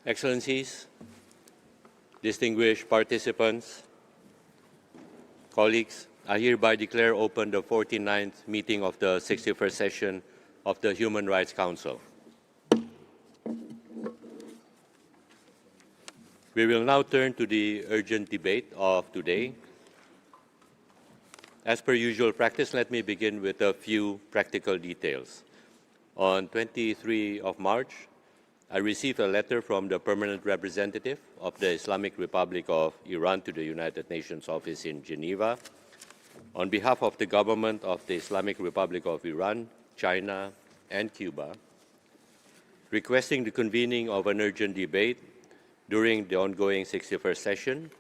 Excellencies, distinguished participants, colleagues, I hereby declare open the 49th meeting of the 61st session of the Human Rights Council. We will now turn to the urgent debate of today. As per usual practice, let me begin with a few practical details. On 23 of March, I received a letter from the permanent representative of the Islamic Republic of Iran to the United Nations office in Geneva on behalf of the government of the Islamic Republic of Iran, China, and Cuba, requesting the convening of an urgent debate during the ongoing 61st session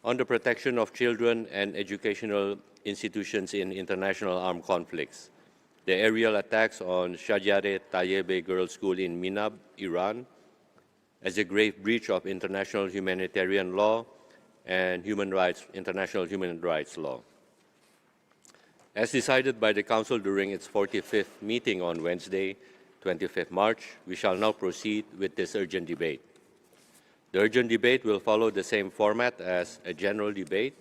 on the protection of children and educational institutions in international armed conflicts, the aerial attacks on Shajareh Tayyebeh Girls' School in Minab, Iran, as a grave breach of international humanitarian law and international human rights law. As decided by the Council during its 45th meeting on Wednesday, 25th March, we shall now proceed with this urgent debate. The urgent debate will follow the same format as a general debate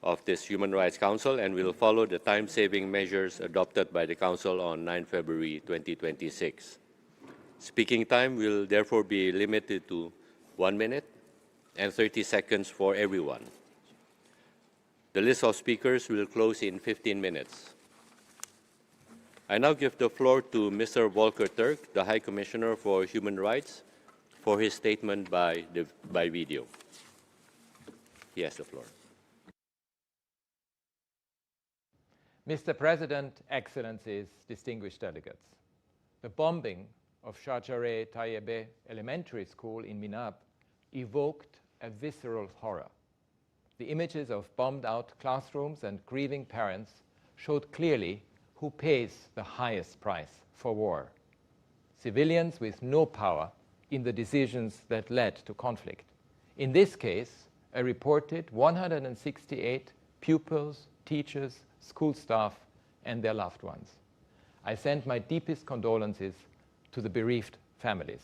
of this Human Rights Council and will follow the time-saving measures adopted by the Council on 9 February 2026. Speaking time will therefore be limited to 1 minute and 30 seconds for everyone. The list of speakers will close in 15 minutes. I now give the floor to Mr. Volker Turk, the High Commissioner for Human Rights, for his statement by video. He has the floor. Mr. President, Excellencies, distinguished delegates, the bombing of Shajareh Tayyebeh Elementary School in Minab evoked a visceral horror. The images of bombed-out classrooms and grieving parents showed clearly who pays the highest price for war: civilians with no power in the decisions that led to conflict. In this case, a reported 168 pupils, teachers, school staff, and their loved ones. I send my deepest condolences to the bereaved families.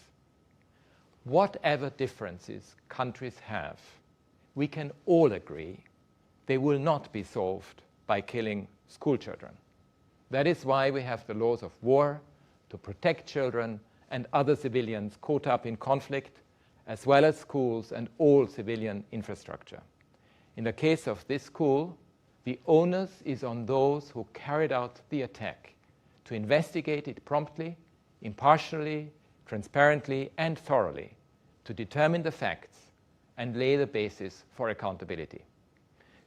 Whatever differences countries have, we can all agree they will not be solved by killing school children. That is why we have the laws of war to protect children and other civilians caught up in conflict, as well as schools and all civilian infrastructure. In the case of this school, the onus is on those who carried out the attack to investigate it promptly, impartially, transparently, and thoroughly, to determine the facts and lay the basis for accountability.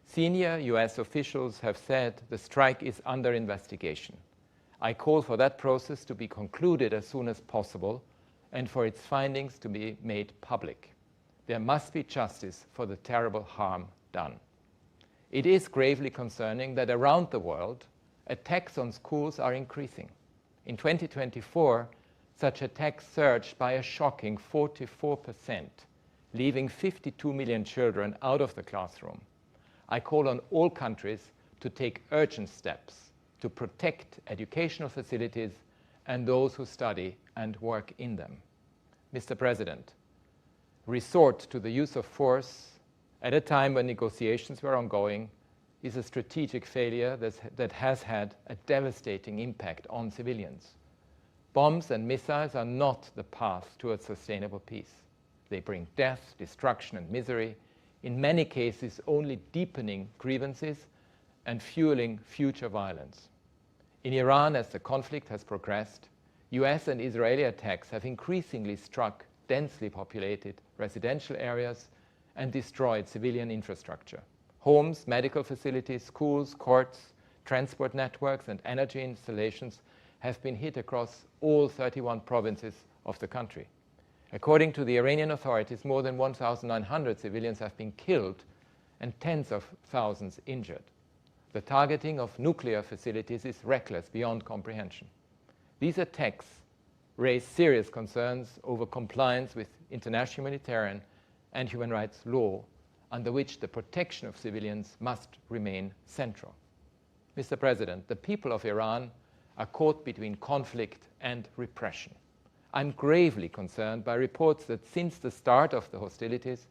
Senior US officials have said the strike is under investigation. I call for that process to be concluded as soon as possible and for its findings to be made public. There must be justice for the terrible harm done. It is gravely concerning that around the world, attacks on schools are increasing. In 2024, such attacks surged by a shocking 44%, leaving 52 million children out of the classroom. I call on all countries to take urgent steps to protect educational facilities and those who study and work in them. Mr. President, resort to the use of force at a time when negotiations were ongoing is a strategic failure that has had a devastating impact on civilians. Bombs and missiles are not the path towards sustainable peace. They bring death, destruction, and misery, in many cases only deepening grievances and fueling future violence. In Iran, as the conflict has progressed, US and Israeli attacks have increasingly struck densely populated residential areas and destroyed civilian infrastructure. Homes, medical facilities, schools, courts, transport networks, and energy installations have been hit across all 31 provinces of the country. According to the Iranian authorities, more than 1,900 civilians have been killed and tens of thousands injured. The targeting of nuclear facilities is reckless beyond comprehension. These attacks raise serious concerns over compliance with international humanitarian and human rights law, under which the protection of civilians must remain central. Mr. President, the people of Iran are caught between conflict and repression. I'm gravely concerned by reports that since the start of the hostilities,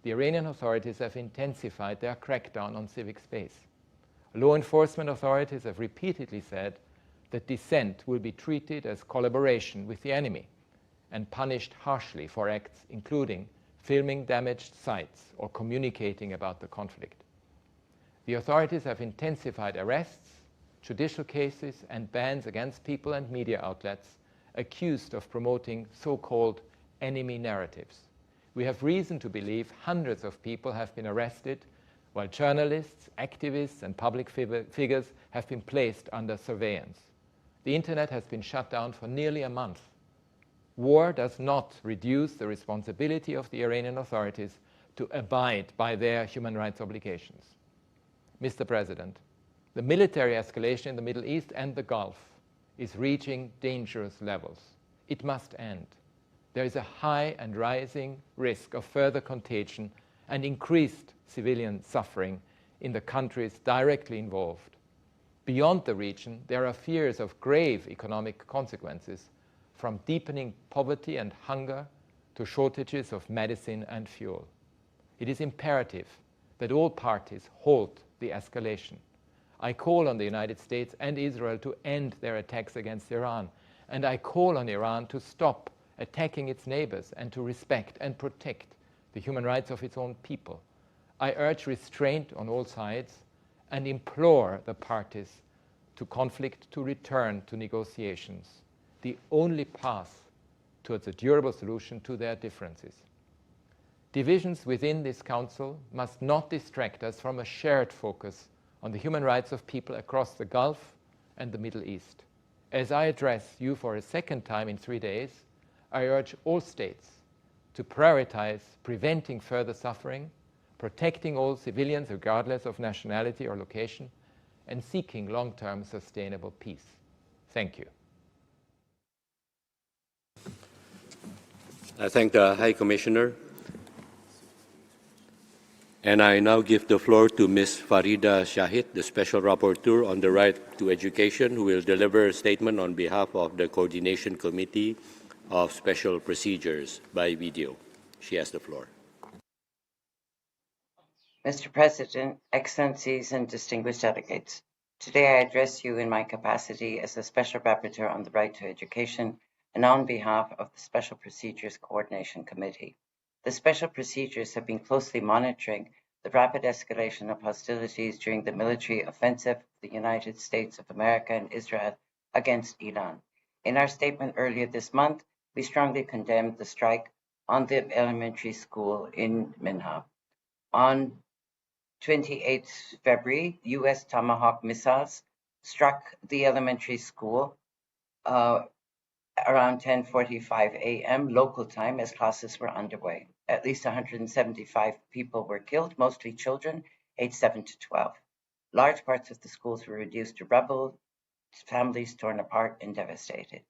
the Iranian authorities have intensified their crackdown on civic space. Law enforcement authorities have repeatedly said that dissent will be treated as collaboration with the enemy and punished harshly for acts including filming damaged sites or communicating about the conflict. The authorities have intensified arrests, judicial cases, and bans against people and media outlets accused of promoting so-called enemy narratives. We have reason to believe hundreds of people have been arrested, while journalists, activists, and public figures have been placed under surveillance. The internet has been shut down for nearly a month. War does not reduce the responsibility of the Iranian authorities to abide by their human rights obligations. Mr. President, the military escalation in the Middle East and the Gulf is reaching dangerous levels. It must end. There is a high and rising risk of further contagion and increased civilian suffering in the countries directly involved. Beyond the region, there are fears of grave economic consequences, from deepening poverty and hunger to shortages of medicine and fuel. It is imperative that all parties halt the escalation. I call on the United States and Israel to end their attacks against Iran, and I call on Iran to stop attacking its neighbors and to respect and protect the human rights of its own people. I urge restraint on all sides and implore the parties to conflict to return to negotiations, the only path towards a durable solution to their differences. Divisions within this Council must not distract us from a shared focus on the human rights of people across the Gulf and the Middle East. As I address you for a second time in 3 days, I urge all states to prioritize preventing further suffering, protecting all civilians regardless of nationality or location, and seeking long-term sustainable peace. Thank you. I thank the High Commissioner. And I now give the floor to Ms. Farida Shahid, the Special Rapporteur on the Right to Education, who will deliver a statement on behalf of the Coordination Committee of Special Procedures by video. She has the floor. Mr. President, Excellencies, and distinguished delegates, today I address you in my capacity as the Special Rapporteur on the Right to Education and on behalf of the Special Procedures Coordination Committee. The Special Procedures have been closely monitoring the rapid escalation of hostilities during the military offensive of the United States of America and Israel against Iran. In our statement earlier this month, we strongly condemned the strike on the elementary school in Minab. On 28 February, U.S. Tomahawk missiles struck the elementary school around 10:45 a.m. local time as classes were underway. At least 175 people were killed, mostly children aged 7 to 12. Large parts of the schools were reduced to rubble, families torn apart and devastated.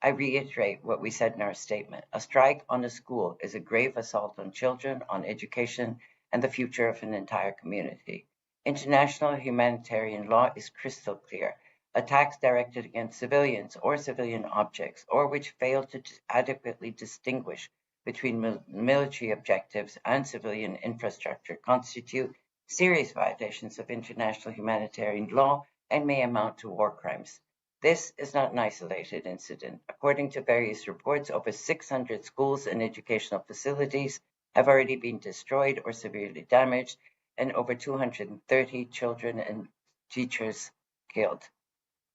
I reiterate what we said in our statement. A strike on a school is a grave assault on children, on education, and the future of an entire community. International humanitarian law is crystal clear. Attacks directed against civilians or civilian objects, or which fail to adequately distinguish between military objectives and civilian infrastructure, constitute serious violations of international humanitarian law and may amount to war crimes. This is not an isolated incident. According to various reports, over 600 schools and educational facilities have already been destroyed or severely damaged, and over 230 children and teachers killed.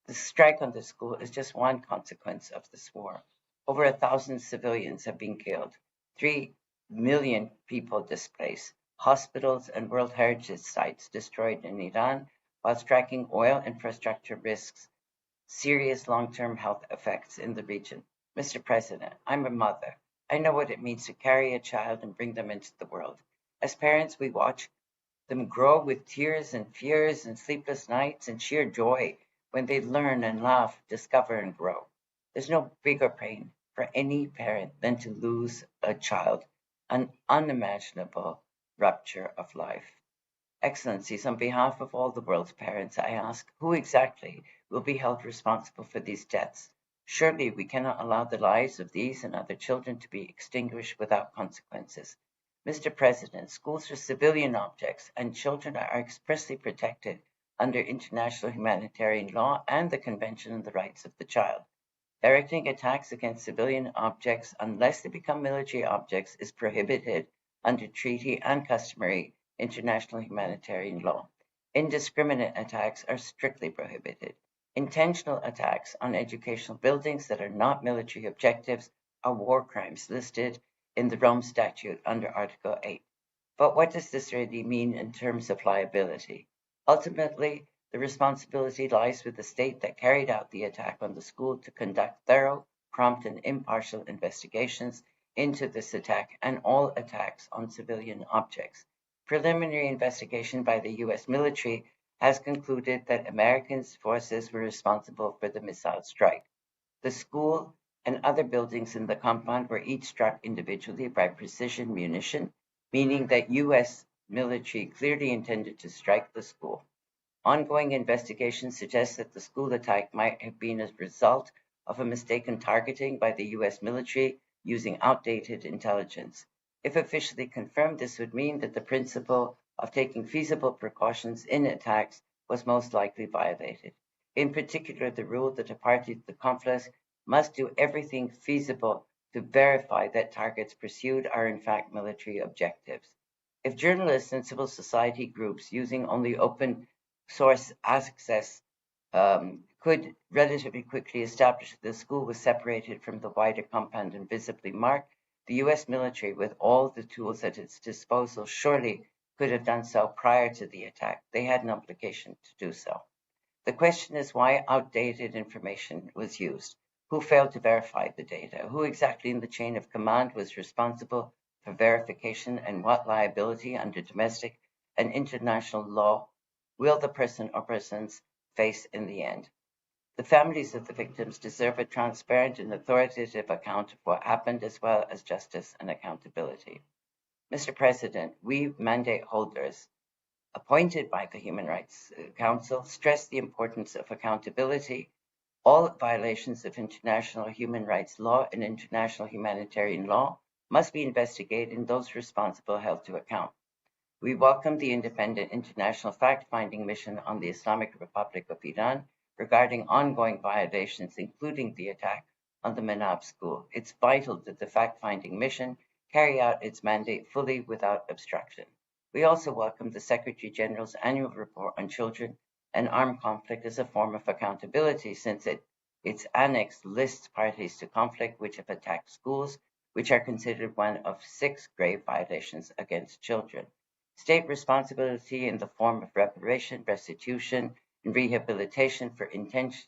The strike on the school is just one consequence of this war. Over 1,000 civilians have been killed, 3 million people displaced, hospitals and World Heritage sites destroyed in Iran, while striking oil infrastructure risks serious long-term health effects in the region. Mr. President, I'm a mother. I know what it means to carry a child and bring them into the world. As parents, we watch them grow with tears and fears and sleepless nights and sheer joy when they learn and laugh, discover and grow. There's no bigger pain for any parent than to lose a child, an unimaginable rupture of life. Excellencies, on behalf of all the world's parents, I ask, who exactly will be held responsible for these deaths? Surely we cannot allow the lives of these and other children to be extinguished without consequences. Mr. President, schools are civilian objects, and children are expressly protected under international humanitarian law and the Convention on the Rights of the Child. Directing attacks against civilian objects, unless they become military objects, is prohibited under treaty and customary international humanitarian law. Indiscriminate attacks are strictly prohibited. Intentional attacks on educational buildings that are not military objectives are war crimes listed in the Rome Statute under Article 8. But what does this really mean in terms of liability? Ultimately, the responsibility lies with the state that carried out the attack on the school to conduct thorough, prompt, and impartial investigations into this attack and all attacks on civilian objects. Preliminary investigation by the U.S. military has concluded that American forces were responsible for the missile strike. The school and other buildings in the compound were each struck individually by precision munition, meaning that U.S. military clearly intended to strike the school. Ongoing investigation suggests that the school attack might have been a result of a mistaken targeting by the U.S. military using outdated intelligence. If officially confirmed, this would mean that the principle of taking feasible precautions in attacks was most likely violated. In particular, the rule that a party to the conflict must do everything feasible to verify that targets pursued are in fact military objectives. If journalists and civil society groups using only open source access could relatively quickly establish that the school was separated from the wider compound and visibly marked, the U.S. military, with all the tools at its disposal, surely could have done so prior to the attack. They had an obligation to do so. The question is why outdated information was used. Who failed to verify the data? Who exactly in the chain of command was responsible for verification, and what liability under domestic and international law will the person or persons face in the end? The families of the victims deserve a transparent and authoritative account of what happened, as well as justice and accountability. Mr. President, we mandate holders appointed by the Human Rights Council stress the importance of accountability. All violations of international human rights law and international humanitarian law must be investigated and those responsible held to account. We welcome the independent international fact-finding mission on the Islamic Republic of Iran regarding ongoing violations, including the attack on the Minab school. It's vital that the fact-finding mission carry out its mandate fully without obstruction. We also welcome the Secretary General's annual report on children and armed conflict as a form of accountability, since its annex lists parties to conflict which have attacked schools, which are considered one of 6 grave violations against children. State responsibility in the form of reparation, restitution, and rehabilitation for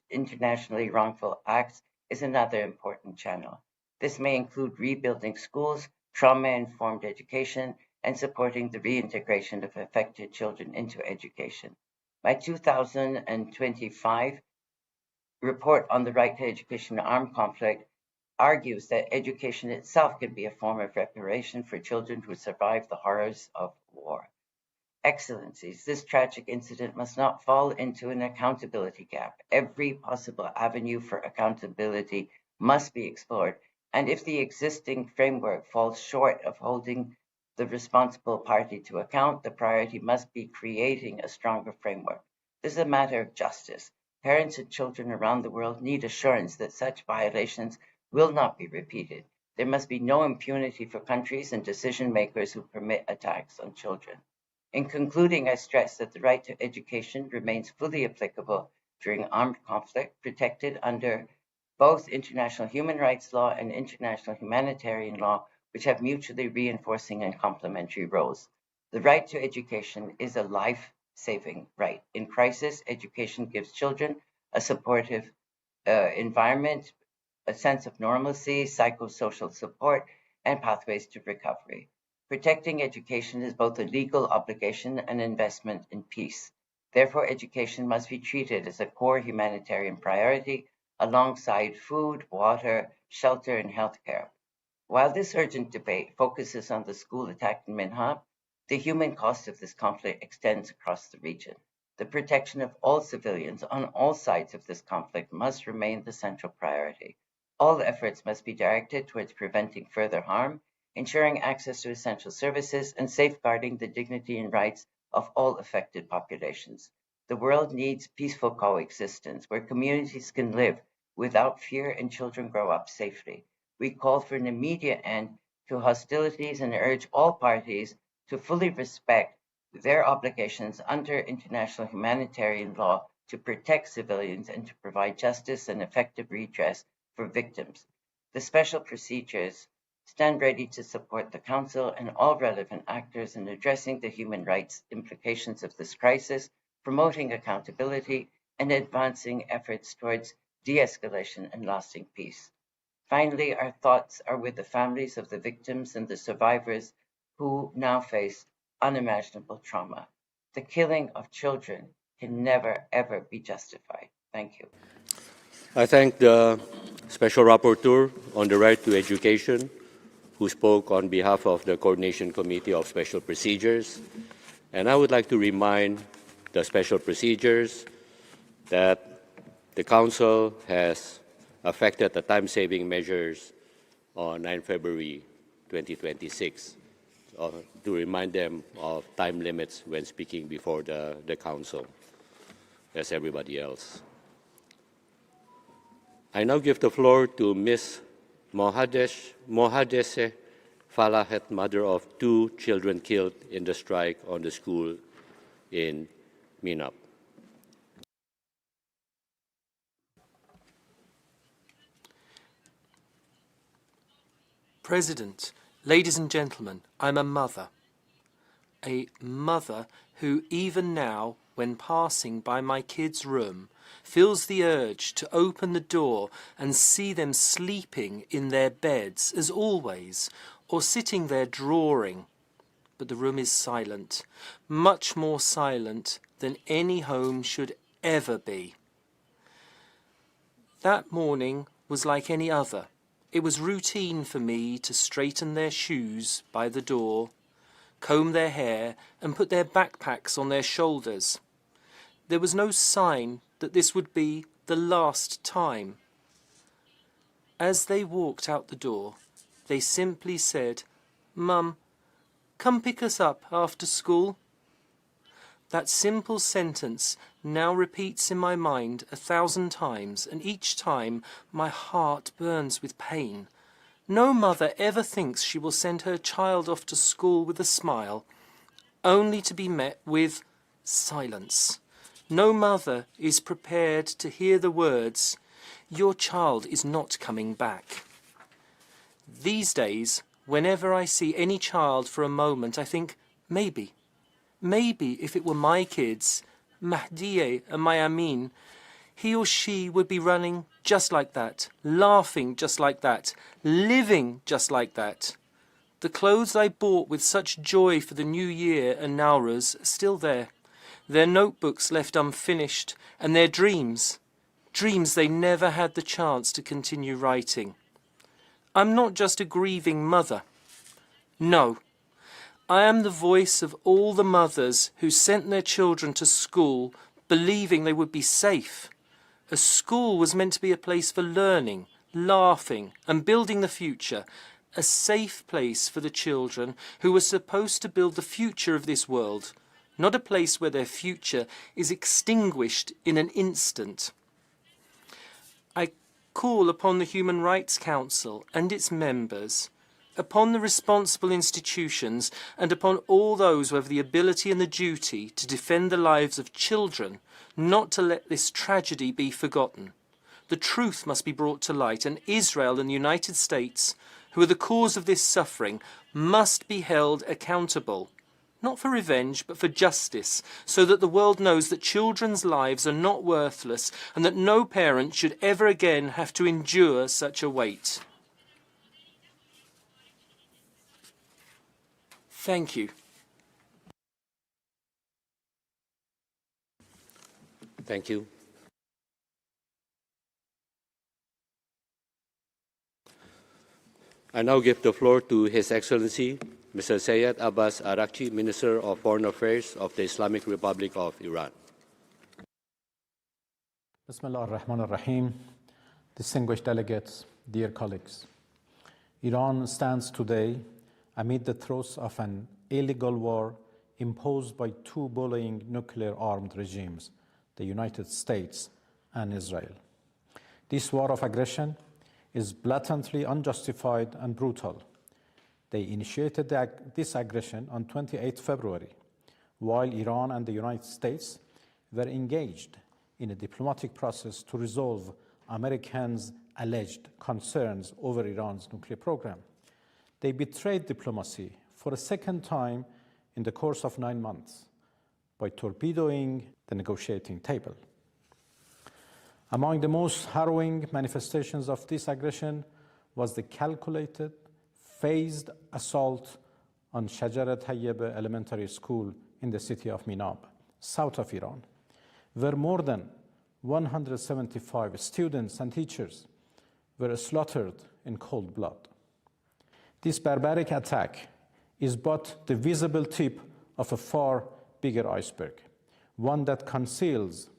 internationally wrongful acts is another important channel. This may include rebuilding schools, trauma-informed education, and supporting the reintegration of affected children into education. My 2025 report on the right to education in armed conflict argues that education itself can be a form of reparation for children who survived the horrors of war. Excellencies, this tragic incident must not fall into an accountability gap. Every possible avenue for accountability must be explored, and if the existing framework falls short of holding the responsible party to account, the priority must be creating a stronger framework. This is a matter of justice. Parents and children around the world need assurance that such violations will not be repeated. There must be no impunity for countries and decision makers who permit attacks on children. In concluding, I stress that the right to education remains fully applicable during armed conflict, protected under both international human rights law and international humanitarian law, which have mutually reinforcing and complementary roles. The right to education is a life-saving right. In crisis, education gives children a supportive environment, a sense of normalcy, psychosocial support, and pathways to recovery. Protecting education is both a legal obligation and investment in peace. Therefore, education must be treated as a core humanitarian priority alongside food, water, shelter, and healthcare. While this urgent debate focuses on the school attack in Minab, the human cost of this conflict extends across the region. The protection of all civilians on all sides of this conflict must remain the central priority. All efforts must be directed towards preventing further harm, ensuring access to essential services, and safeguarding the dignity and rights of all affected populations. The world needs peaceful coexistence where communities can live without fear and children grow up safely. We call for an immediate end to hostilities and urge all parties to fully respect their obligations under international humanitarian law to protect civilians and to provide justice and effective redress for victims. The special procedures stand ready to support the Council and all relevant actors in addressing the human rights implications of this crisis, promoting accountability, and advancing efforts towards de-escalation and lasting peace. Finally, our thoughts are with the families of the victims and the survivors who now face unimaginable trauma. The killing of children can never, ever be justified. Thank you. I thank the Special Rapporteur on the Right to Education, who spoke on behalf of the Coordination Committee of Special Procedures. And I would like to remind the Special Procedures that the Council has affected the time-saving measures on 9 February 2026 to remind them of time limits when speaking before the Council, as everybody else. I now give the floor to Ms. Mohadeseh Falahet, mother of 2 children killed in the strike on the school in Minab. President, ladies and gentlemen, I'm a mother who even now, when passing by my kids' room, feels the urge to open the door and see them sleeping in their beds as always, or sitting there drawing. But the room is silent, much more silent than any home should ever be. That morning was like any other. It was routine for me to straighten their shoes by the door, comb their hair, and put their backpacks on their shoulders. There was no sign that this would be the last time. As they walked out the door, they simply said, "Mum, come pick us up after school." That simple sentence now repeats in my mind 1,000 times, and each time my heart burns with pain. No mother ever thinks she will send her child off to school with a smile, only to be met with silence. No mother is prepared to hear the words, "Your child is not coming back." These days, whenever I see any child for a moment, I think, maybe if it were my kids, Mahdieh and Mayamin, he or she would be running just like that, laughing just like that, living just like that. The clothes I bought with such joy for the new year and Nowruz are still there, their notebooks left unfinished, and their dreams they never had the chance to continue writing. I'm not just a grieving mother. No. I am the voice of all the mothers who sent their children to school believing they would be safe. A school was meant to be a place for learning, laughing, and building the future, a safe place for the children who were supposed to build the future of this world, not a place where their future is extinguished in an instant. I call upon the Human Rights Council and its members, upon the responsible institutions, and upon all those who have the ability and the duty to defend the lives of children, not to let this tragedy be forgotten. The truth must be brought to light, and Israel and the United States, who are the cause of this suffering, must be held accountable, not for revenge, but for justice, so that the world knows that children's lives are not worthless and that no parent should ever again have to endure such a weight. Thank you. Thank you. I now give the floor to His Excellency, Mr. Syed Abbas Araghchi, Minister of Foreign Affairs of the Islamic Republic of Iran. Bismillah ar-Rahman ar-Rahim. Distinguished delegates, dear colleagues. Iran stands today amid the throes of an illegal war imposed by two bullying nuclear-armed regimes, the United States and Israel. This war of aggression is blatantly unjustified and brutal. They initiated this aggression on 28 February, while Iran and the United States were engaged in a diplomatic process to resolve Americans' alleged concerns over Iran's nuclear program. They betrayed diplomacy for a second time in the course of 9 months by torpedoing the negotiating table. Among the most harrowing manifestations of this aggression was the calculated, phased assault on Shajareh Tayyebeh Elementary School in the city of Minab, south of Iran, where more than 175 students and teachers were slaughtered in cold blood. This barbaric attack is but the visible tip of a far bigger iceberg, one that conceals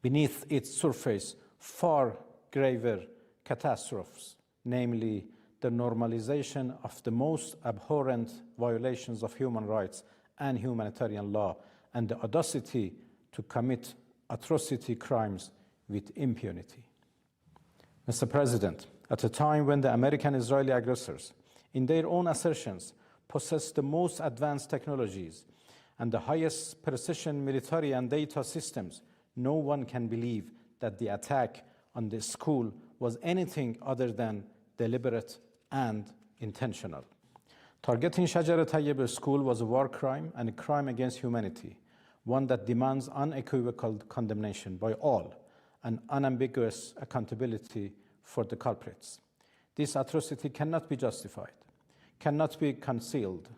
beneath its surface far graver catastrophes, namely the normalization of the most abhorrent violations of human rights and humanitarian law, and the audacity to commit atrocity crimes with impunity. Mr. President, at a time when the American-Israeli aggressors, in their own assertions, possess the most advanced technologies and the highest precision military and data systems, no one can believe that the attack on the school was anything other than deliberate and intentional. Targeting Shajareh Tayyebeh School was a war crime and a crime against humanity, one that demands unequivocal condemnation by all and unambiguous accountability for the culprits. This atrocity cannot be justified, cannot be concealed,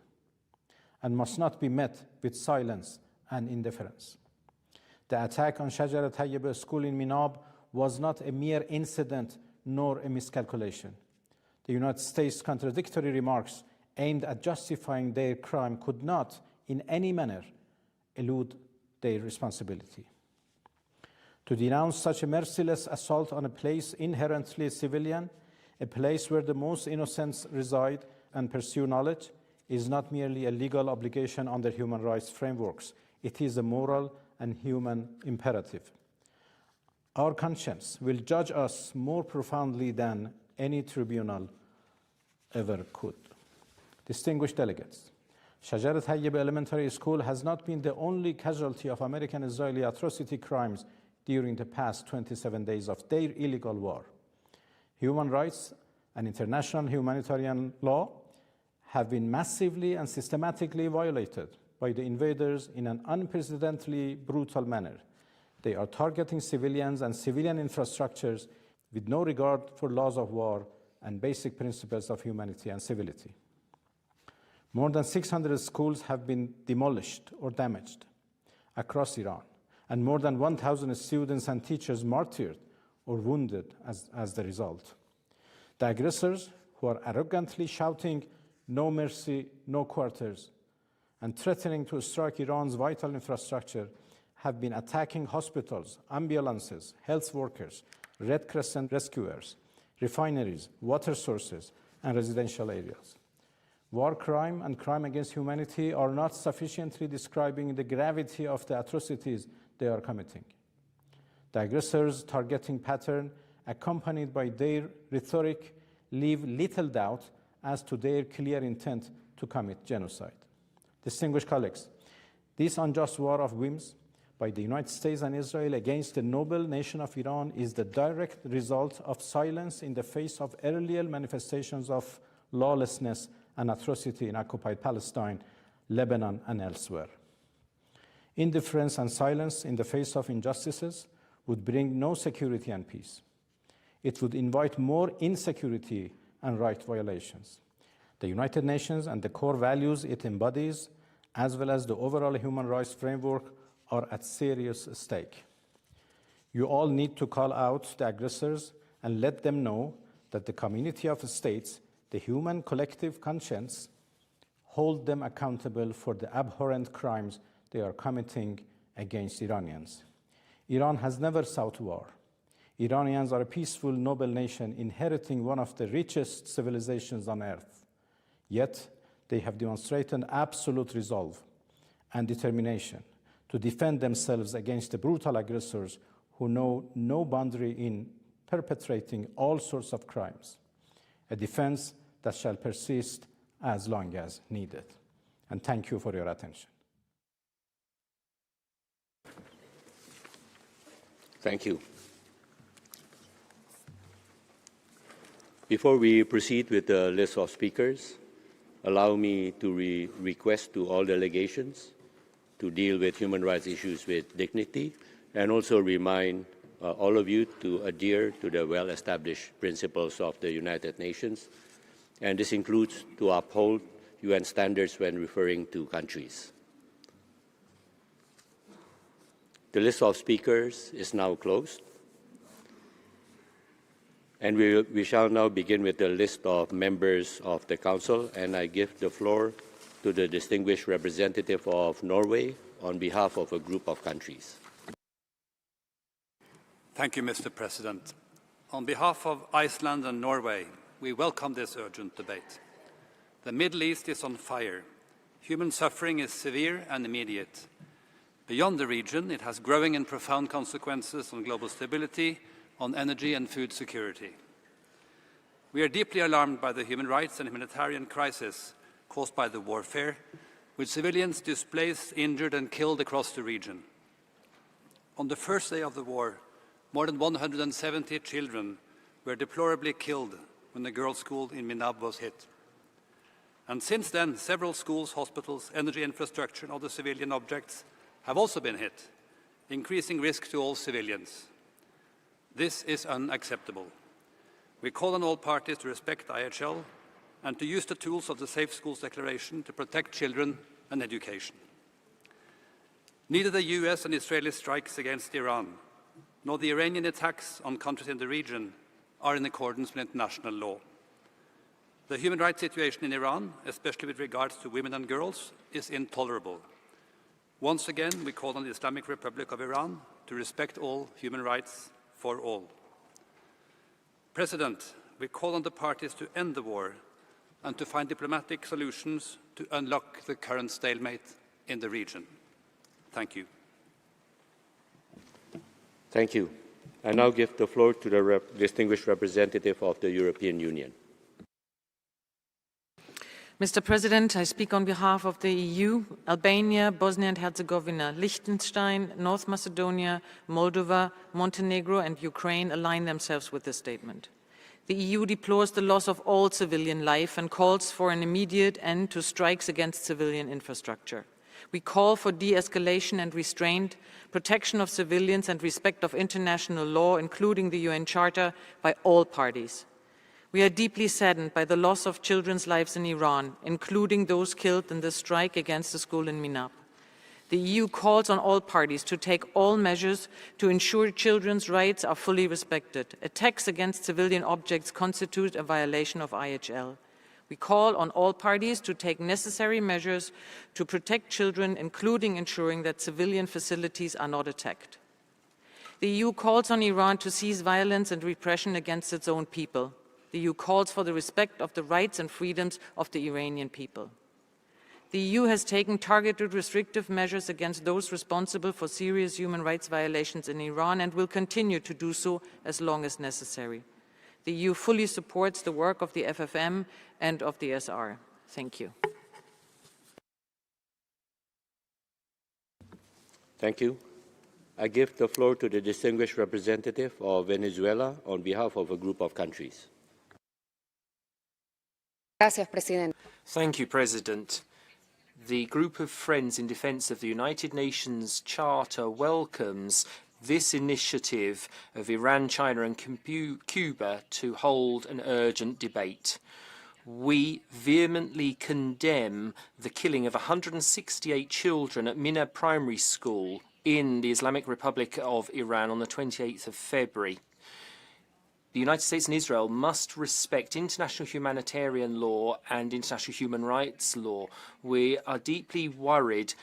and must not be met with silence and indifference. The attack on Shajareh Tayyebeh School in Minab was not a mere incident nor a miscalculation. The United States' contradictory remarks aimed at justifying their crime could not, in any manner, elude their responsibility. To denounce such a merciless assault on a place inherently civilian, a place where the most innocents reside and pursue knowledge, is not merely a legal obligation under human rights frameworks. It is a moral and human imperative. Our conscience will judge us more profoundly than any tribunal ever could. Distinguished delegates, Shajareh Tayyebeh Elementary School has not been the only casualty of American-Israeli atrocity crimes during the past 27 days of their illegal war. Human rights and international humanitarian law have been massively and systematically violated by the invaders in an unprecedentedly brutal manner. They are targeting civilians and civilian infrastructures with no regard for laws of war and basic principles of humanity and civility. More than 600 schools have been demolished or damaged across Iran, and more than 1,000 students and teachers martyred or wounded as the result. The aggressors, who are arrogantly shouting, "No mercy, no quarters," and threatening to strike Iran's vital infrastructure, have been attacking hospitals, ambulances, health workers, Red Crescent rescuers, refineries, water sources, and residential areas. War crime and crime against humanity are not sufficiently describing the gravity of the atrocities they are committing. The aggressors' targeting pattern, accompanied by their rhetoric, leave little doubt as to their clear intent to commit genocide. Distinguished colleagues, this unjust war of whims by the United States and Israel against the noble nation of Iran is the direct result of silence in the face of earlier manifestations of lawlessness and atrocity in occupied Palestine, Lebanon, and elsewhere. Indifference and silence in the face of injustices would bring no security and peace. It would invite more insecurity and right violations. The United Nations and the core values it embodies, as well as the overall human rights framework, are at serious stake. You all need to call out the aggressors and let them know that the community of states, the human collective conscience, hold them accountable for the abhorrent crimes they are committing against Iranians. Iran has never sought war. Iranians are a peaceful, noble nation inheriting one of the richest civilizations on earth. Yet, they have demonstrated absolute resolve and determination to defend themselves against the brutal aggressors who know no boundary in perpetrating all sorts of crimes, a defense that shall persist as long as needed. And thank you for your attention. Thank you. Before we proceed with the list of speakers, allow me to request to all delegations to deal with human rights issues with dignity, and also remind all of you to adhere to the well-established principles of the United Nations, and this includes to uphold UN standards when referring to countries. The list of speakers is now closed, and we shall now begin with the list of members of the Council, and I give the floor to the distinguished representative of Norway on behalf of a group of countries. Thank you, Mr. President. On behalf of Iceland and Norway, we welcome this urgent debate. The Middle East is on fire. Human suffering is severe and immediate. Beyond the region, it has growing and profound consequences on global stability, on energy and food security. We are deeply alarmed by the human rights and humanitarian crisis caused by the warfare, with civilians displaced, injured and killed across the region. On the first day of the war, more than 170 children were deplorably killed when the girls' school in Minab was hit. And since then, several schools, hospitals, energy infrastructure and other civilian objects have also been hit, increasing risk to all civilians. This is unacceptable. We call on all parties to respect IHL and to use the tools of the Safe Schools Declaration to protect children and education. Neither the US and Israeli strikes against Iran, nor the Iranian attacks on countries in the region are in accordance with international law. The human rights situation in Iran, especially with regards to women and girls, is intolerable. Once again, we call on the Islamic Republic of Iran to respect all human rights for all. President, we call on the parties to end the war and to find diplomatic solutions to unlock the current stalemate in the region. Thank you. Thank you. I now give the floor to the distinguished representative of the European Union. Mr. President, I speak on behalf of the EU. Albania, Bosnia and Herzegovina, Liechtenstein, North Macedonia, Moldova, Montenegro and Ukraine align themselves with this statement. The EU deplores the loss of all civilian life and calls for an immediate end to strikes against civilian infrastructure. We call for de-escalation and restraint, protection of civilians and respect of international law, including the UN Charter, by all parties. We are deeply saddened by the loss of children's lives in Iran, including those killed in the strike against the school in Minab. The EU calls on all parties to take all measures to ensure children's rights are fully respected. Attacks against civilian objects constitute a violation of IHL. We call on all parties to take necessary measures to protect children, including ensuring that civilian facilities are not attacked. The EU calls on Iran to cease violence and repression against its own people. The EU calls for the respect of the rights and freedoms of the Iranian people. The EU has taken targeted restrictive measures against those responsible for serious human rights violations in Iran and will continue to do so as long as necessary. The EU fully supports the work of the FFM and of the SR. Thank you. Thank you. I give the floor to the distinguished representative of Venezuela on behalf of a group of countries. Thank you, President. The Group of Friends in Defence of the United Nations Charter welcomes this initiative of Iran, China and Cuba to hold an urgent debate. We vehemently condemn the killing of 168 children at Minab Primary School in the Islamic Republic of Iran on the 28th of February. The United States and Israel must respect international humanitarian law and international human rights law. We are deeply worried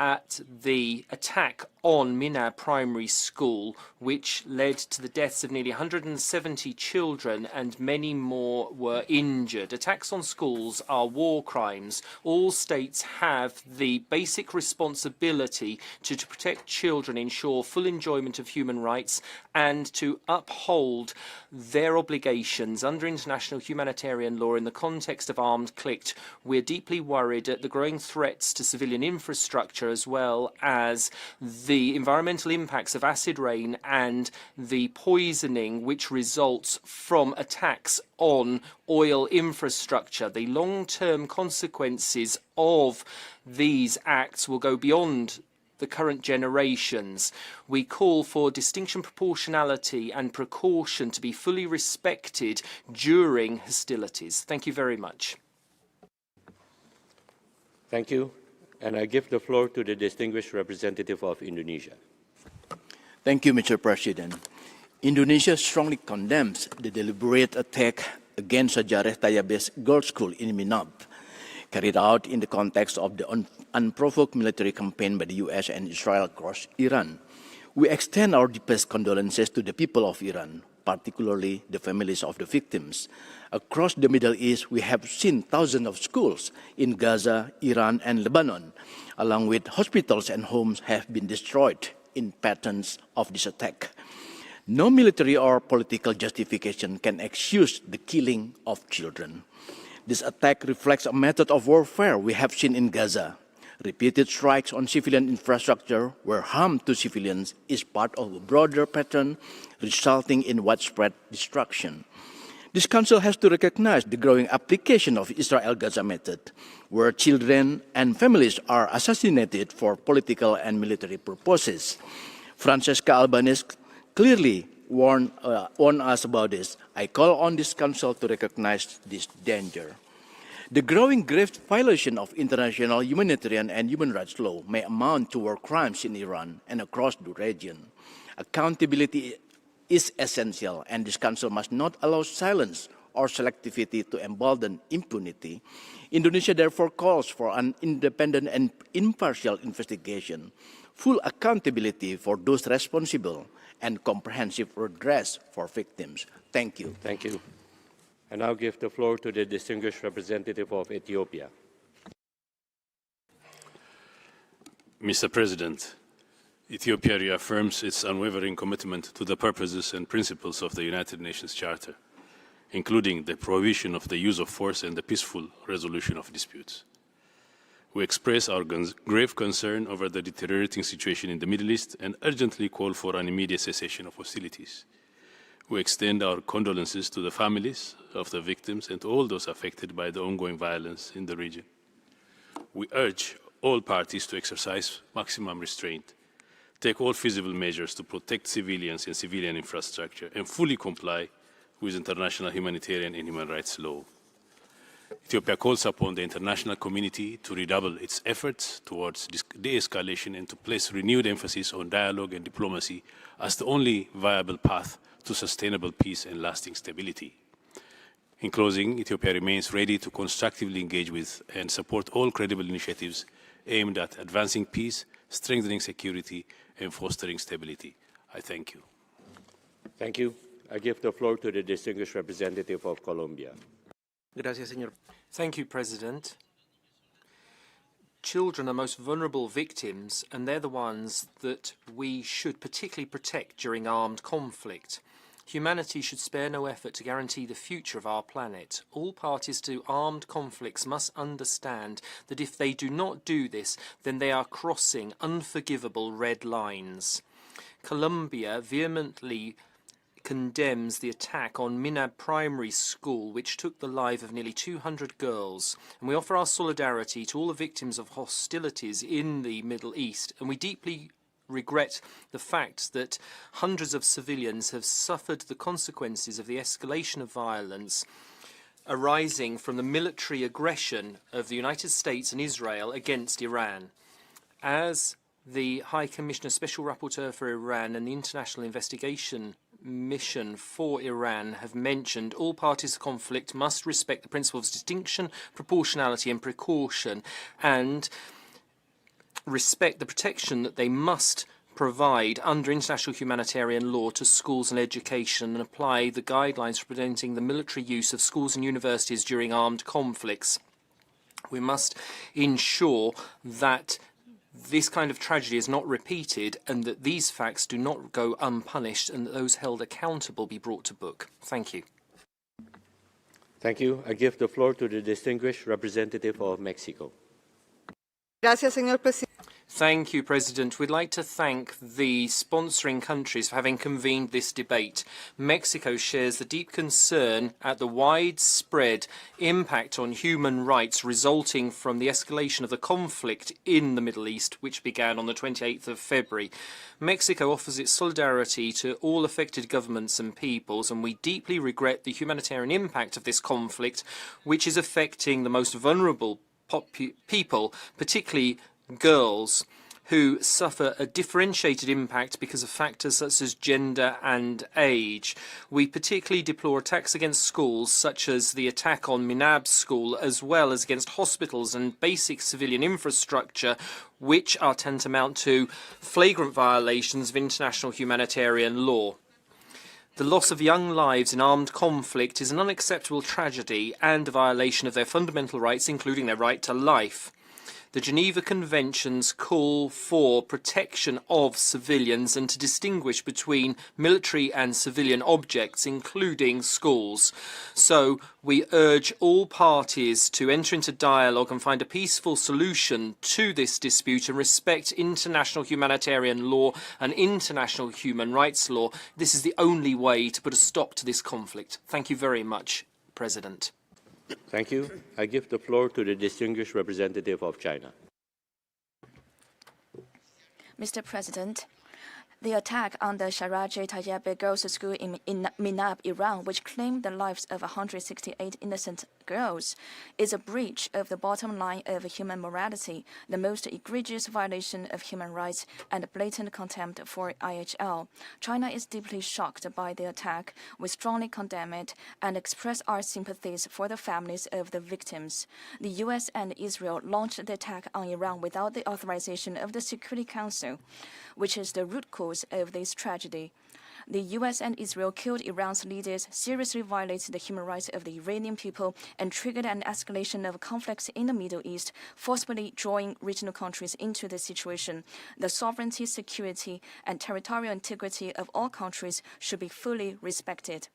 at the attack on Minab Primary School, which led to the deaths of nearly 170 children and many more were injured. Attacks on schools are war crimes. All states have the basic responsibility to protect children, ensure full enjoyment of human rights, and to uphold their obligations under international humanitarian law in the context of armed conflict. We're deeply worried at the growing threats to civilian infrastructure, as well as the environmental impacts of acid rain and the poisoning which results from attacks on oil infrastructure. The long-term consequences of these acts will go beyond the current generations. We call for distinction, proportionality and precaution to be fully respected during hostilities. Thank you very much. Thank you. And I give the floor to the distinguished representative of Indonesia. Thank you, Mr. President. Indonesia strongly condemns the deliberate attack against Shajareh Tayyebeh's girls' school in Minab, carried out in the context of the unprovoked military campaign by the US and Israel across Iran. We extend our deepest condolences to the people of Iran, particularly the families of the victims. Across the Middle East, we have seen thousands of schools in Gaza, Iran, and Lebanon, along with hospitals and homes have been destroyed in patterns of this attack. No military or political justification can excuse the killing of children. This attack reflects a method of warfare we have seen in Gaza. Repeated strikes on civilian infrastructure where harm to civilians is part of a broader pattern resulting in widespread destruction. This Council has to recognize the growing application of Israel-Gaza method, where children and families are assassinated for political and military purposes. Francesca Albanese clearly warned us about this. I call on this Council to recognize this danger. The growing grave violation of international humanitarian and human rights law may amount to war crimes in Iran and across the region. Accountability is essential, and this Council must not allow silence or selectivity to embolden impunity. Indonesia therefore calls for an independent and impartial investigation, full accountability for those responsible, and comprehensive redress for victims. Thank you. Thank you. I now give the floor to the distinguished representative of Ethiopia. Mr. President, Ethiopia reaffirms its unwavering commitment to the purposes and principles of the United Nations Charter, including the prohibition of the use of force and the peaceful resolution of disputes. We express our grave concern over the deteriorating situation in the Middle East and urgently call for an immediate cessation of hostilities. We extend our condolences to the families of the victims and to all those affected by the ongoing violence in the region. We urge all parties to exercise maximum restraint, take all feasible measures to protect civilians and civilian infrastructure, and fully comply with international humanitarian and human rights law. Ethiopia calls upon the international community to redouble its efforts towards de-escalation and to place renewed emphasis on dialogue and diplomacy as the only viable path to sustainable peace and lasting stability. In closing, Ethiopia remains ready to constructively engage with and support all credible initiatives aimed at advancing peace, strengthening security, and fostering stability. I thank you. Thank you. I give the floor to the distinguished representative of Colombia. Gracias, señor. Thank you, President. Children are most vulnerable victims, and they're the ones that we should particularly protect during armed conflict. Humanity should spare no effort to guarantee the future of our planet. All parties to armed conflicts must understand that if they do not do this, then they are crossing unforgivable red lines. Colombia vehemently condemns the attack on Minab Primary School, which took the life of nearly 200 girls. And we offer our solidarity to all the victims of hostilities in the Middle East. And we deeply regret the fact that hundreds of civilians have suffered the consequences of the escalation of violence arising from the military aggression of the United States and Israel against Iran. As the High Commissioner Special Rapporteur for Iran and the International Investigation Mission for Iran have mentioned, all parties to conflict must respect the principles of distinction, proportionality and precaution, and respect the protection that they must provide under international humanitarian law to schools and education, and apply the guidelines for preventing the military use of schools and universities during armed conflicts. We must ensure that this kind of tragedy is not repeated, and that these facts do not go unpunished, and that those held accountable be brought to book. Thank you. Thank you. I give the floor to the distinguished representative of Mexico. Gracias, señor presidente. Thank you, President. We'd like to thank the sponsoring countries for having convened this debate. Mexico shares the deep concern at the widespread impact on human rights resulting from the escalation of the conflict in the Middle East, which began on the 28th of February. Mexico offers its solidarity to all affected governments and peoples, and we deeply regret the humanitarian impact of this conflict, which is affecting the most vulnerable people, particularly girls, who suffer a differentiated impact because of factors such as gender and age. We particularly deplore attacks against schools, such as the attack on Minab school, as well as against hospitals and basic civilian infrastructure, which are tantamount to flagrant violations of international humanitarian law. The loss of young lives in armed conflict is an unacceptable tragedy and a violation of their fundamental rights, including their right to life. The Geneva Conventions call for protection of civilians and to distinguish between military and civilian objects, including schools. So we urge all parties to enter into dialogue and find a peaceful solution to this dispute and respect international humanitarian law and international human rights law. This is the only way to put a stop to this conflict. Thank you very much, President. Thank you. I give the floor to the distinguished representative of China. Mr. President, the attack on the Shajareh Tayyebeh girls' school in Minab, Iran, which claimed the lives of 168 innocent girls, is a breach of the bottom line of human morality, the most egregious violation of human rights, and blatant contempt for IHL. China is deeply shocked by the attack. We strongly condemn it and express our sympathies for the families of the victims. The U.S. and Israel launched the attack on Iran without the authorization of the Security Council, which is the root cause of this tragedy. The U.S. and Israel killed Iran's leaders, seriously violated the human rights of the Iranian people, and triggered an escalation of conflicts in the Middle East, forcibly drawing regional countries into the situation. The sovereignty, security, and territorial integrity of all countries should be fully respected.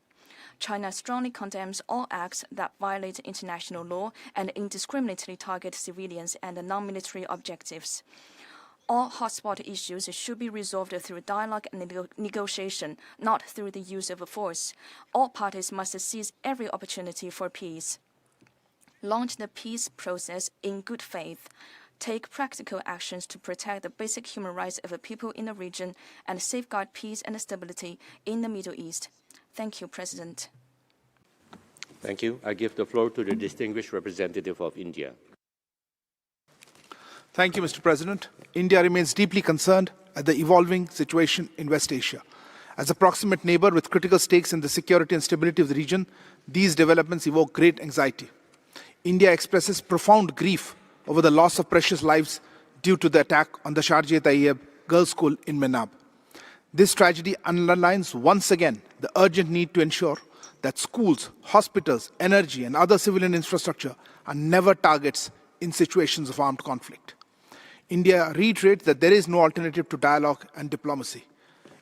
China strongly condemns all acts that violate international law and indiscriminately target civilians and non-military objectives. All hotspot issues should be resolved through dialogue and negotiation, not through the use of force. All parties must seize every opportunity for peace. Launch the peace process in good faith. Take practical actions to protect the basic human rights of the people in the region and safeguard peace and stability in the Middle East. Thank you, President. Thank you. I give the floor to the distinguished representative of India. Thank you, Mr. President. India remains deeply concerned at the evolving situation in West Asia. As a proximate neighbor with critical stakes in the security and stability of the region, these developments evoke great anxiety. India expresses profound grief over the loss of precious lives due to the attack on the Shajareh Tayyebeh girls' school in Minab. This tragedy underlines once again the urgent need to ensure that schools, hospitals, energy, and other civilian infrastructure are never targets in situations of armed conflict. India reiterates that there is no alternative to dialogue and diplomacy.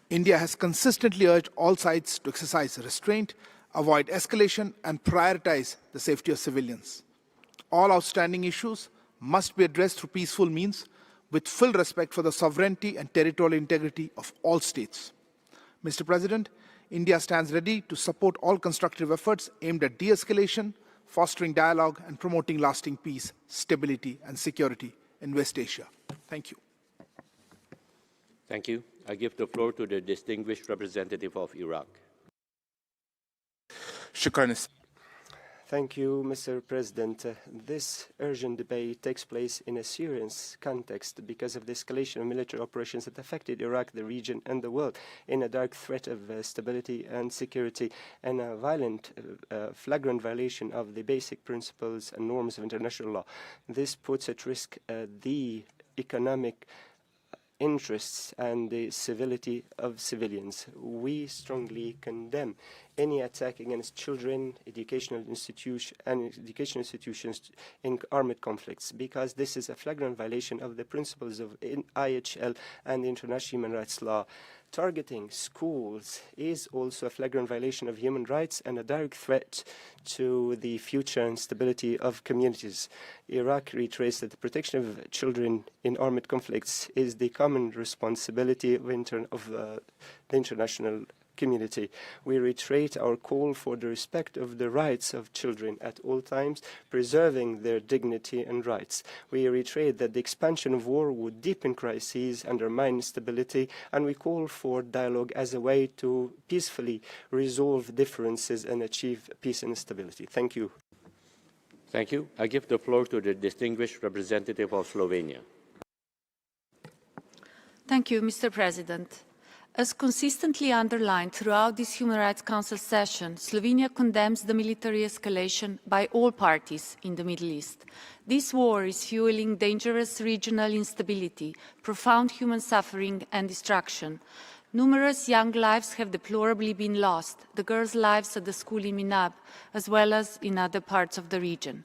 India has consistently urged all sides to exercise restraint, avoid escalation, and prioritize the safety of civilians. All outstanding issues must be addressed through peaceful means with full respect for the sovereignty and territorial integrity of all states. Mr. President, India stands ready to support all constructive efforts aimed at de-escalation, fostering dialogue, and promoting lasting peace, stability, and security in West Asia. Thank you. Thank you. I give the floor to the distinguished representative of Iraq. Shukran. Thank you, Mr. President. This urgent debate takes place in a serious context because of the escalation of military operations that affected Iraq, the region, and the world in a dark threat of stability and security and a violent, flagrant violation of the basic principles and norms of international law. This puts at risk the economic interests and the civility of civilians. We strongly condemn any attack against children, educational institutions in armed conflicts, because this is a flagrant violation of the principles of IHL and international human rights law. Targeting schools is also a flagrant violation of human rights and a direct threat to the future and stability of communities. Iraq reiterates that the protection of children in armed conflicts is the common responsibility of the international community. We reiterate our call for the respect of the rights of children at all times, preserving their dignity and rights. We reiterate that the expansion of war would deepen crises, undermine stability, and we call for dialogue as a way to peacefully resolve differences and achieve peace and stability. Thank you. Thank you. I give the floor to the distinguished representative of Slovenia. Thank you, Mr. President. As consistently underlined throughout this Human Rights Council session, Slovenia condemns the military escalation by all parties in the Middle East. This war is fueling dangerous regional instability, profound human suffering and destruction. Numerous young lives have deplorably been lost, the girls' lives at the school in Minab, as well as in other parts of the region.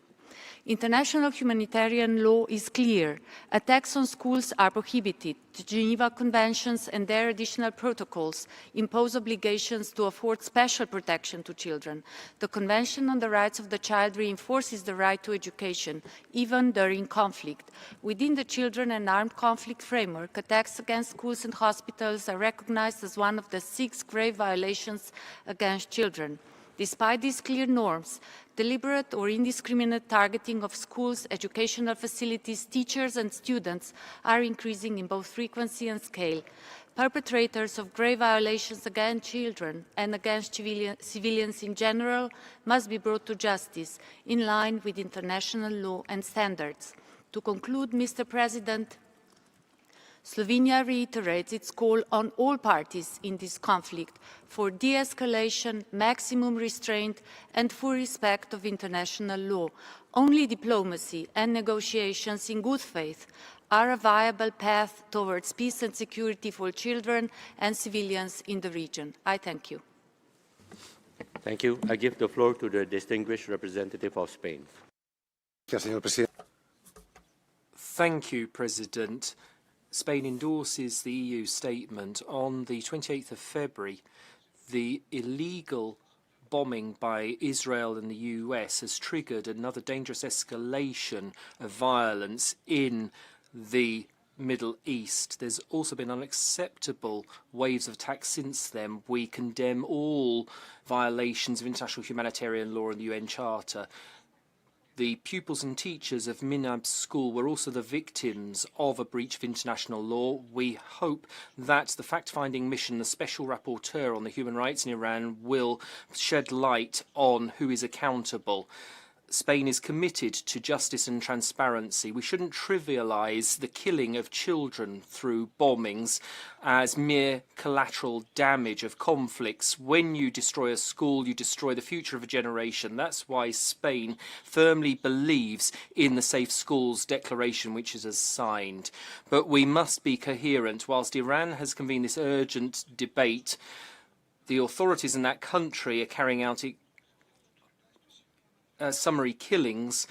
International humanitarian law is clear. Attacks on schools are prohibited. The Geneva Conventions and their additional protocols impose obligations to afford special protection to children. The Convention on the Rights of the Child reinforces the right to education, even during conflict. Within the Children and Armed Conflict framework, attacks against schools and hospitals are recognized as one of the 6 grave violations against children. Despite these clear norms, deliberate or indiscriminate targeting of schools, educational facilities, teachers and students are increasing in both frequency and scale. Perpetrators of grave violations against children and against civilians in general must be brought to justice in line with international law and standards. To conclude, Mr. President, Slovenia reiterates its call on all parties in this conflict for de-escalation, maximum restraint and full respect of international law. Only diplomacy and negotiations in good faith are a viable path towards peace and security for children and civilians in the region. I thank you. Thank you. I give the floor to the distinguished representative of Spain. Thank you, President. Spain endorses the EU statement. On the 28th of February, the illegal bombing by Israel and the US has triggered another dangerous escalation of violence in the Middle East. There's also been unacceptable waves of attacks since then. We condemn all violations of international humanitarian law and the UN Charter. The pupils and teachers of Minab's school were also the victims of a breach of international law. We hope that the fact-finding mission, the Special Rapporteur on the human rights in Iran, will shed light on who is accountable. Spain is committed to justice and transparency. We shouldn't trivialise the killing of children through bombings as mere collateral damage of conflicts. When you destroy a school, you destroy the future of a generation. That's why Spain firmly believes in the Safe Schools Declaration, which it has signed. But we must be coherent. Whilst Iran has convened this urgent debate, the authorities in that country are carrying out summary killings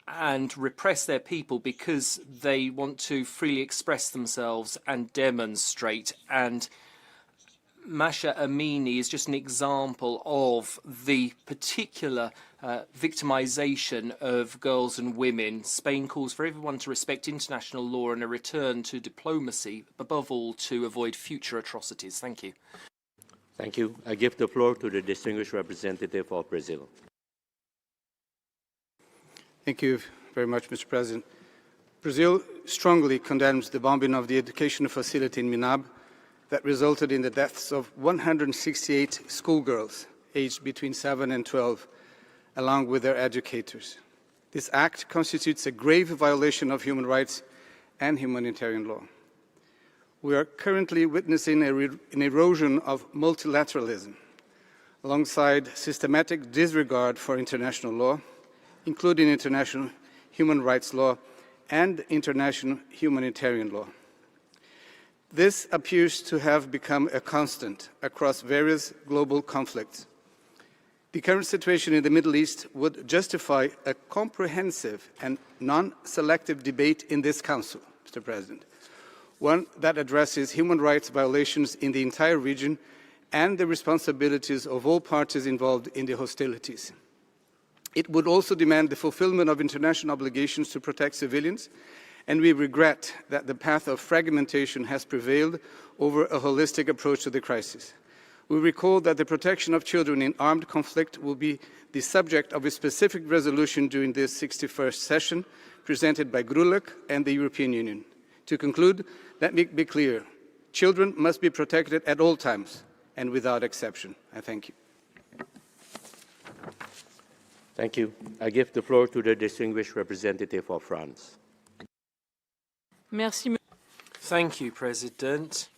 and repress their people because they want to freely express themselves and demonstrate. And Masha Amini is just an example of the particular victimization of girls and women. Spain calls for everyone to respect international law and a return to diplomacy, above all to avoid future atrocities. Thank you. Thank you. I give the floor to the distinguished representative of Brazil. Thank you very much, Mr. President. Brazil strongly condemns the bombing of the educational facility in Minab that resulted in the deaths of 168 schoolgirls aged between 7 and 12, along with their educators. This act constitutes a grave violation of human rights and humanitarian law. We are currently witnessing an erosion of multilateralism, alongside systematic disregard for international law, including international human rights law and international humanitarian law. This appears to have become a constant across various global conflicts. The current situation in the Middle East would justify a comprehensive and non-selective debate in this Council, Mr. President, one that addresses human rights violations in the entire region and the responsibilities of all parties involved in the hostilities. It would also demand the fulfillment of international obligations to protect civilians, and we regret that the path of fragmentation has prevailed over a holistic approach to the crisis. We recall that the protection of children in armed conflict will be the subject of a specific resolution during this 61st session presented by GRULAC and the European Union. To conclude, let me be clear. Children must be protected at all times and without exception. I thank you. Thank you. I give the floor to the distinguished representative of France. Merci. Thank you, President.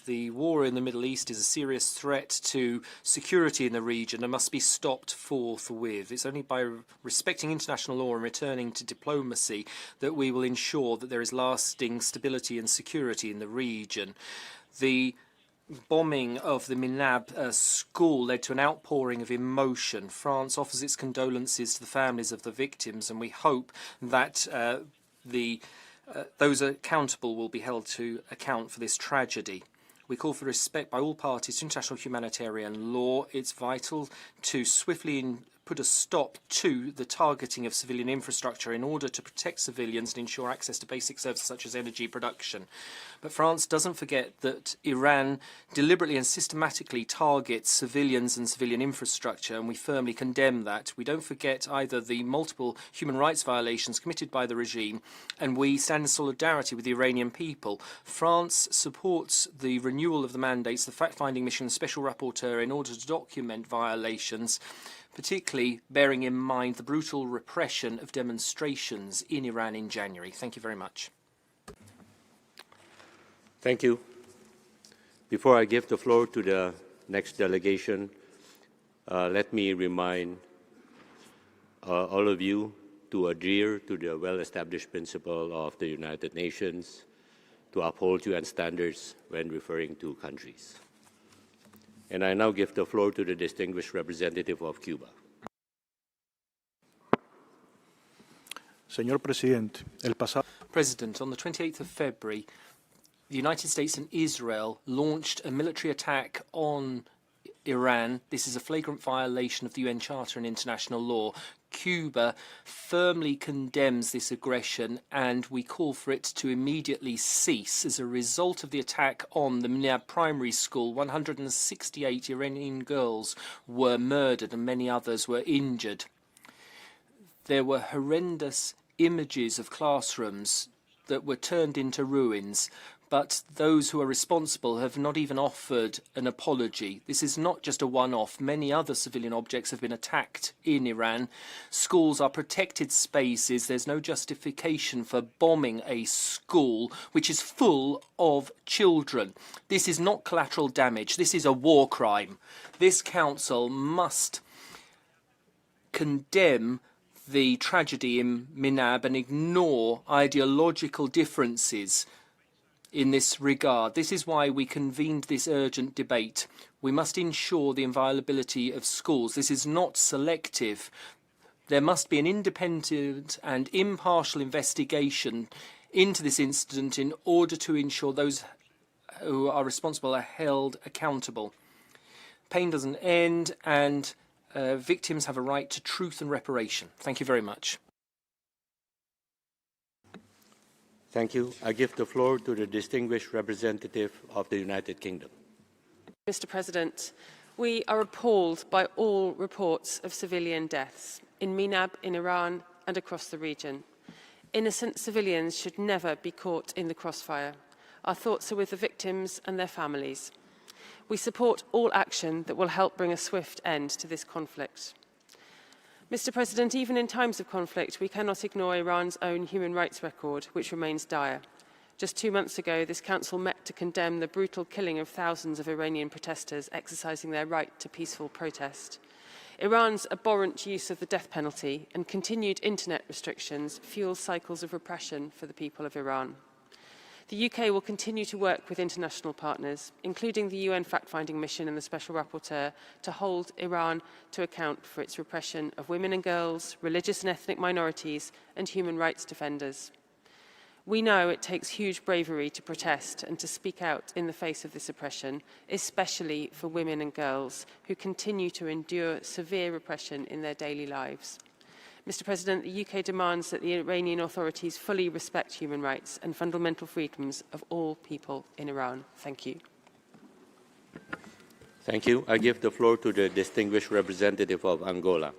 The war in the Middle East is a serious threat to security in the region and must be stopped forthwith. It's only by respecting international law and returning to diplomacy that we will ensure that there is lasting stability and security in the region. The bombing of the Minab school led to an outpouring of emotion. France offers its condolences to the families of the victims, and we hope that those accountable will be held to account for this tragedy. We call for respect by all parties to international humanitarian law. It's vital to swiftly put a stop to the targeting of civilian infrastructure in order to protect civilians and ensure access to basic services such as energy production. But France doesn't forget that Iran deliberately and systematically targets civilians and civilian infrastructure, and we firmly condemn that. We don't forget either the multiple human rights violations committed by the regime, and we stand in solidarity with the Iranian people. France supports the renewal of the mandates, the fact-finding mission, and special rapporteur in order to document violations, particularly bearing in mind the brutal repression of demonstrations in Iran in January. Thank you very much. Thank you. Before I give the floor to the next delegation, let me remind all of you to adhere to the well-established principle of the United Nations to uphold UN standards when referring to countries. And I now give the floor to the distinguished representative of Cuba. Señor Presidente, President, on the 28th of February, the United States and Israel launched a military attack on Iran. This is a flagrant violation of the UN Charter and international law. Cuba firmly condemns this aggression, and we call for it to immediately cease. As a result of the attack on the Minab primary school, 168 Iranian girls were murdered and many others were injured. There were horrendous images of classrooms that were turned into ruins, but those who are responsible have not even offered an apology. This is not just a one-off. Many other civilian objects have been attacked in Iran. Schools are protected spaces. There's no justification for bombing a school which is full of children. This is not collateral damage. This is a war crime. This council must condemn the tragedy in Minab and ignore ideological differences in this regard. This is why we convened this urgent debate. We must ensure the inviolability of schools. This is not selective. There must be an independent and impartial investigation into this incident in order to ensure those who are responsible are held accountable. Pain doesn't end, and victims have a right to truth and reparation. Thank you very much. Thank you. I give the floor to the distinguished representative of the United Kingdom. Mr. President, we are appalled by all reports of civilian deaths in Minab, in Iran, and across the region. Innocent civilians should never be caught in the crossfire. Our thoughts are with the victims and their families. We support all action that will help bring a swift end to this conflict. Mr. President, even in times of conflict, we cannot ignore Iran's own human rights record, which remains dire. Just 2 months ago, this Council met to condemn the brutal killing of thousands of Iranian protesters exercising their right to peaceful protest. Iran's abhorrent use of the death penalty and continued internet restrictions fuel cycles of repression for the people of Iran. The UK will continue to work with international partners, including the UN fact-finding mission and the Special Rapporteur, to hold Iran to account for its repression of women and girls, religious and ethnic minorities, and human rights defenders. We know it takes huge bravery to protest and to speak out in the face of this oppression, especially for women and girls who continue to endure severe repression in their daily lives. Mr. President, the UK demands that the Iranian authorities fully respect human rights and fundamental freedoms of all people in Iran. Thank you. Thank you. I give the floor to the distinguished representative of Angola.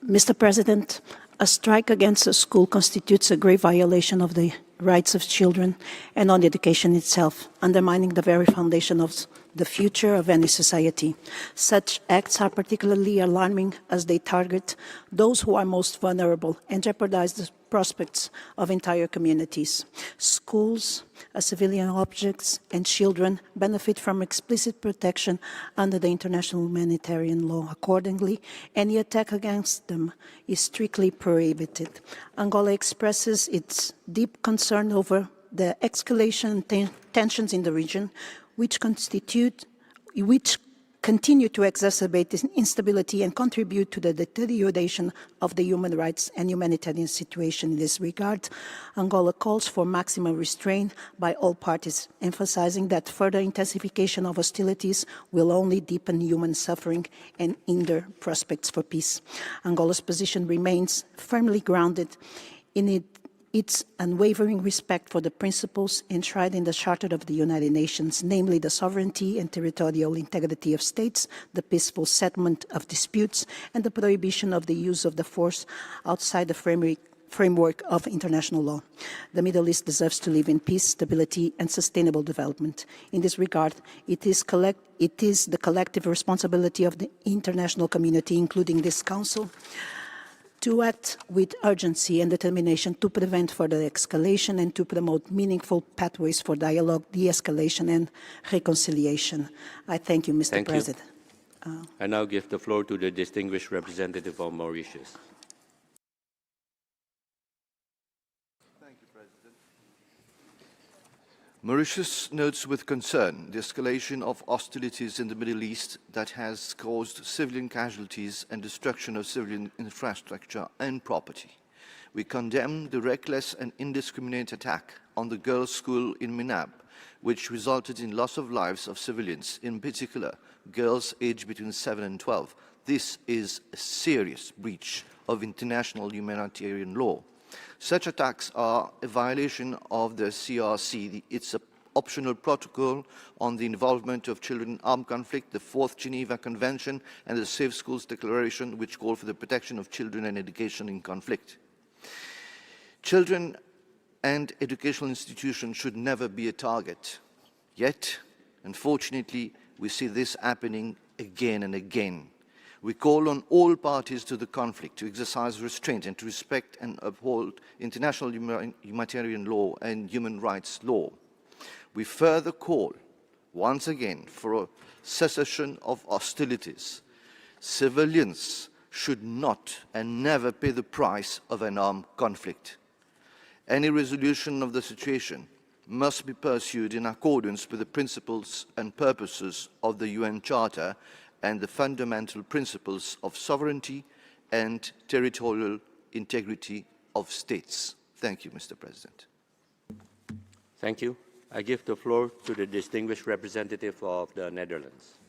Mr. President, a strike against a school constitutes a grave violation of the rights of children and on education itself, undermining the very foundation of the future of any society. Such acts are particularly alarming as they target those who are most vulnerable and jeopardize the prospects of entire communities. Schools, civilian objects, and children benefit from explicit protection under the international humanitarian law. Accordingly, any attack against them is strictly prohibited. Angola expresses its deep concern over the escalation and tensions in the region, which continue to exacerbate this instability and contribute to the deterioration of the human rights and humanitarian situation. In this regard, Angola calls for maximum restraint by all parties, emphasizing that further intensification of hostilities will only deepen human suffering and hinder prospects for peace. Angola's position remains firmly grounded in its unwavering respect for the principles enshrined in the Charter of the United Nations, namely the sovereignty and territorial integrity of states, the peaceful settlement of disputes, and the prohibition of the use of the force outside the framework of international law. The Middle East deserves to live in peace, stability, and sustainable development. In this regard, it is the collective responsibility of the international community, including this Council, to act with urgency and determination to prevent further escalation and to promote meaningful pathways for dialogue, de-escalation, and reconciliation. I thank you, Mr. President. I now give the floor to the distinguished representative of Mauritius. Mauritius notes with concern the escalation of hostilities in the Middle East that has caused civilian casualties and destruction of civilian infrastructure and property. We condemn the reckless and indiscriminate attack on the girls' school in Minab, which resulted in loss of lives of civilians, in particular girls aged between 7 and 12. This is a serious breach of international humanitarian law. Such attacks are a violation of the CRC, its optional protocol on the involvement of children in armed conflict, the 4th Geneva Convention, and the Safe Schools Declaration, which call for the protection of children and education in conflict. Children and educational institutions should never be a target. Yet, unfortunately, we see this happening again and again. We call on all parties to the conflict to exercise restraint and to respect and uphold international humanitarian law and human rights law. We further call, once again, for a cessation of hostilities. Civilians should not and never pay the price of an armed conflict. Any resolution of the situation must be pursued in accordance with the principles and purposes of the UN Charter and the fundamental principles of sovereignty and territorial integrity of states. Thank you, Mr. President. Thank you. I give the floor to the distinguished representative of the Netherlands.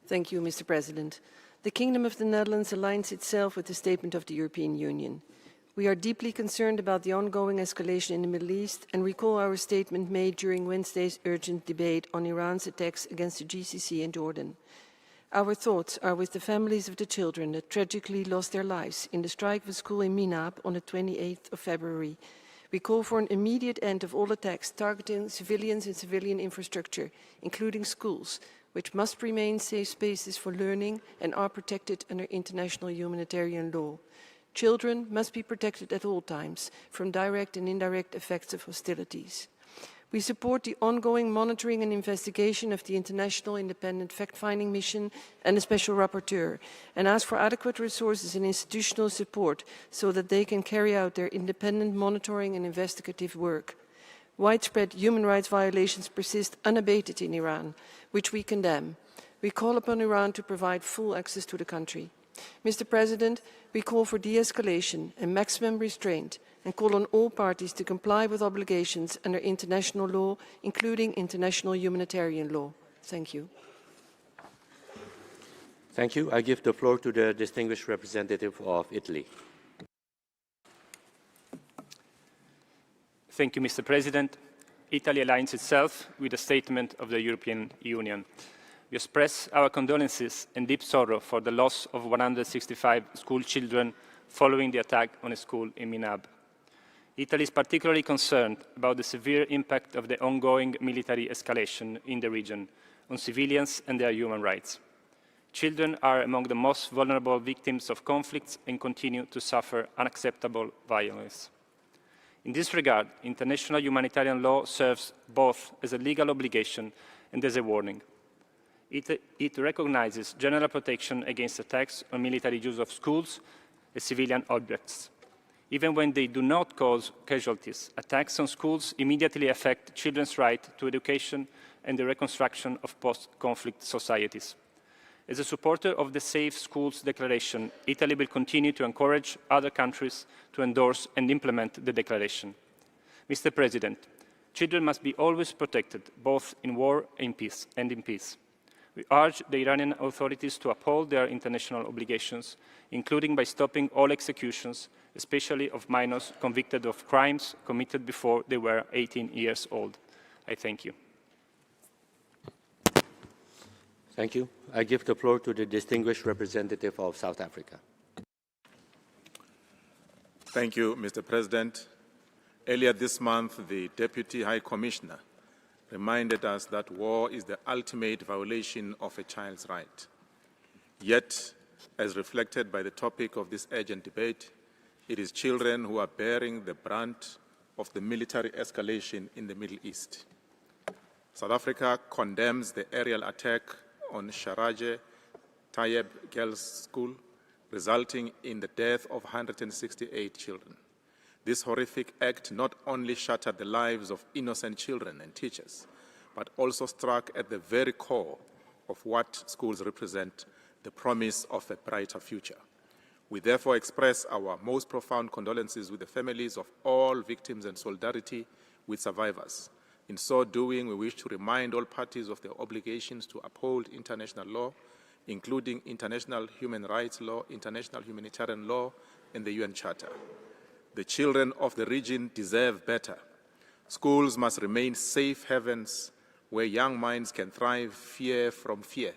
Thank you, Mr. President. The Kingdom of the Netherlands aligns itself with the statement of the European Union. We are deeply concerned about the ongoing escalation in the Middle East and recall our statement made during Wednesday's urgent debate on Iran's attacks against the GCC and Jordan. Our thoughts are with the families of the children that tragically lost their lives in the strike of a school in Minab on the 28th of February. We call for an immediate end of all attacks targeting civilians and civilian infrastructure, including schools, which must remain safe spaces for learning and are protected under international humanitarian law. Children must be protected at all times from direct and indirect effects of hostilities. We support the ongoing monitoring and investigation of the International Independent Fact-Finding Mission and the Special Rapporteur, and ask for adequate resources and institutional support so that they can carry out their independent monitoring and investigative work. Widespread human rights violations persist unabated in Iran, which we condemn. We call upon Iran to provide full access to the country. Mr. President, we call for de-escalation and maximum restraint and call on all parties to comply with obligations under international law, including international humanitarian law. Thank you. Thank you. I give the floor to the distinguished representative of Italy. Thank you, Mr. President. Italy aligns itself with the statement of the European Union. We express our condolences and deep sorrow for the loss of 165 school children following the attack on a school in Minab. Italy is particularly concerned about the severe impact of the ongoing military escalation in the region on civilians and their human rights. Children are among the most vulnerable victims of conflicts and continue to suffer unacceptable violence. In this regard, international humanitarian law serves both as a legal obligation and as a warning. It recognizes general protection against attacks on military use of schools as civilian objects. Even when they do not cause casualties, attacks on schools immediately affect children's right to education and the reconstruction of post-conflict societies. As a supporter of the Safe Schools Declaration, Italy will continue to encourage other countries to endorse and implement the declaration. Mr. President, children must be always protected, both in war and in peace. We urge the Iranian authorities to uphold their international obligations, including by stopping all executions, especially of minors convicted of crimes committed before they were 18 years old. I thank you. Thank you. I give the floor to the distinguished representative of South Africa. Thank you, Mr. President. Earlier this month, the Deputy High Commissioner reminded us that war is the ultimate violation of a child's right. Yet, as reflected by the topic of this urgent debate, it is children who are bearing the brunt of the military escalation in the Middle East. South Africa condemns the aerial attack on Shajareh Tayyebeh Girls' School, resulting in the death of 168 children. This horrific act not only shattered the lives of innocent children and teachers, but also struck at the very core of what schools represent, the promise of a brighter future. We therefore express our most profound condolences with the families of all victims and solidarity with survivors. In so doing, we wish to remind all parties of their obligations to uphold international law, including international human rights law, international humanitarian law, and the UN Charter. The children of the region deserve better. Schools must remain safe havens where young minds can thrive fear from fear.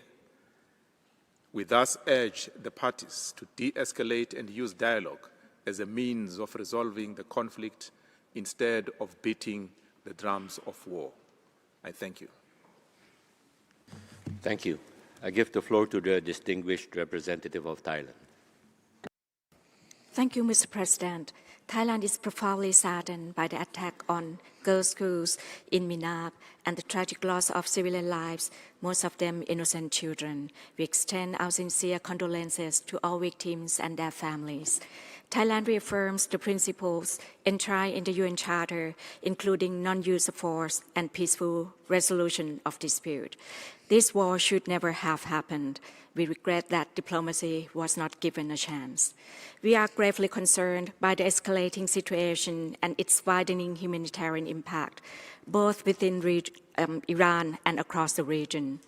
We thus urge the parties to de-escalate and use dialogue as a means of resolving the conflict instead of beating the drums of war. I thank you. Thank you. I give the floor to the distinguished representative of Thailand. Thank you, Mr. President. Thailand is profoundly saddened by the attack on girls' schools in Minab and the tragic loss of civilian lives, most of them innocent children. We extend our sincere condolences to all victims and their families. Thailand reaffirms the principles enshrined in the UN Charter, including non-use of force and peaceful resolution of dispute. This war should never have happened. We regret that diplomacy was not given a chance. We are gravely concerned by the escalating situation and its widening humanitarian impact, both within Iran and across the region.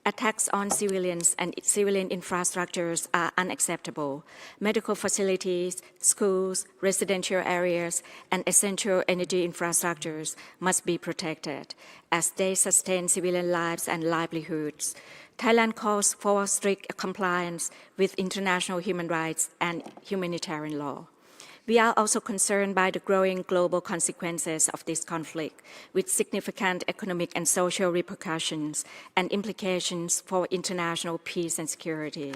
Attacks on civilians and civilian infrastructures are unacceptable. Medical facilities, schools, residential areas, and essential energy infrastructures must be protected as they sustain civilian lives and livelihoods. Thailand calls for strict compliance with international human rights and humanitarian law. We are also concerned by the growing global consequences of this conflict, with significant economic and social repercussions and implications for international peace and security.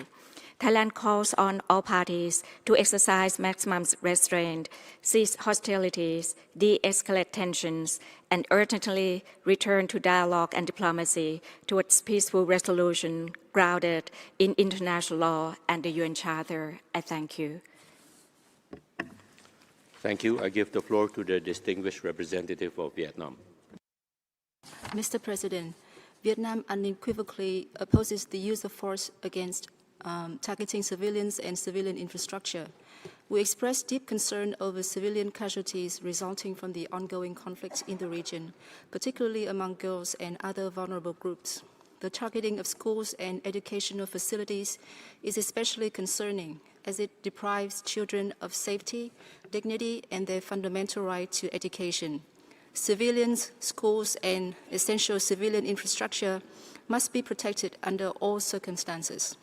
Thailand calls on all parties to exercise maximum restraint, cease hostilities, de-escalate tensions, and urgently return to dialogue and diplomacy towards peaceful resolution grounded in international law and the UN Charter. I thank you. Thank you. I give the floor to the distinguished representative of Vietnam. Mr. President, Vietnam unequivocally opposes the use of force against targeting civilians and civilian infrastructure. We express deep concern over civilian casualties resulting from the ongoing conflicts in the region, particularly among girls and other vulnerable groups. The targeting of schools and educational facilities is especially concerning as it deprives children of safety, dignity, and their fundamental right to education. Civilians, schools, and essential civilian infrastructure must be protected under all circumstances.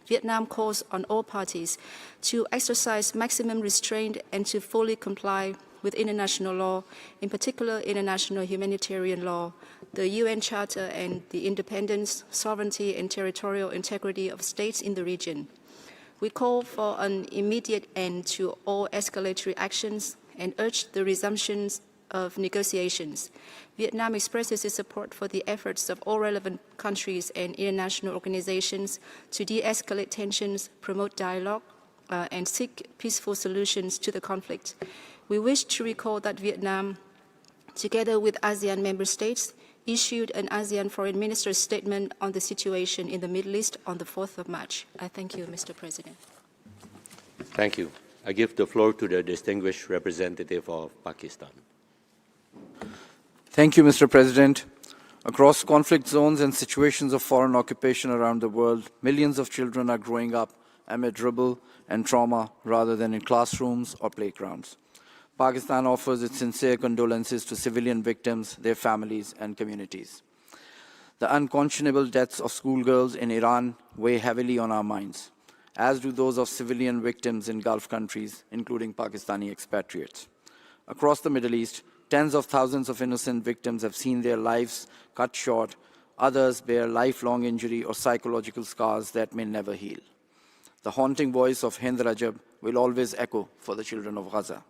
Vietnam calls on all parties to exercise maximum restraint and to fully comply with international law, in particular international humanitarian law, the UN Charter, and the independence, sovereignty, and territorial integrity of states in the region. We call for an immediate end to all escalatory actions and urge the resumption of negotiations. Vietnam expresses its support for the efforts of all relevant countries and international organizations to de-escalate tensions, promote dialogue, and seek peaceful solutions to the conflict. We wish to recall that Vietnam, together with ASEAN member states, issued an ASEAN Foreign Minister's statement on the situation in the Middle East on the 4th of March. I thank you, Mr. President. Thank you. I give the floor to the distinguished representative of Pakistan. Thank you, Mr. President. Across conflict zones and situations of foreign occupation around the world, millions of children are growing up amid rubble and trauma rather than in classrooms or playgrounds. Pakistan offers its sincere condolences to civilian victims, their families, and communities. The unconscionable deaths of schoolgirls in Iran weigh heavily on our minds, as do those of civilian victims in Gulf countries, including Pakistani expatriates. Across the Middle East, tens of thousands of innocent victims have seen their lives cut short. Others bear lifelong injury or psychological scars that may never heal. The haunting voice of Hind Rajab will always echo for the children of Gaza.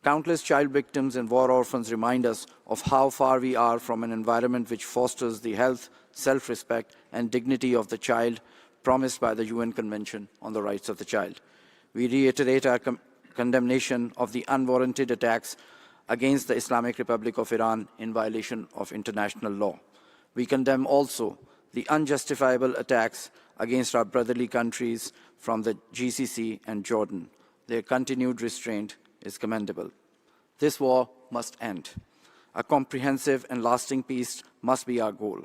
Countless child victims and war orphans remind us of how far we are from an environment which fosters the health, self-respect, and dignity of the child promised by the UN Convention on the Rights of the Child. We reiterate our condemnation of the unwarranted attacks against the Islamic Republic of Iran in violation of international law. We condemn also the unjustifiable attacks against our brotherly countries from the GCC and Jordan. Their continued restraint is commendable. This war must end. A comprehensive and lasting peace must be our goal.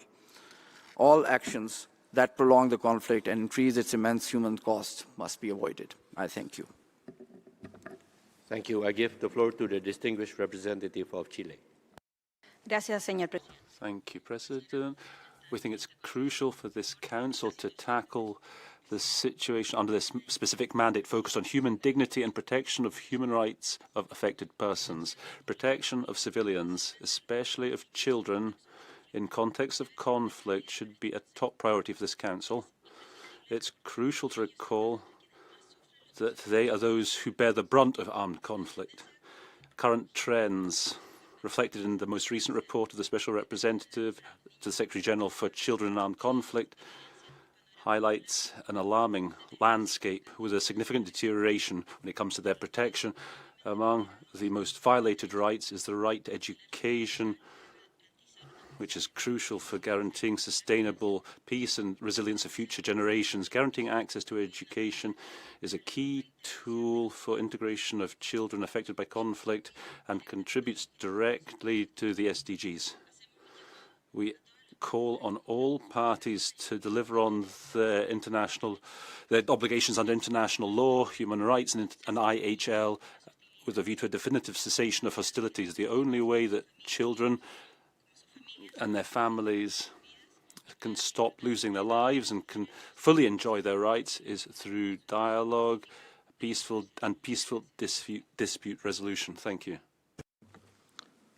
All actions that prolong the conflict and increase its immense human cost must be avoided. I thank you. Thank you. I give the floor to the distinguished representative of Chile. Gracias, señor presidente. Thank you, President. We think it's crucial for this Council to tackle the situation under this specific mandate focused on human dignity and protection of human rights of affected persons, protection of civilians, especially of children, in context of conflict should be a top priority for this Council. It's crucial to recall that they are those who bear the brunt of armed conflict. Current trends reflected in the most recent report of the Special Representative to the Secretary-General for Children in Armed Conflict highlights an alarming landscape with a significant deterioration when it comes to their protection. Among the most violated rights is the right to education, which is crucial for guaranteeing sustainable peace and resilience of future generations. Guaranteeing access to education is a key tool for integration of children affected by conflict and contributes directly to the SDGs. We call on all parties to deliver on their obligations under international law, human rights, and IHL with a view to a definitive cessation of hostilities. The only way that children and their families can stop losing their lives and can fully enjoy their rights is through dialogue, peaceful dispute resolution. Thank you.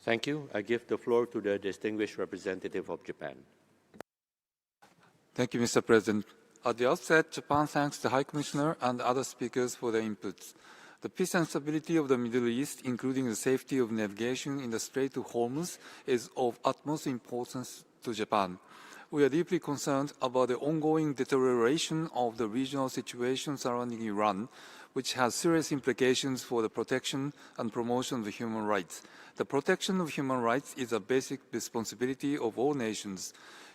Thank you. I give the floor to the distinguished representative of Japan. Thank you, Mr. President. At the outset, Japan thanks the High Commissioner and other speakers for their inputs. The peace and stability of the Middle East, including the safety of navigation in the Strait of Hormuz, is of utmost importance to Japan. We are deeply concerned about the ongoing deterioration of the regional situation surrounding Iran, which has serious implications for the protection and promotion of human rights. The protection of human rights is a basic responsibility of all nations.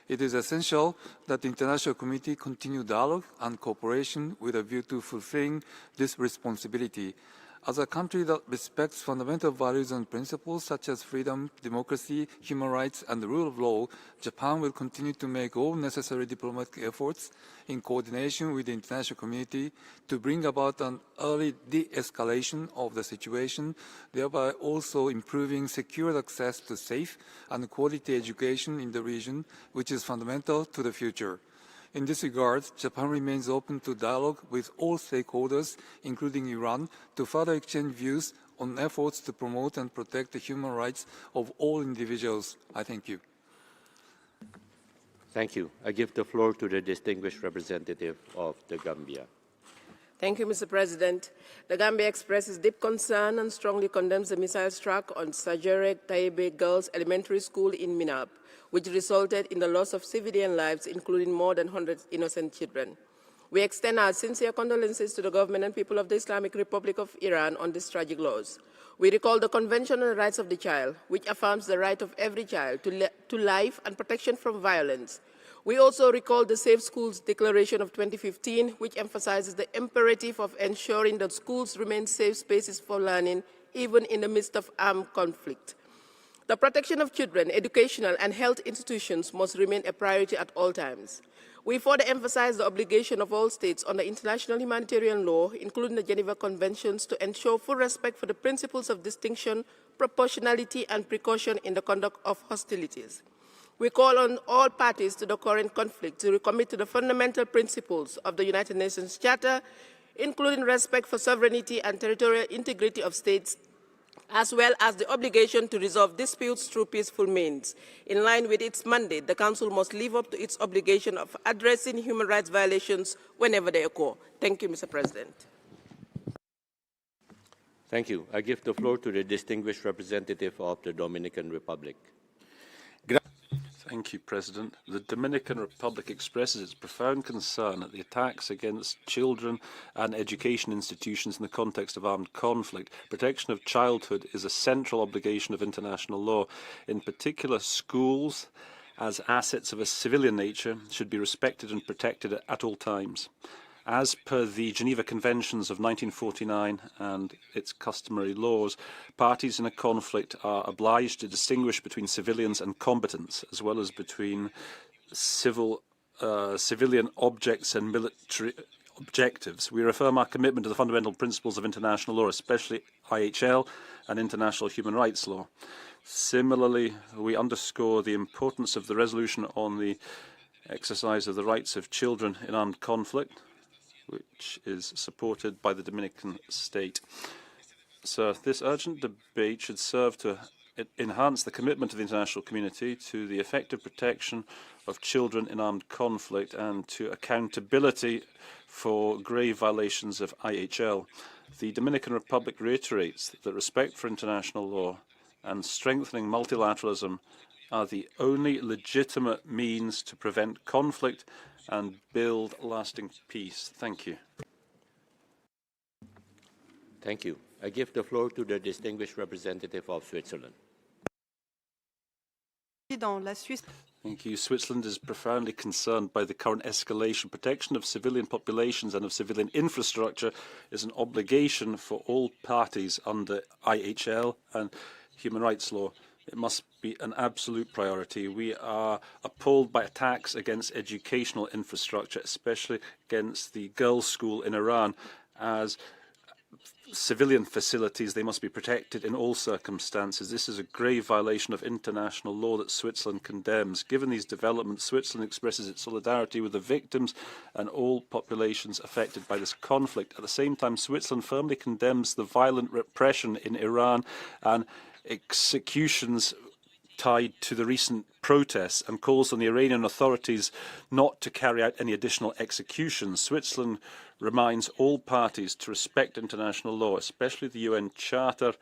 It is essential that the international community continue dialogue and cooperation with a view to fulfilling this responsibility. As a country that respects fundamental values and principles such as freedom, democracy, human rights, and the rule of law, Japan will continue to make all necessary diplomatic efforts in coordination with the international community to bring about an early de-escalation of the situation, thereby also improving secure access to safe and quality education in the region, which is fundamental to the future. In this regard, Japan remains open to dialogue with all stakeholders, including Iran, to further exchange views on efforts to promote and protect the human rights of all individuals. I thank you. Thank you. I give the floor to the distinguished representative of the Gambia. Thank you, Mr. President. The Gambia expresses deep concern and strongly condemns the missile struck on Shajareh Tayyebeh Girls Elementary School in Minab, which resulted in the loss of civilian lives, including more than 100 innocent children. We extend our sincere condolences to the government and people of the Islamic Republic of Iran on this tragic loss. We recall the Convention on the Rights of the Child, which affirms the right of every child to life and protection from violence. We also recall the Safe Schools Declaration of 2015, which emphasizes the imperative of ensuring that schools remain safe spaces for learning, even in the midst of armed conflict. The protection of children, educational and health institutions must remain a priority at all times. We further emphasize the obligation of all states under international humanitarian law, including the Geneva Conventions, to ensure full respect for the principles of distinction, proportionality, and precaution in the conduct of hostilities. We call on all parties to the current conflict to recommit to the fundamental principles of the United Nations Charter, including respect for sovereignty and territorial integrity of states, as well as the obligation to resolve disputes through peaceful means. In line with its mandate, the Council must live up to its obligation of addressing human rights violations whenever they occur. Thank you, Mr. President. Thank you. I give the floor to the distinguished representative of the Dominican Republic. Thank you, President. The Dominican Republic expresses its profound concern at the attacks against children and education institutions in the context of armed conflict. Protection of childhood is a central obligation of international law. In particular, schools, as assets of a civilian nature, should be respected and protected at all times. As per the Geneva Conventions of 1949 and its customary laws, parties in a conflict are obliged to distinguish between civilians and combatants, as well as between civilian objects and military objectives. We reaffirm our commitment to the fundamental principles of international law, especially IHL and international human rights law. Similarly, we underscore the importance of the resolution on the exercise of the rights of children in armed conflict, which is supported by the Dominican state. So this urgent debate should serve to enhance the commitment of the international community to the effective protection of children in armed conflict and to accountability for grave violations of IHL. The Dominican Republic reiterates that respect for international law and strengthening multilateralism are the only legitimate means to prevent conflict and build lasting peace. Thank you. Thank you. I give the floor to the distinguished representative of Switzerland. Thank you. Switzerland is profoundly concerned by the current escalation. Protection of civilian populations and of civilian infrastructure is an obligation for all parties under IHL and human rights law. It must be an absolute priority. We are appalled by attacks against educational infrastructure, especially against the girls' school in Iran. As civilian facilities, they must be protected in all circumstances. This is a grave violation of international law that Switzerland condemns. Given these developments, Switzerland expresses its solidarity with the victims and all populations affected by this conflict. At the same time, Switzerland firmly condemns the violent repression in Iran and executions tied to the recent protests and calls on the Iranian authorities not to carry out any additional executions. Switzerland reminds all parties to respect international law, especially the UN Charter,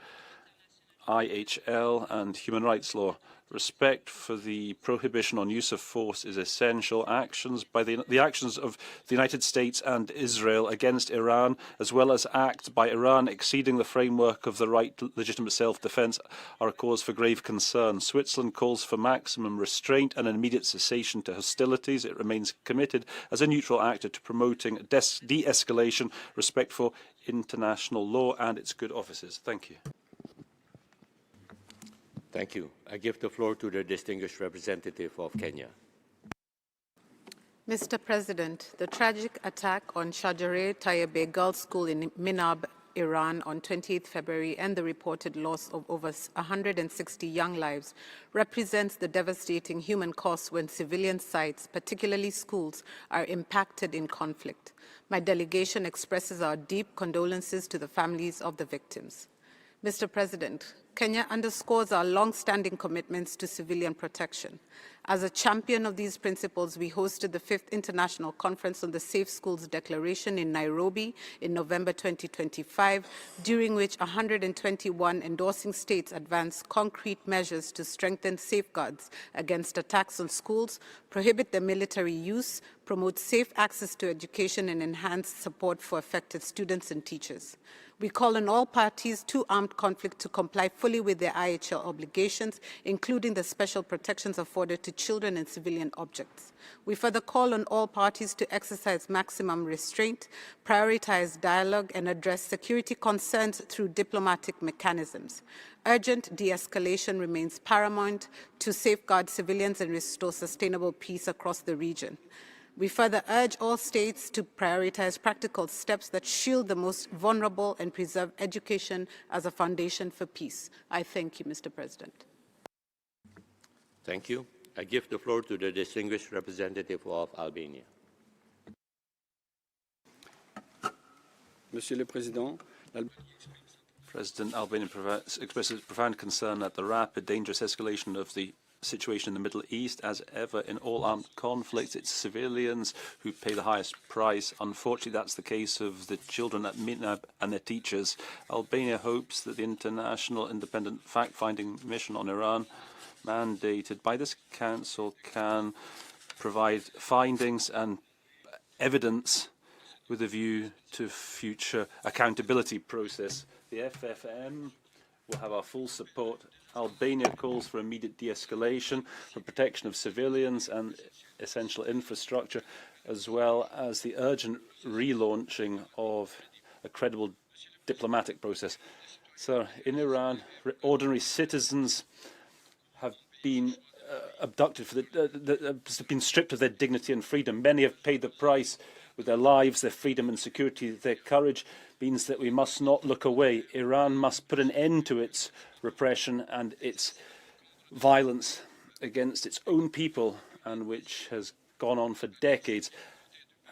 IHL and human rights law. Respect for the prohibition on use of force is essential. The actions of the United States and Israel against Iran, as well as acts by Iran exceeding the framework of the right to legitimate self-defense, are a cause for grave concern. Switzerland calls for maximum restraint and an immediate cessation to hostilities. It remains committed as a neutral actor to promoting de-escalation, respect for international law and its good offices. Thank you. Thank you. I give the floor to the distinguished representative of Kenya. Mr. President, the tragic attack on Shajareh Tayyebeh Girls' School in Minab, Iran on 28 February and the reported loss of over 160 young lives represents the devastating human cost when civilian sites, particularly schools, are impacted in conflict. My delegation expresses our deep condolences to the families of the victims. Mr. President, Kenya underscores our long-standing commitments to civilian protection. As a champion of these principles, we hosted the 5th International Conference on the Safe Schools Declaration in Nairobi in November 2025, during which 121 endorsing states advanced concrete measures to strengthen safeguards against attacks on schools, prohibit their military use, promote safe access to education, and enhance support for affected students and teachers. We call on all parties to armed conflict to comply fully with their IHL obligations, including the special protections afforded to children and civilian objects. We further call on all parties to exercise maximum restraint, prioritize dialogue, and address security concerns through diplomatic mechanisms. Urgent de-escalation remains paramount to safeguard civilians and restore sustainable peace across the region. We further urge all states to prioritize practical steps that shield the most vulnerable and preserve education as a foundation for peace. I thank you, Mr. President. Thank you. I give the floor to the distinguished representative of Albania. Monsieur le Président, President Albania expresses profound concern at the rapid, dangerous escalation of the situation in the Middle East. As ever in all armed conflicts, it's civilians who pay the highest price. Unfortunately, that's the case of the children at Minab and their teachers. Albania hopes that the international independent fact-finding mission on Iran, mandated by this Council, can provide findings and evidence with a view to future accountability process. The FFM will have our full support. Albania calls for immediate de-escalation, for protection of civilians and essential infrastructure, as well as the urgent relaunching of a credible diplomatic process. So, in Iran, ordinary citizens have been abducted, been stripped of their dignity and freedom. Many have paid the price with their lives, their freedom and security. Their courage means that we must not look away. Iran must put an end to its repression and its violence against its own people, and which has gone on for decades.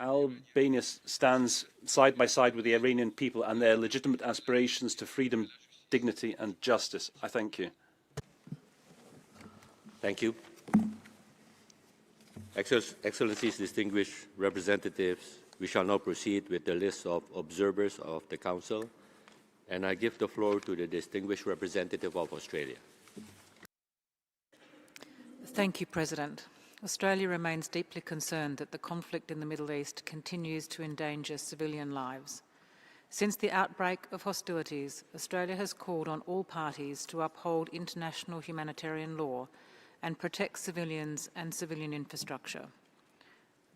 Albania stands side by side with the Iranian people and their legitimate aspirations to freedom, dignity and justice. I thank you. Thank you. Excellencies, distinguished representatives, we shall now proceed with the list of observers of the Council, and I give the floor to the distinguished representative of Australia. Thank you, President. Australia remains deeply concerned that the conflict in the Middle East continues to endanger civilian lives. Since the outbreak of hostilities, Australia has called on all parties to uphold international humanitarian law and protect civilians and civilian infrastructure.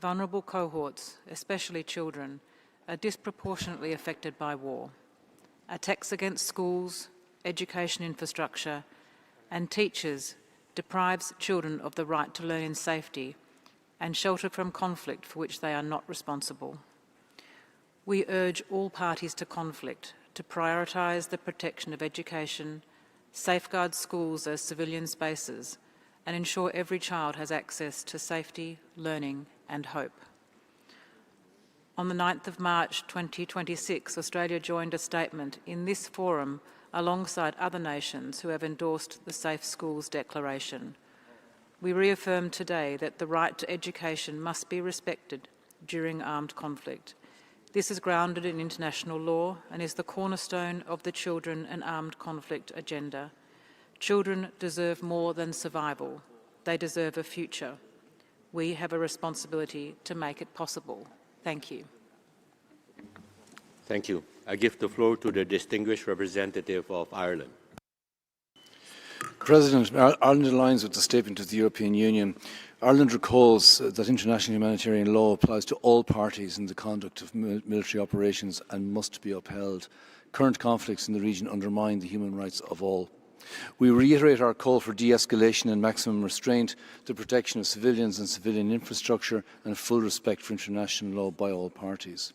Vulnerable cohorts, especially children, are disproportionately affected by war. Attacks against schools, education infrastructure, and teachers deprives children of the right to learn in safety and shelter from conflict for which they are not responsible. We urge all parties to conflict to prioritise the protection of education, safeguard schools as civilian spaces, and ensure every child has access to safety, learning and hope. On the 9th of March 2026, Australia joined a statement in this forum alongside other nations who have endorsed the Safe Schools Declaration. We reaffirm today that the right to education must be respected during armed conflict. This is grounded in international law and is the cornerstone of the Children and Armed Conflict agenda. Children deserve more than survival. They deserve a future. We have a responsibility to make it possible. Thank you. Thank you. I give the floor to the distinguished representative of Ireland. President, Ireland aligns with the statement of the European Union. Ireland recalls that international humanitarian law applies to all parties in the conduct of military operations and must be upheld. Current conflicts in the region undermine the human rights of all. We reiterate our call for de-escalation and maximum restraint, the protection of civilians and civilian infrastructure, and full respect for international law by all parties.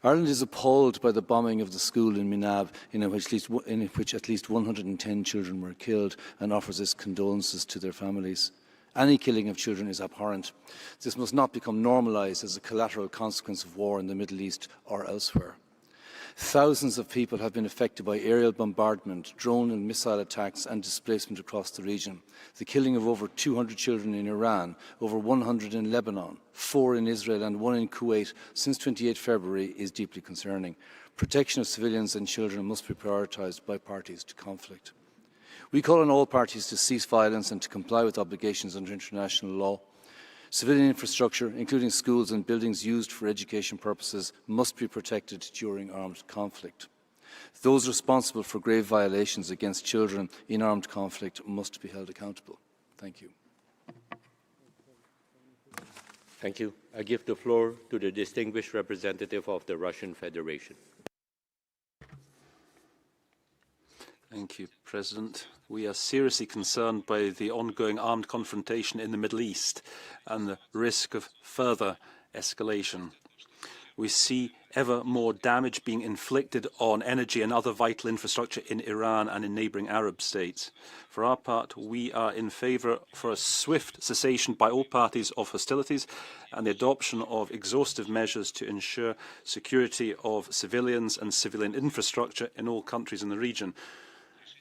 Ireland is appalled by the bombing of the school in Minab, in which at least 110 children were killed, and offers its condolences to their families. Any killing of children is abhorrent. This must not become normalised as a collateral consequence of war in the Middle East or elsewhere. Thousands of people have been affected by aerial bombardment, drone and missile attacks and displacement across the region. The killing of over 200 children in Iran, over 100 in Lebanon, 4 in Israel and 1 in Kuwait since 28 February is deeply concerning. Protection of civilians and children must be prioritised by parties to conflict. We call on all parties to cease violence and to comply with obligations under international law. Civilian infrastructure, including schools and buildings used for education purposes, must be protected during armed conflict. Those responsible for grave violations against children in armed conflict must be held accountable. Thank you. Thank you. I give the floor to the distinguished representative of the Russian Federation. Thank you, President. We are seriously concerned by the ongoing armed confrontation in the Middle East and the risk of further escalation. We see ever more damage being inflicted on energy and other vital infrastructure in Iran and in neighbouring Arab states. For our part, we are in favour for a swift cessation by all parties of hostilities and the adoption of exhaustive measures to ensure security of civilians and civilian infrastructure in all countries in the region.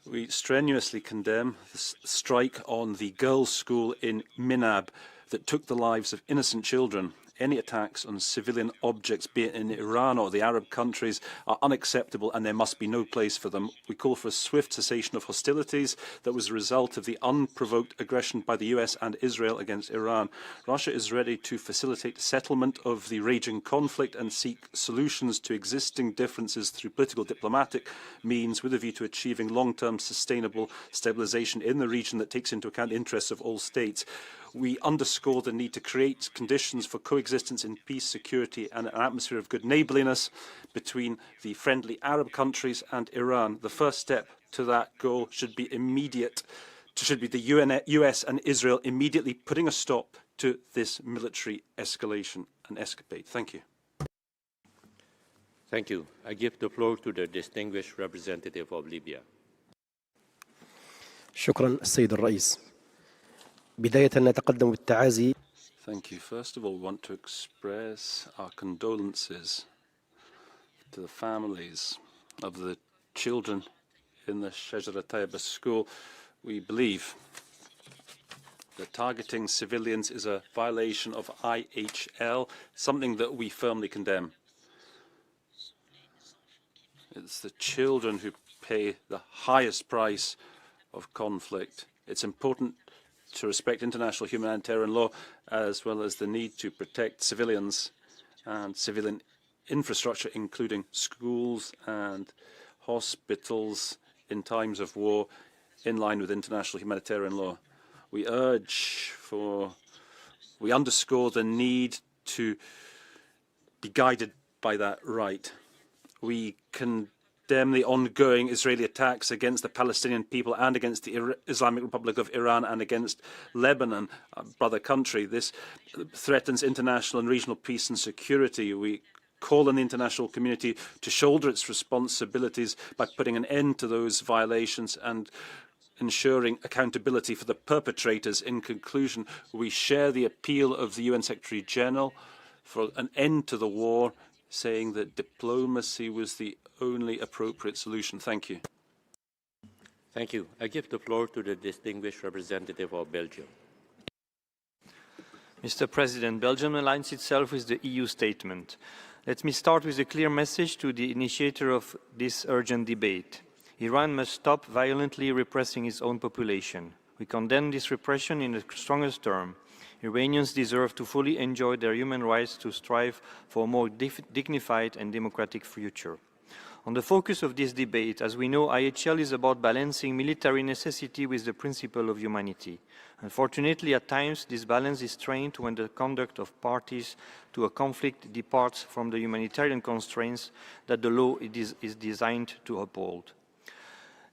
We strenuously condemn the strike on the girls' school in Minab that took the lives of innocent children. Any attacks on civilian objects, be it in Iran or the Arab countries, are unacceptable and there must be no place for them. We call for a swift cessation of hostilities that was a result of the unprovoked aggression by the US and Israel against Iran. Russia is ready to facilitate settlement of the raging conflict and seek solutions to existing differences through political diplomatic means with a view to achieving long-term sustainable stabilization in the region that takes into account the interests of all states. We underscore the need to create conditions for coexistence in peace, security and an atmosphere of good neighbourliness between the friendly Arab countries and Iran. The first step to that goal should be immediate. Should be the US and Israel immediately putting a stop to this military escalation and escapade. Thank you. Thank you. I give the floor to the distinguished representative of Libya. شكرا السيد الرئيس. بداية نتقدم بالتعازي. Thank you. First of all, we want to express our condolences to the families of the children in the Shajareh Tayyebeh school. We believe that targeting civilians is a violation of IHL, something that we firmly condemn. It's the children who pay the highest price of conflict. It's important to respect international humanitarian law, as well as the need to protect civilians and civilian infrastructure, including schools and hospitals in times of war, in line with international humanitarian law. We underscore the need to be guided by that right. We condemn the ongoing Israeli attacks against the Palestinian people and against the Islamic Republic of Iran and against Lebanon, a brother country. This threatens international and regional peace and security. We call on the international community to shoulder its responsibilities by putting an end to those violations and ensuring accountability for the perpetrators. In conclusion, we share the appeal of the UN Secretary General for an end to the war, saying that diplomacy was the only appropriate solution. Thank you. Thank you. I give the floor to the distinguished representative of Belgium. Mr. President, Belgium aligns itself with the EU statement. Let me start with a clear message to the initiator of this urgent debate. Iran must stop violently repressing its own population. We condemn this repression in the strongest terms. Iranians deserve to fully enjoy their human rights to strive for a more dignified and democratic future. On the focus of this debate, as we know, IHL is about balancing military necessity with the principle of humanity. Unfortunately, at times, this balance is strained when the conduct of parties to a conflict departs from the humanitarian constraints that the law is designed to uphold.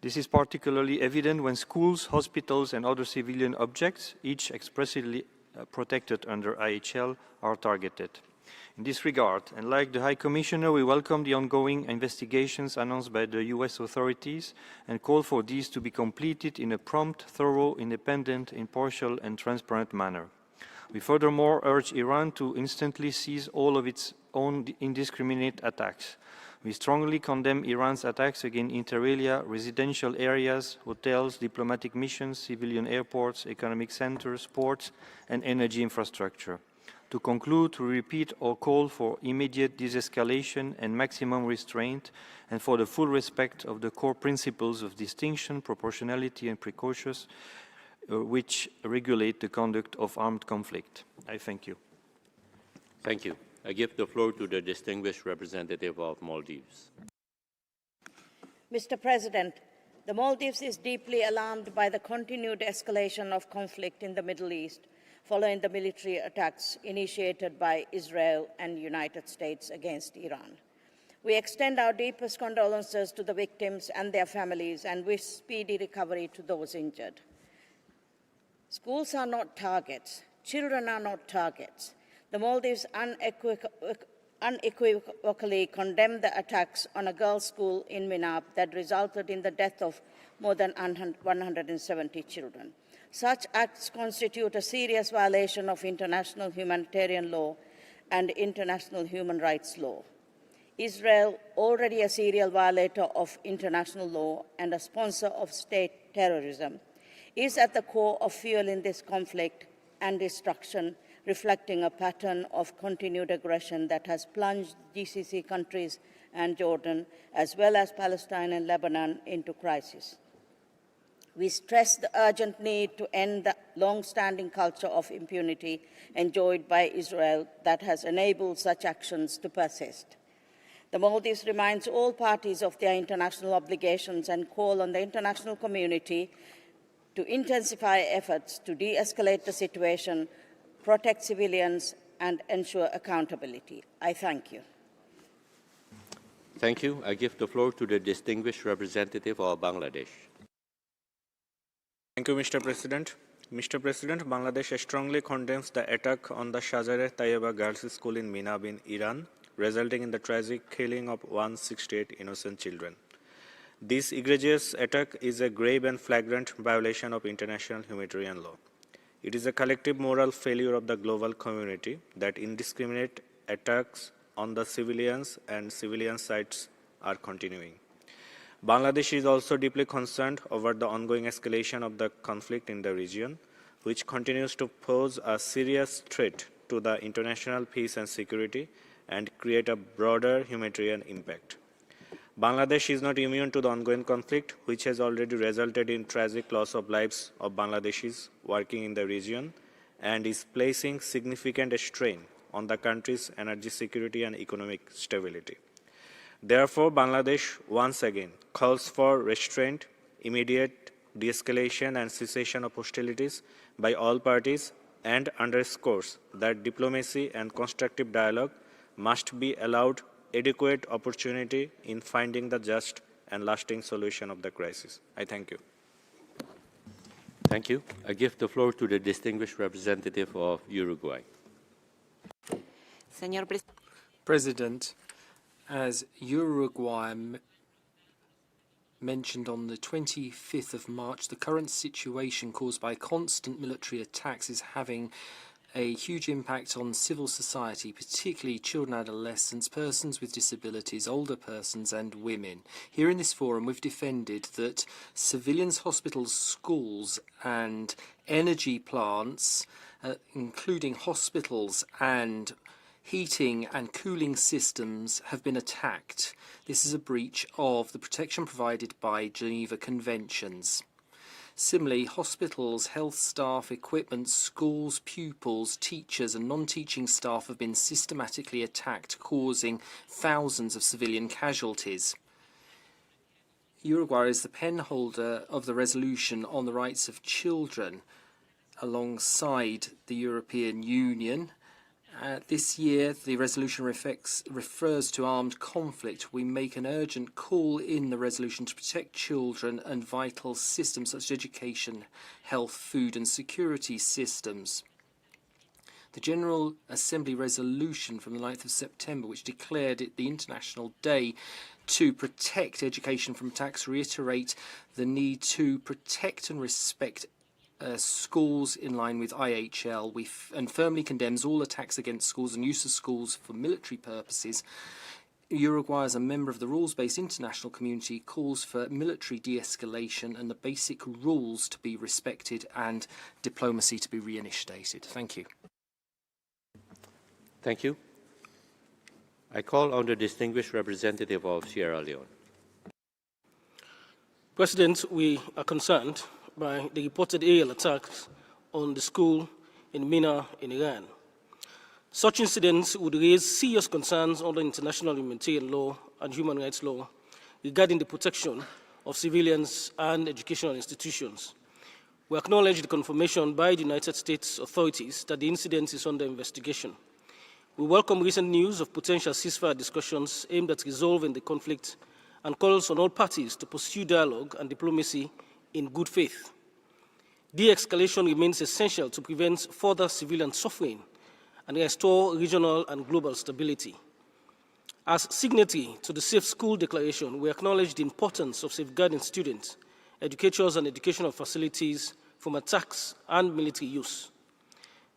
This is particularly evident when schools, hospitals, and other civilian objects, each expressly protected under IHL, are targeted. In this regard, and like the High Commissioner, we welcome the ongoing investigations announced by the US authorities and call for these to be completed in a prompt, thorough, independent, impartial, and transparent manner. We furthermore urge Iran to instantly cease all of its own indiscriminate attacks. We strongly condemn Iran's attacks against inter alia, residential areas, hotels, diplomatic missions, civilian airports, economic centers, ports, and energy infrastructure. To conclude, we repeat our call for immediate de-escalation and maximum restraint, and for the full respect of the core principles of distinction, proportionality, and precautions, which regulate the conduct of armed conflict. I thank you. Thank you. I give the floor to the distinguished representative of Maldives. Mr. President, the Maldives is deeply alarmed by the continued escalation of conflict in the Middle East following the military attacks initiated by Israel and the United States against Iran. We extend our deepest condolences to the victims and their families and wish speedy recovery to those injured. Schools are not targets. Children are not targets. The Maldives unequivocally condemned the attacks on a girls' school in Minab that resulted in the death of more than 170 children. Such acts constitute a serious violation of international humanitarian law and international human rights law. Israel, already a serial violator of international law and a sponsor of state terrorism, is at the core of fueling this conflict and destruction, reflecting a pattern of continued aggression that has plunged GCC countries and Jordan, as well as Palestine and Lebanon, into crisis. We stress the urgent need to end the long-standing culture of impunity enjoyed by Israel that has enabled such actions to persist. The Maldives reminds all parties of their international obligations and call on the international community to intensify efforts to de-escalate the situation, protect civilians, and ensure accountability. I thank you. Thank you. I give the floor to the distinguished representative of Bangladesh. Thank you, Mr. President. Mr. President, Bangladesh strongly condemns the attack on the Shajareh Tayyebeh Girls' School in Minab in Iran, resulting in the tragic killing of 168 innocent children. This egregious attack is a grave and flagrant violation of international humanitarian law. It is a collective moral failure of the global community that indiscriminate attacks on the civilians and civilian sites are continuing. Bangladesh is also deeply concerned over the ongoing escalation of the conflict in the region, which continues to pose a serious threat to the international peace and security and create a broader humanitarian impact. Bangladesh is not immune to the ongoing conflict, which has already resulted in tragic loss of lives of Bangladeshis working in the region and is placing significant strain on the country's energy security and economic stability. Therefore, Bangladesh once again calls for restraint, immediate de-escalation and cessation of hostilities by all parties and underscores that diplomacy and constructive dialogue must be allowed adequate opportunity in finding the just and lasting solution of the crisis. I thank you. Thank you. I give the floor to the distinguished representative of Uruguay. President, as Uruguay mentioned on the 25th of March, the current situation caused by constant military attacks is having a huge impact on civil society, particularly children, adolescents, persons with disabilities, older persons and women. Here in this forum we've defended that civilians, hospitals, schools and energy plants, including hospitals and heating and cooling systems, have been attacked. This is a breach of the protection provided by Geneva Conventions. Similarly, hospitals, health staff, equipment, schools, pupils, teachers and non-teaching staff have been systematically attacked, causing thousands of civilian casualties. Uruguay is the pen holder of the resolution on the rights of children alongside the European Union. This year, the resolution refers to armed conflict. We make an urgent call in the resolution to protect children and vital systems such as education, health, food and security systems. The General Assembly resolution from the 9th of September, which declared it the International Day to protect education from attacks, reiterate the need to protect and respect schools in line with IHL and firmly condemns all attacks against schools and use of schools for military purposes. Uruguay, as a member of the rules-based international community, calls for military de-escalation and the basic rules to be respected and diplomacy to be reinitiated. Thank you. Thank you. I call on the distinguished representative of Sierra Leone. President, we are concerned by the reported aerial attacks on the school in Minab in Iran. Such incidents would raise serious concerns under international humanitarian law and human rights law regarding the protection of civilians and educational institutions. We acknowledge the confirmation by the United States authorities that the incident is under investigation. We welcome recent news of potential ceasefire discussions aimed at resolving the conflict and calls on all parties to pursue dialogue and diplomacy in good faith. De-escalation remains essential to prevent further civilian suffering and restore regional and global stability. As signatory to the Safe School Declaration, we acknowledge the importance of safeguarding students, educators, and educational facilities from attacks and military use.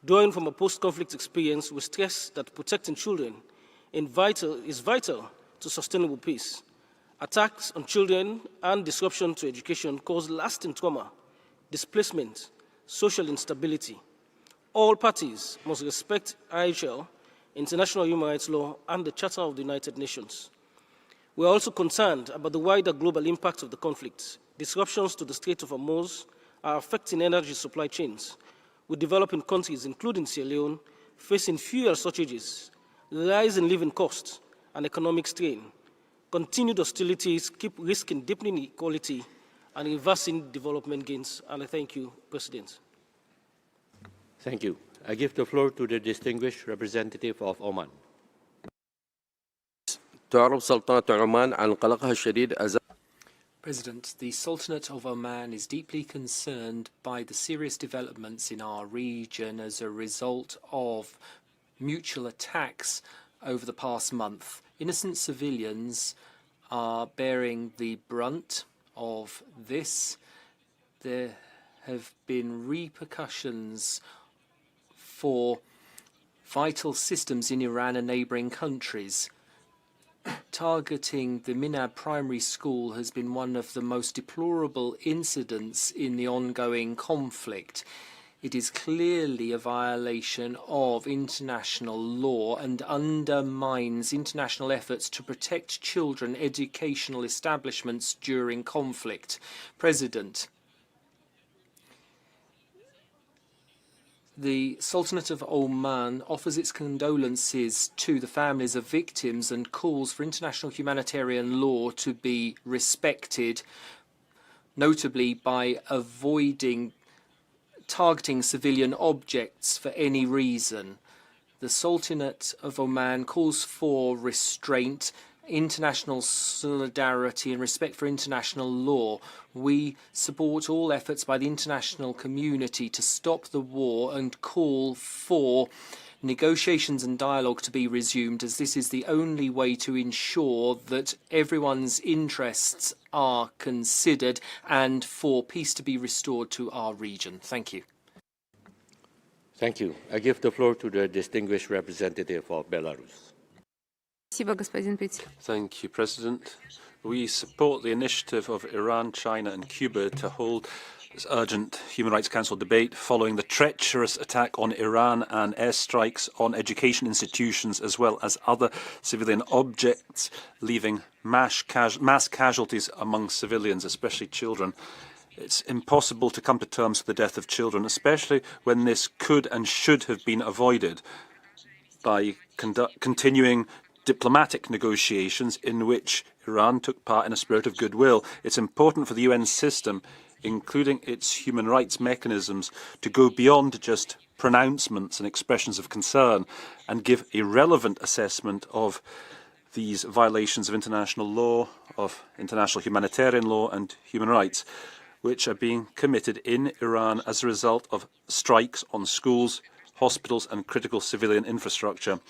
Drawing from a post-conflict experience, we stress that protecting children is vital to sustainable peace. Attacks on children and disruption to education cause lasting trauma, displacement, social instability. All parties must respect IHL, international human rights law, and the Charter of the United Nations. We are also concerned about the wider global impact of the conflict. Disruptions to the Strait of Hormuz are affecting energy supply chains, with developing countries, including Sierra Leone, facing fuel shortages, rise in living costs, and economic strain. Continued hostilities keep risking deepening inequality and reversing development gains. And I thank you, President. Thank you. I give the floor to the distinguished representative of Oman. تعرب سلطنة عمان عن قلقها الشديد President, the Sultanate of Oman is deeply concerned by the serious developments in our region as a result of mutual attacks over the past month. Innocent civilians are bearing the brunt of this. There have been repercussions for vital systems in Iran and neighboring countries. Targeting the Minab primary school has been one of the most deplorable incidents in the ongoing conflict. It is clearly a violation of international law and undermines international efforts to protect children, educational establishments during conflict. President, the Sultanate of Oman offers its condolences to the families of victims and calls for international humanitarian law to be respected, notably by avoiding targeting civilian objects for any reason. The Sultanate of Oman calls for restraint, international solidarity and respect for international law. We support all efforts by the international community to stop the war and call for negotiations and dialogue to be resumed, as this is the only way to ensure that everyone's interests are considered and for peace to be restored to our region. Thank you. Thank you. I give the floor to the distinguished representative of Belarus. Thank you, President. We support the initiative of Iran, China and Cuba to hold this urgent Human Rights Council debate following the treacherous attack on Iran and airstrikes on education institutions as well as other civilian objects, leaving mass casualties among civilians, especially children. It's impossible to come to terms with the death of children, especially when this could and should have been avoided by continuing diplomatic negotiations in which Iran took part in a spirit of goodwill. It's important for the UN system, including its human rights mechanisms, to go beyond just pronouncements and expressions of concern and give a relevant assessment of these violations of international law, of international humanitarian law and human rights, which are being committed in Iran as a result of strikes on schools, hospitals and critical civilian infrastructure.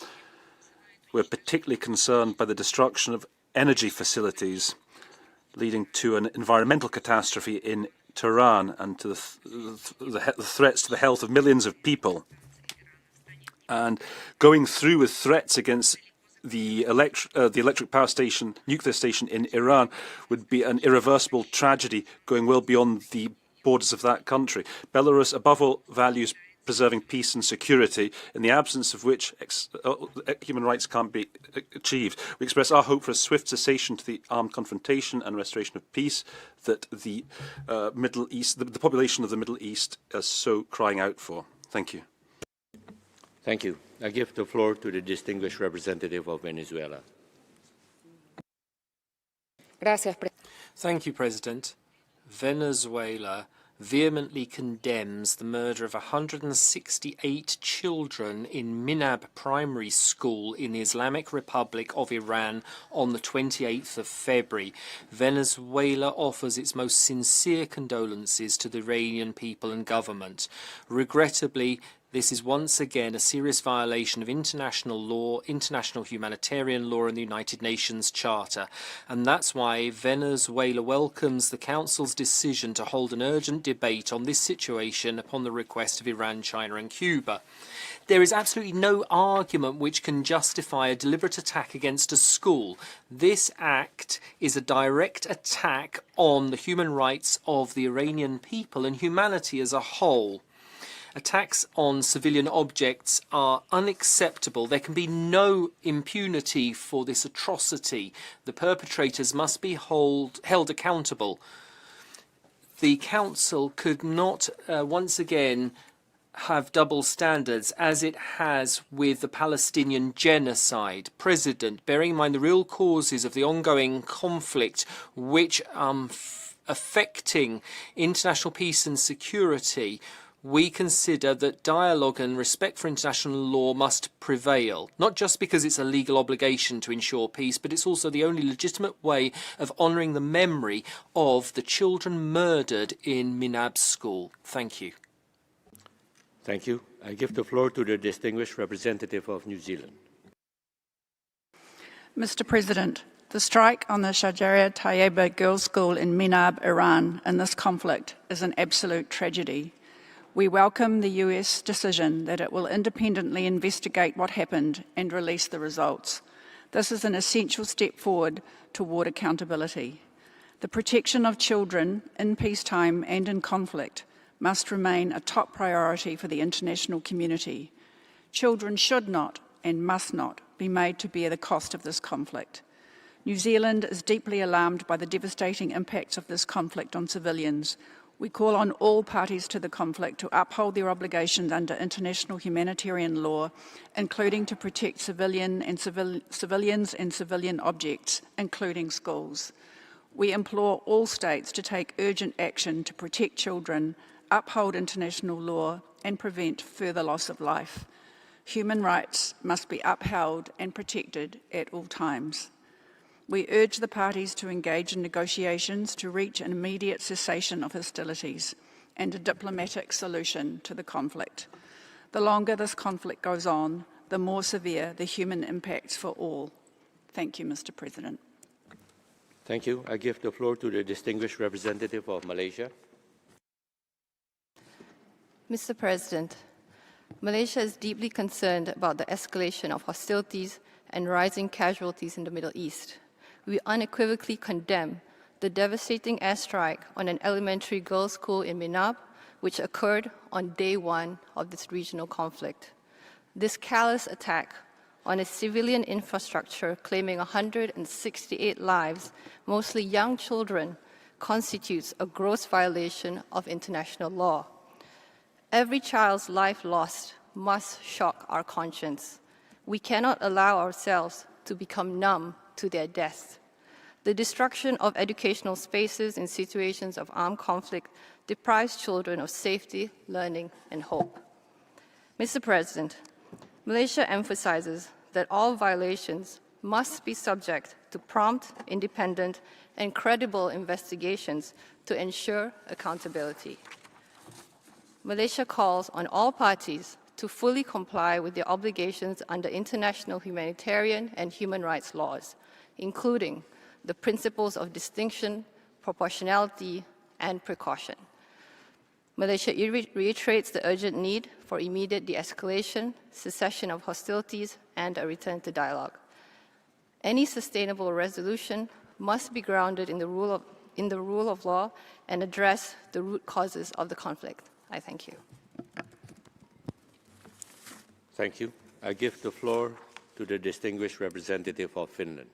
We're particularly concerned by the destruction of energy facilities, leading to an environmental catastrophe in Tehran and to the threats to the health of millions of people. And going through with threats against the electric power station, nuclear station in Iran would be an irreversible tragedy going well beyond the borders of that country. Belarus, above all, values preserving peace and security, in the absence of which human rights can't be achieved. We express our hope for a swift cessation to the armed confrontation and restoration of peace that the Middle East, the population of the Middle East is so crying out for. Thank you. Thank you. I give the floor to the distinguished representative of Venezuela. Thank you, President. Venezuela vehemently condemns the murder of 168 children in Minab Primary School in the Islamic Republic of Iran on the 28th of February. Venezuela offers its most sincere condolences to the Iranian people and government. Regrettably, this is once again a serious violation of international law, international humanitarian law and the United Nations Charter. And that's why Venezuela welcomes the Council's decision to hold an urgent debate on this situation upon the request of Iran, China and Cuba. There is absolutely no argument which can justify a deliberate attack against a school. This act is a direct attack on the human rights of the Iranian people and humanity as a whole. Attacks on civilian objects are unacceptable. There can be no impunity for this atrocity. The perpetrators must be held accountable. The Council could not once again have double standards as it has with the Palestinian genocide. President, bearing in mind the real causes of the ongoing conflict which affecting international peace and security, we consider that dialogue and respect for international law must prevail, not just because it's a legal obligation to ensure peace, but it's also the only legitimate way of honouring the memory of the children murdered in Minab school. Thank you. Thank you. I give the floor to the distinguished representative of New Zealand. Mr. President, the strike on the Shajareh Tayyebeh girls' school in Minab, Iran, in this conflict is an absolute tragedy. We welcome the US decision that it will independently investigate what happened and release the results. This is an essential step forward toward accountability. The protection of children in peacetime and in conflict must remain a top priority for the international community. Children should not and must not be made to bear the cost of this conflict. New Zealand is deeply alarmed by the devastating impacts of this conflict on civilians. We call on all parties to the conflict to uphold their obligations under international humanitarian law, including to protect civilians and civilian objects, including schools. We implore all states to take urgent action to protect children, uphold international law, and prevent further loss of life. Human rights must be upheld and protected at all times. We urge the parties to engage in negotiations to reach an immediate cessation of hostilities and a diplomatic solution to the conflict. The longer this conflict goes on, the more severe the human impacts for all. Thank you, Mr. President. Thank you. I give the floor to the distinguished representative of Malaysia. Mr. President, Malaysia is deeply concerned about the escalation of hostilities and rising casualties in the Middle East. We unequivocally condemn the devastating airstrike on an elementary girls' school in Minab, which occurred on day one of this regional conflict. This callous attack on a civilian infrastructure claiming 168 lives, mostly young children, constitutes a gross violation of international law. Every child's life lost must shock our conscience. We cannot allow ourselves to become numb to their deaths. The destruction of educational spaces in situations of armed conflict deprives children of safety, learning, and hope. Mr. President, Malaysia emphasizes that all violations must be subject to prompt, independent, and credible investigations to ensure accountability. Malaysia calls on all parties to fully comply with their obligations under international humanitarian and human rights laws, including the principles of distinction, proportionality, and precaution. Malaysia reiterates the urgent need for immediate de-escalation, cessation of hostilities, and a return to dialogue. Any sustainable resolution must be grounded in the rule of law and address the root causes of the conflict. I thank you. Thank you. I give the floor to the distinguished representative of Finland.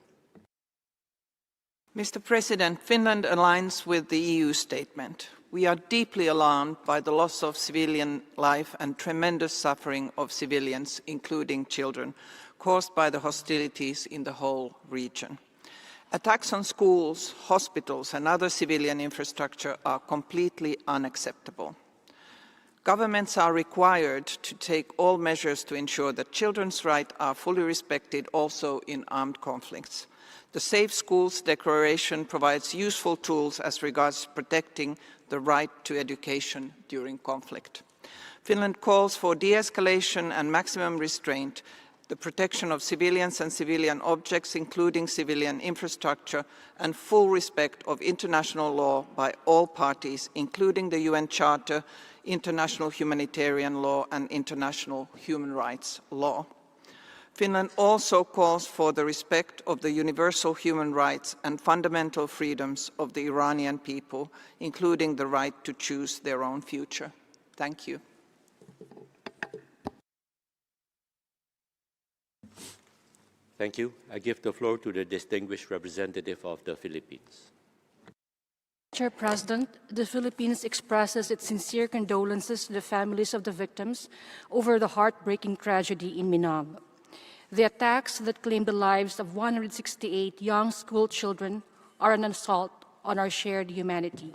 Mr. President, Finland aligns with the EU statement. We are deeply alarmed by the loss of civilian life and tremendous suffering of civilians, including children, caused by the hostilities in the whole region. Attacks on schools, hospitals, and other civilian infrastructure are completely unacceptable. Governments are required to take all measures to ensure that children's rights are fully respected also in armed conflicts. The Safe Schools Declaration provides useful tools as regards protecting the right to education during conflict. Finland calls for de-escalation and maximum restraint, the protection of civilians and civilian objects, including civilian infrastructure, and full respect of international law by all parties, including the UN Charter, international humanitarian law, and international human rights law. Finland also calls for the respect of the universal human rights and fundamental freedoms of the Iranian people, including the right to choose their own future. Thank you. Thank you. I give the floor to the distinguished representative of the Philippines. Mr. President, the Philippines expresses its sincere condolences to the families of the victims over the heartbreaking tragedy in Minab. The attacks that claimed the lives of 168 young school children are an assault on our shared humanity.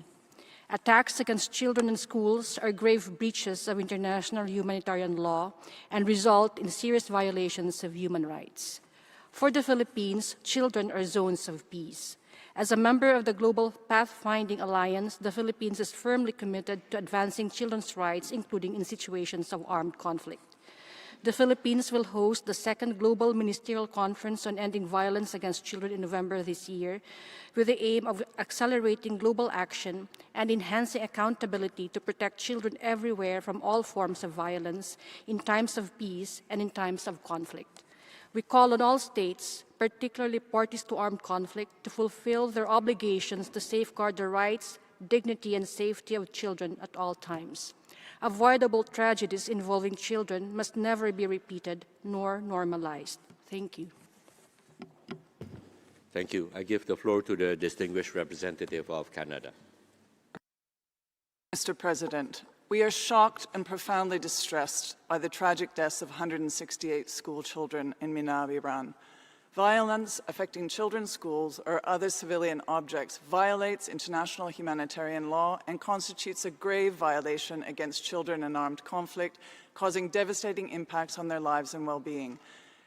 Attacks against children in schools are grave breaches of international humanitarian law and result in serious violations of human rights. For the Philippines, children are zones of peace. As a member of the Global Pathfinding Alliance, the Philippines is firmly committed to advancing children's rights, including in situations of armed conflict. The Philippines will host the second Global Ministerial Conference on Ending Violence Against Children in November this year, with the aim of accelerating global action and enhancing accountability to protect children everywhere from all forms of violence in times of peace and in times of conflict. We call on all states, particularly parties to armed conflict, to fulfill their obligations to safeguard the rights, dignity, and safety of children at all times. Avoidable tragedies involving children must never be repeated nor normalized. Thank you. Thank you. I give the floor to the distinguished representative of Canada. Mr. President, we are shocked and profoundly distressed by the tragic deaths of 168 school children in Minab, Iran. Violence affecting children's schools or other civilian objects violates international humanitarian law and constitutes a grave violation against children in armed conflict, causing devastating impacts on their lives and well-being.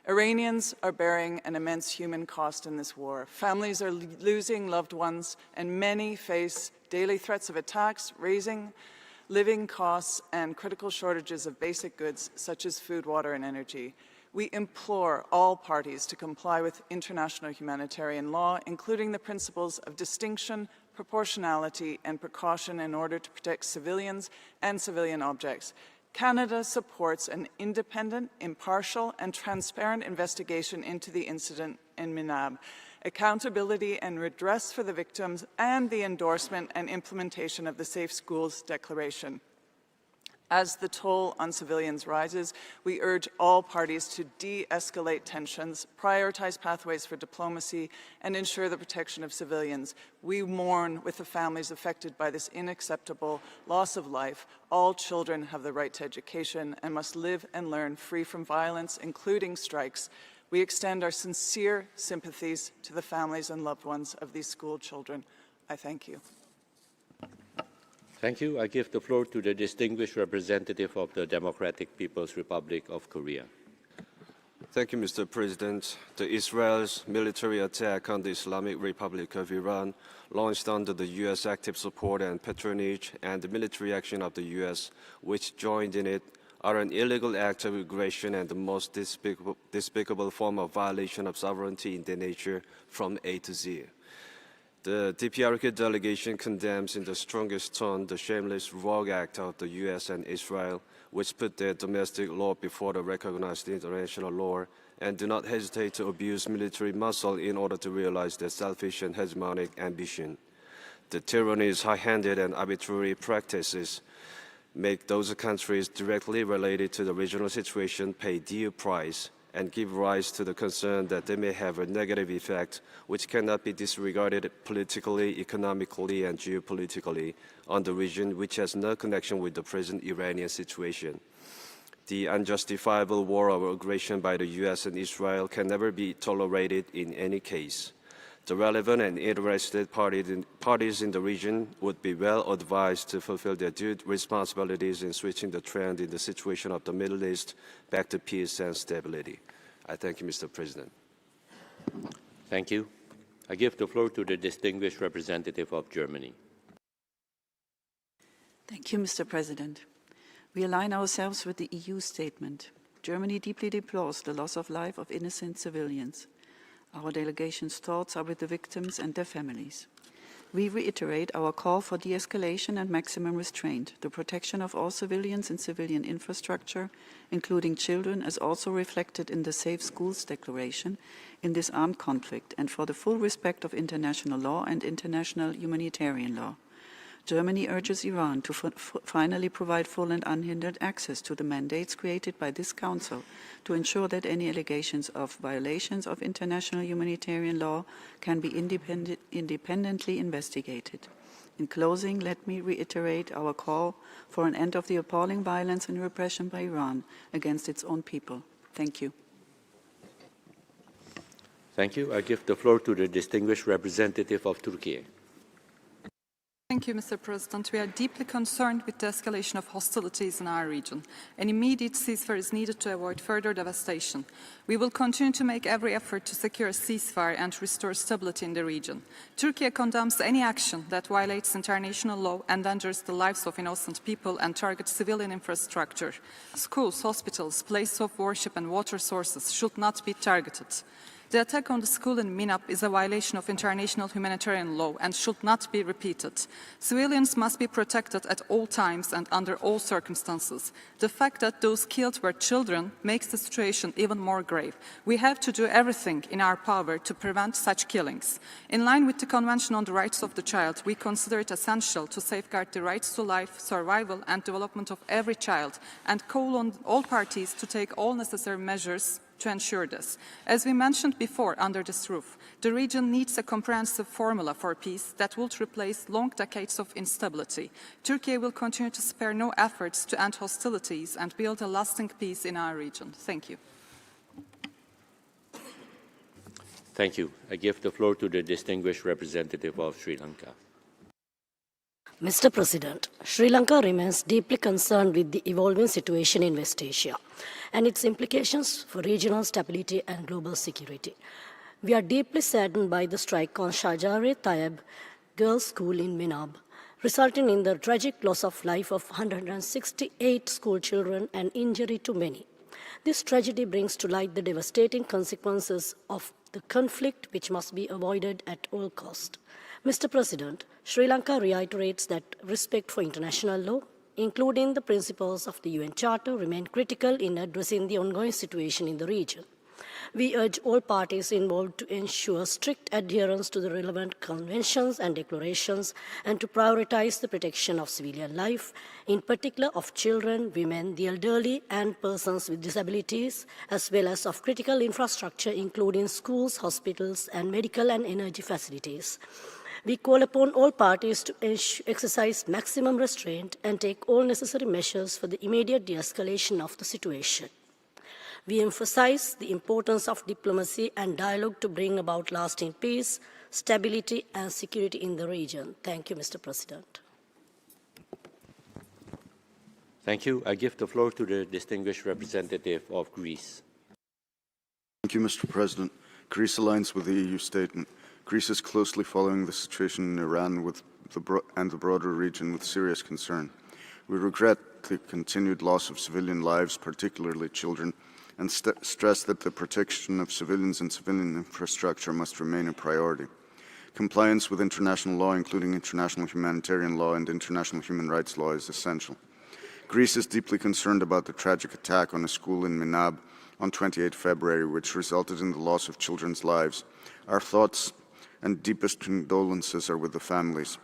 Iranians are bearing an immense human cost in this war. Families are losing loved ones, and many face daily threats of attacks, raising living costs, and critical shortages of basic goods such as food, water, and energy. We implore all parties to comply with international humanitarian law, including the principles of distinction, proportionality, and precaution in order to protect civilians and civilian objects. Canada supports an independent, impartial, and transparent investigation into the incident in Minab, accountability and redress for the victims, and the endorsement and implementation of the Safe Schools Declaration. As the toll on civilians rises, we urge all parties to de-escalate tensions, prioritize pathways for diplomacy, and ensure the protection of civilians. We mourn with the families affected by this unacceptable loss of life. All children have the right to education and must live and learn free from violence, including strikes. We extend our sincere sympathies to the families and loved ones of these school children. I thank you. Thank you. I give the floor to the distinguished representative of the Democratic People's Republic of Korea. Thank you, Mr. President. Israel's military attack on the Islamic Republic of Iran, launched under the U.S. active support and patronage, and the military action of the U.S., which joined in it, are an illegal act of aggression and the most despicable form of violation of sovereignty in their nature from A to Z. The DPRK delegation condemns in the strongest tone the shameless rogue act of the U.S. and Israel, which put their domestic law before the recognized international law and do not hesitate to abuse military muscle in order to realize their selfish and hegemonic ambition. The tyranny's high-handed and arbitrary practices make those countries directly related to the regional situation pay due price and give rise to the concern that they may have a negative effect which cannot be disregarded politically, economically, and geopolitically on the region, which has no connection with the present Iranian situation. The unjustifiable war of aggression by the U.S. and Israel can never be tolerated in any case. The relevant and interested parties in the region would be well advised to fulfill their due responsibilities in switching the trend in the situation of the Middle East back to peace and stability. I thank you, Mr. President. Thank you. I give the floor to the distinguished representative of Germany. Thank you, Mr. President. We align ourselves with the EU statement. Germany deeply deplores the loss of life of innocent civilians. Our delegation's thoughts are with the victims and their families. We reiterate our call for de-escalation and maximum restraint, the protection of all civilians and civilian infrastructure, including children, as also reflected in the Safe Schools Declaration in this armed conflict, and for the full respect of international law and international humanitarian law. Germany urges Iran to finally provide full and unhindered access to the mandates created by this Council to ensure that any allegations of violations of international humanitarian law can be independently investigated. In closing, let me reiterate our call for an end of the appalling violence and repression by Iran against its own people. Thank you. Thank you. I give the floor to the distinguished representative of Turkey. Thank you, Mr. President. We are deeply concerned with the escalation of hostilities in our region. An immediate ceasefire is needed to avoid further devastation. We will continue to make every effort to secure a ceasefire and restore stability in the region. Turkey condemns any action that violates international law, endangers the lives of innocent people, and targets civilian infrastructure. Schools, hospitals, places of worship, and water sources should not be targeted. The attack on the school in Minab is a violation of international humanitarian law and should not be repeated. Civilians must be protected at all times and under all circumstances. The fact that those killed were children makes the situation even more grave. We have to do everything in our power to prevent such killings. In line with the Convention on the Rights of the Child, we consider it essential to safeguard the rights to life, survival, and development of every child, and call on all parties to take all necessary measures to ensure this. As we mentioned before under this roof, the region needs a comprehensive formula for peace that will replace long decades of instability. Turkey will continue to spare no efforts to end hostilities and build a lasting peace in our region. Thank you. Thank you. I give the floor to the distinguished representative of Sri Lanka. Mr. President, Sri Lanka remains deeply concerned with the evolving situation in West Asia and its implications for regional stability and global security. We are deeply saddened by the strike on Shajareh Tayyebeh Girls' School in Minab, resulting in the tragic loss of life of 168 school children and injury to many. This tragedy brings to light the devastating consequences of the conflict, which must be avoided at all costs. Mr. President, Sri Lanka reiterates that respect for international law, including the principles of the UN Charter, remain critical in addressing the ongoing situation in the region. We urge all parties involved to ensure strict adherence to the relevant conventions and declarations and to prioritize the protection of civilian life, in particular of children, women, the elderly, and persons with disabilities, as well as of critical infrastructure, including schools, hospitals, and medical and energy facilities. We call upon all parties to exercise maximum restraint and take all necessary measures for the immediate de-escalation of the situation. We emphasize the importance of diplomacy and dialogue to bring about lasting peace, stability, and security in the region. Thank you, Mr. President. Thank you. I give the floor to the distinguished representative of Greece. Thank you, Mr. President. Greece aligns with the EU statement. Greece is closely following the situation in Iran and the broader region with serious concern. We regret the continued loss of civilian lives, particularly children, and stress that the protection of civilians and civilian infrastructure must remain a priority. Compliance with international law, including international humanitarian law and international human rights law, is essential. Greece is deeply concerned about the tragic attack on a school in Minab on 28 February, which resulted in the loss of children's lives. Our thoughts and deepest condolences are with the families.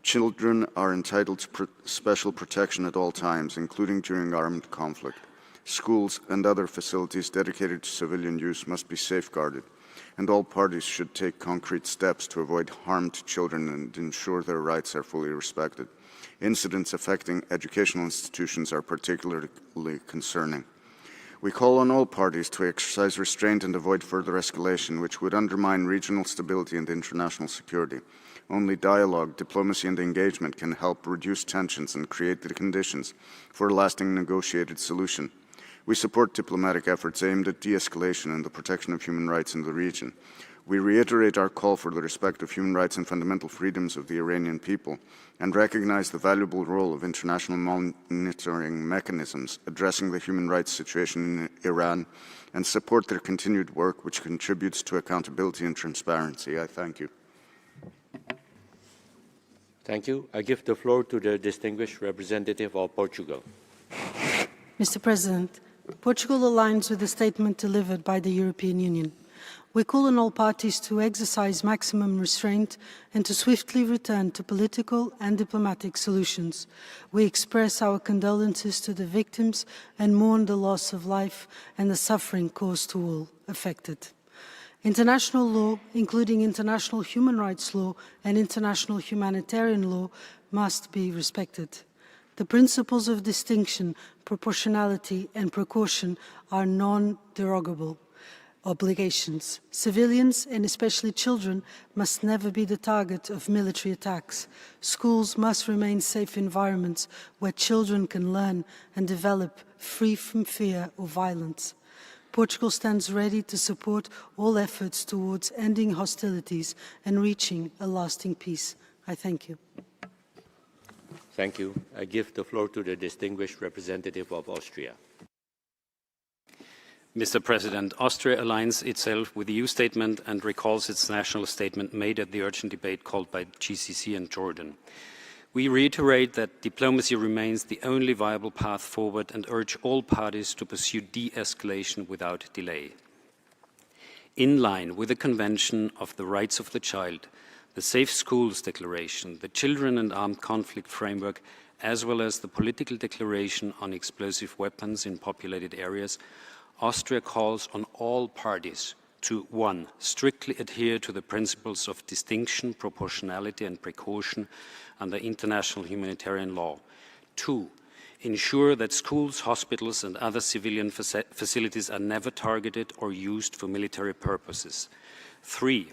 Children are entitled to special protection at all times, including during armed conflict. Schools and other facilities dedicated to civilian use must be safeguarded, and all parties should take concrete steps to avoid harm to children and ensure their rights are fully respected. Incidents affecting educational institutions are particularly concerning. We call on all parties to exercise restraint and avoid further escalation, which would undermine regional stability and international security. Only dialogue, diplomacy, and engagement can help reduce tensions and create the conditions for a lasting negotiated solution. We support diplomatic efforts aimed at de-escalation and the protection of human rights in the region. We reiterate our call for the respect of human rights and fundamental freedoms of the Iranian people and recognize the valuable role of international monitoring mechanisms addressing the human rights situation in Iran and support their continued work, which contributes to accountability and transparency. I thank you. Thank you. I give the floor to the distinguished representative of Portugal. Mr. President, Portugal aligns with the statement delivered by the European Union. We call on all parties to exercise maximum restraint and to swiftly return to political and diplomatic solutions. We express our condolences to the victims and mourn the loss of life and the suffering caused to all affected. International law, including international human rights law and international humanitarian law, must be respected. The principles of distinction, proportionality, and precaution are non-derogable obligations. Civilians, and especially children, must never be the target of military attacks. Schools must remain safe environments where children can learn and develop free from fear or violence. Portugal stands ready to support all efforts towards ending hostilities and reaching a lasting peace. I thank you. Thank you. I give the floor to the distinguished representative of Austria. Mr. President, Austria aligns itself with the EU statement and recalls its national statement made at the urgent debate called by GCC and Jordan. We reiterate that diplomacy remains the only viable path forward and urge all parties to pursue de-escalation without delay. In line with the Convention of the Rights of the Child, the Safe Schools Declaration, the Children and Armed Conflict Framework, as well as the Political Declaration on Explosive Weapons in Populated Areas, Austria calls on all parties to 1. Strictly adhere to the principles of distinction, proportionality and precaution under international humanitarian law. 2. Ensure that schools, hospitals and other civilian facilities are never targeted or used for military purposes. 3.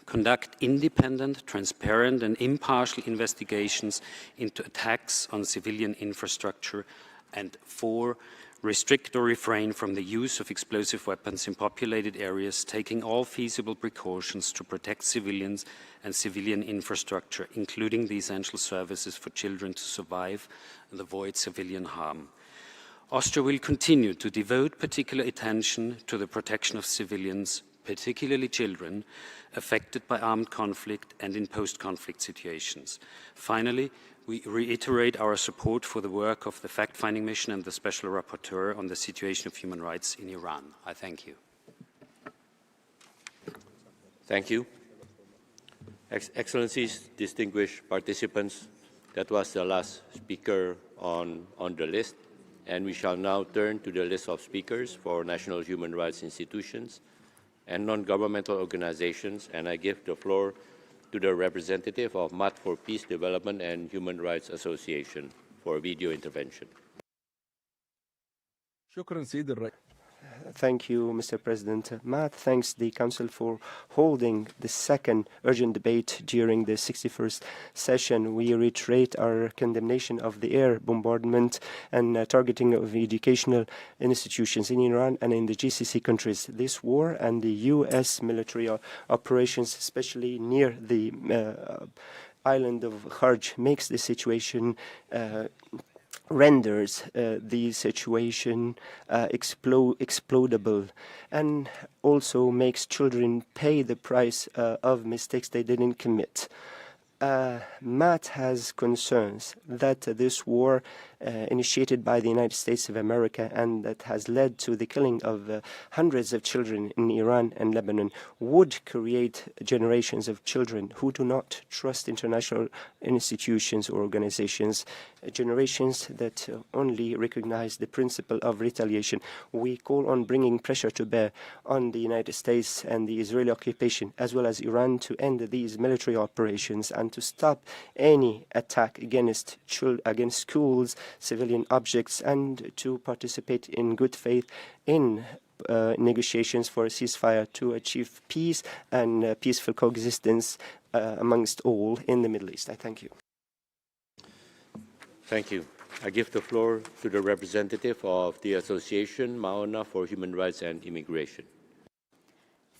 Conduct independent, transparent and impartial investigations into attacks on civilian infrastructure. And 4. Restrict or refrain from the use of explosive weapons in populated areas, taking all feasible precautions to protect civilians and civilian infrastructure, including the essential services for children to survive and avoid civilian harm. Austria will continue to devote particular attention to the protection of civilians, particularly children, affected by armed conflict and in post-conflict situations. Finally, We reiterate our support for the work of the fact-finding mission and the Special Rapporteur on the situation of human rights in Iran. I thank you. Thank you. Excellencies, distinguished participants, that was the last speaker on the list, and we shall now turn to the list of speakers for national human rights institutions and non-governmental organizations, and I give the floor to the representative of MAT for Peace, Development and Human Rights Association for a video intervention. Thank you, Mr. President. MAT thanks the Council for holding the second urgent debate during the 61st session. We reiterate our condemnation of the air bombardment and targeting of educational institutions in Iran and in the GCC countries. This war and the U.S. military operations, especially near the island of Kharj, makes the situation renders the situation explodable and also makes children pay the price of mistakes they didn't commit. MAT has concerns that this war initiated by the United States of America and that has led to the killing of hundreds of children in Iran and Lebanon would create generations of children who do not trust international institutions or organizations, generations that only recognize the principle of retaliation. We call on bringing pressure to bear on the United States and the Israeli occupation, as well as Iran, to end these military operations and to stop any attack against schools, civilian objects, and to participate in good faith in negotiations for a ceasefire to achieve peace and peaceful coexistence amongst all in the Middle East. I thank you. Thank you. I give the floor to the representative of the Association Maona for Human Rights and Immigration.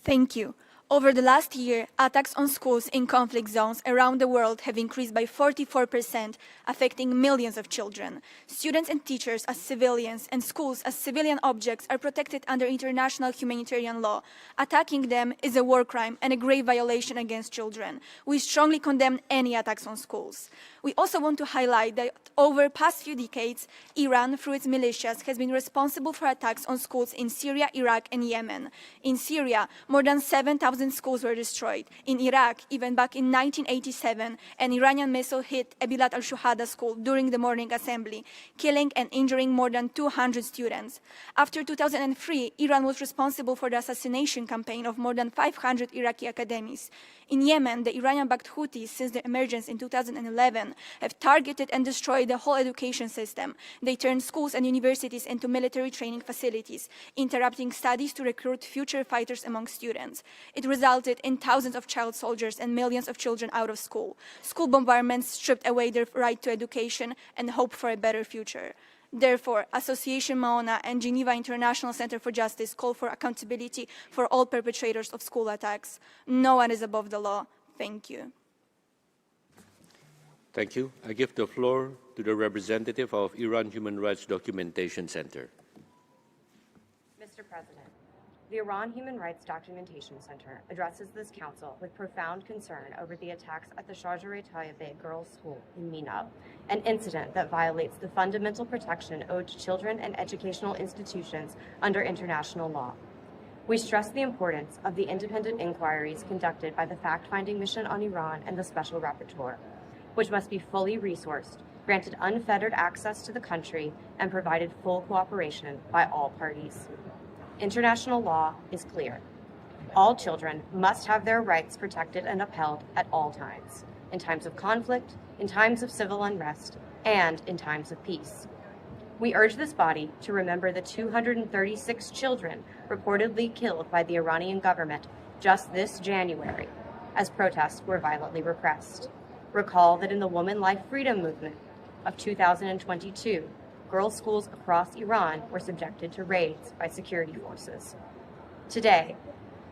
Thank you. Over the last year, attacks on schools in conflict zones around the world have increased by 44%, affecting millions of children. Students and teachers as civilians and schools as civilian objects are protected under international humanitarian law. Attacking them is a war crime and a grave violation against children. We strongly condemn any attacks on schools. We also want to highlight that over past few decades, Iran, through its militias, has been responsible for attacks on schools in Syria, Iraq, and Yemen. In Syria, more than 7,000 schools were destroyed. In Iraq, even back in 1987, an Iranian missile hit a Bilat al-Shuhada school during the morning assembly, killing and injuring more than 200 students. After 2003, Iran was responsible for the assassination campaign of more than 500 Iraqi academies. In Yemen, the Iranian-backed Houthis, since their emergence in 2011, have targeted and destroyed the whole education system. They turned schools and universities into military training facilities, interrupting studies to recruit future fighters among students. It resulted in thousands of child soldiers and millions of children out of school. School bombardments stripped away their right to education and hope for a better future. Therefore, Association Maona and Geneva International Center for Justice call for accountability for all perpetrators of school attacks. No one is above the law. Thank you. Thank you. I give the floor to the representative of Iran Human Rights Documentation Center. Mr. President, the Iran Human Rights Documentation Center addresses this council with profound concern over the attacks at the Shajareh Tayyebeh Girls' School in Minab, an incident that violates the fundamental protection owed to children and educational institutions under international law. We stress the importance of the independent inquiries conducted by the fact-finding mission on Iran and the Special Rapporteur, which must be fully resourced, granted unfettered access to the country, and provided full cooperation by all parties. International law is clear. All children must have their rights protected and upheld at all times, in times of conflict, in times of civil unrest, and in times of peace. We urge this body to remember the 236 children reportedly killed by the Iranian government just this January, as protests were violently repressed. Recall that in the Woman Life Freedom Movement of 2022, girls' schools across Iran were subjected to raids by security forces. Today,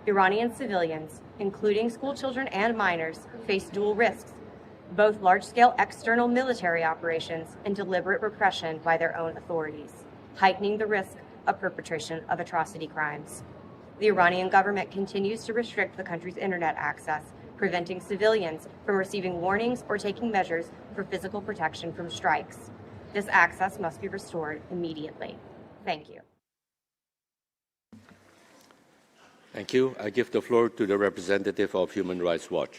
Iranian civilians, including schoolchildren and minors, face dual risks, both large-scale external military operations and deliberate repression by their own authorities, heightening the risk of perpetration of atrocity crimes. The Iranian government continues to restrict the country's internet access, preventing civilians from receiving warnings or taking measures for physical protection from strikes. This access must be restored immediately. Thank you. Thank you. I give the floor to the representative of Human Rights Watch.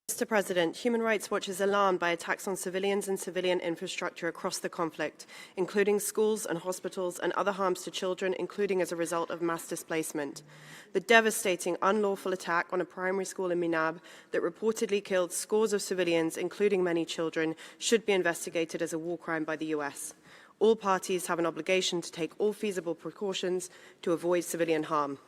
Mr. President, Human Rights Watch is alarmed by attacks on civilians and civilian infrastructure across the conflict, including schools and hospitals, and other harms to children, including as a result of mass displacement. The devastating unlawful attack on a primary school in Minab that reportedly killed scores of civilians, including many children, should be investigated as a war crime by the US. All parties have an obligation to take all feasible precautions to avoid civilian harm.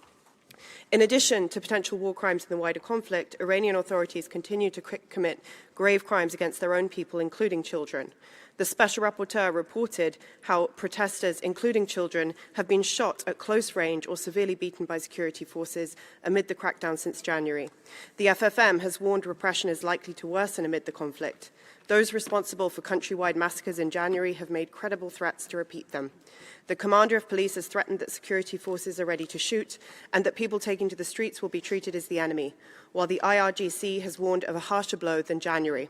In addition to potential war crimes in the wider conflict, Iranian authorities continue to commit grave crimes against their own people, including children. The Special Rapporteur reported how protesters, including children, have been shot at close range or severely beaten by security forces amid the crackdown since January. The FFM has warned repression is likely to worsen amid the conflict. Those responsible for countrywide massacres in January have made credible threats to repeat them. The commander of police has threatened that security forces are ready to shoot and that people taking to the streets will be treated as the enemy, while the IRGC has warned of a harsher blow than January.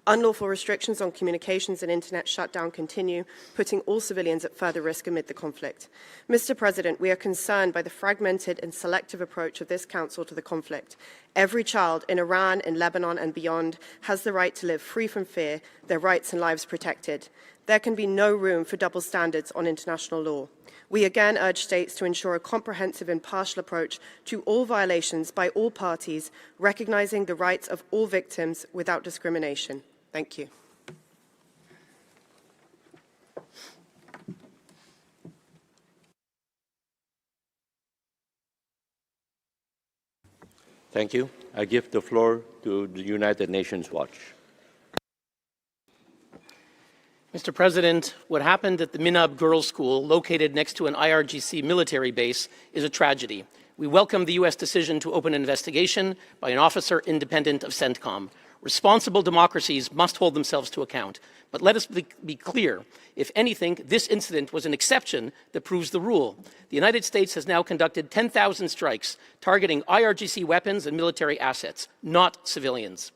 Unlawful restrictions on communications and internet shutdown continue, putting all civilians at further risk amid the conflict. Mr. President, we are concerned by the fragmented and selective approach of this Council to the conflict. Every child in Iran, in Lebanon and beyond has the right to live free from fear, their rights and lives protected. There can be no room for double standards on international law. We again urge states to ensure a comprehensive and impartial approach to all violations by all parties, recognizing the rights of all victims without discrimination. Thank you. Thank you. I give the floor to the United Nations Watch. Mr. President, what happened at the Minab Girls' School, located next to an IRGC military base, is a tragedy. We welcome the U.S. decision to open an investigation by an officer independent of CENTCOM. Responsible democracies must hold themselves to account. But let us be clear. If anything, this incident was an exception that proves the rule. The United States has now conducted 10,000 strikes targeting IRGC weapons and military assets, not civilians.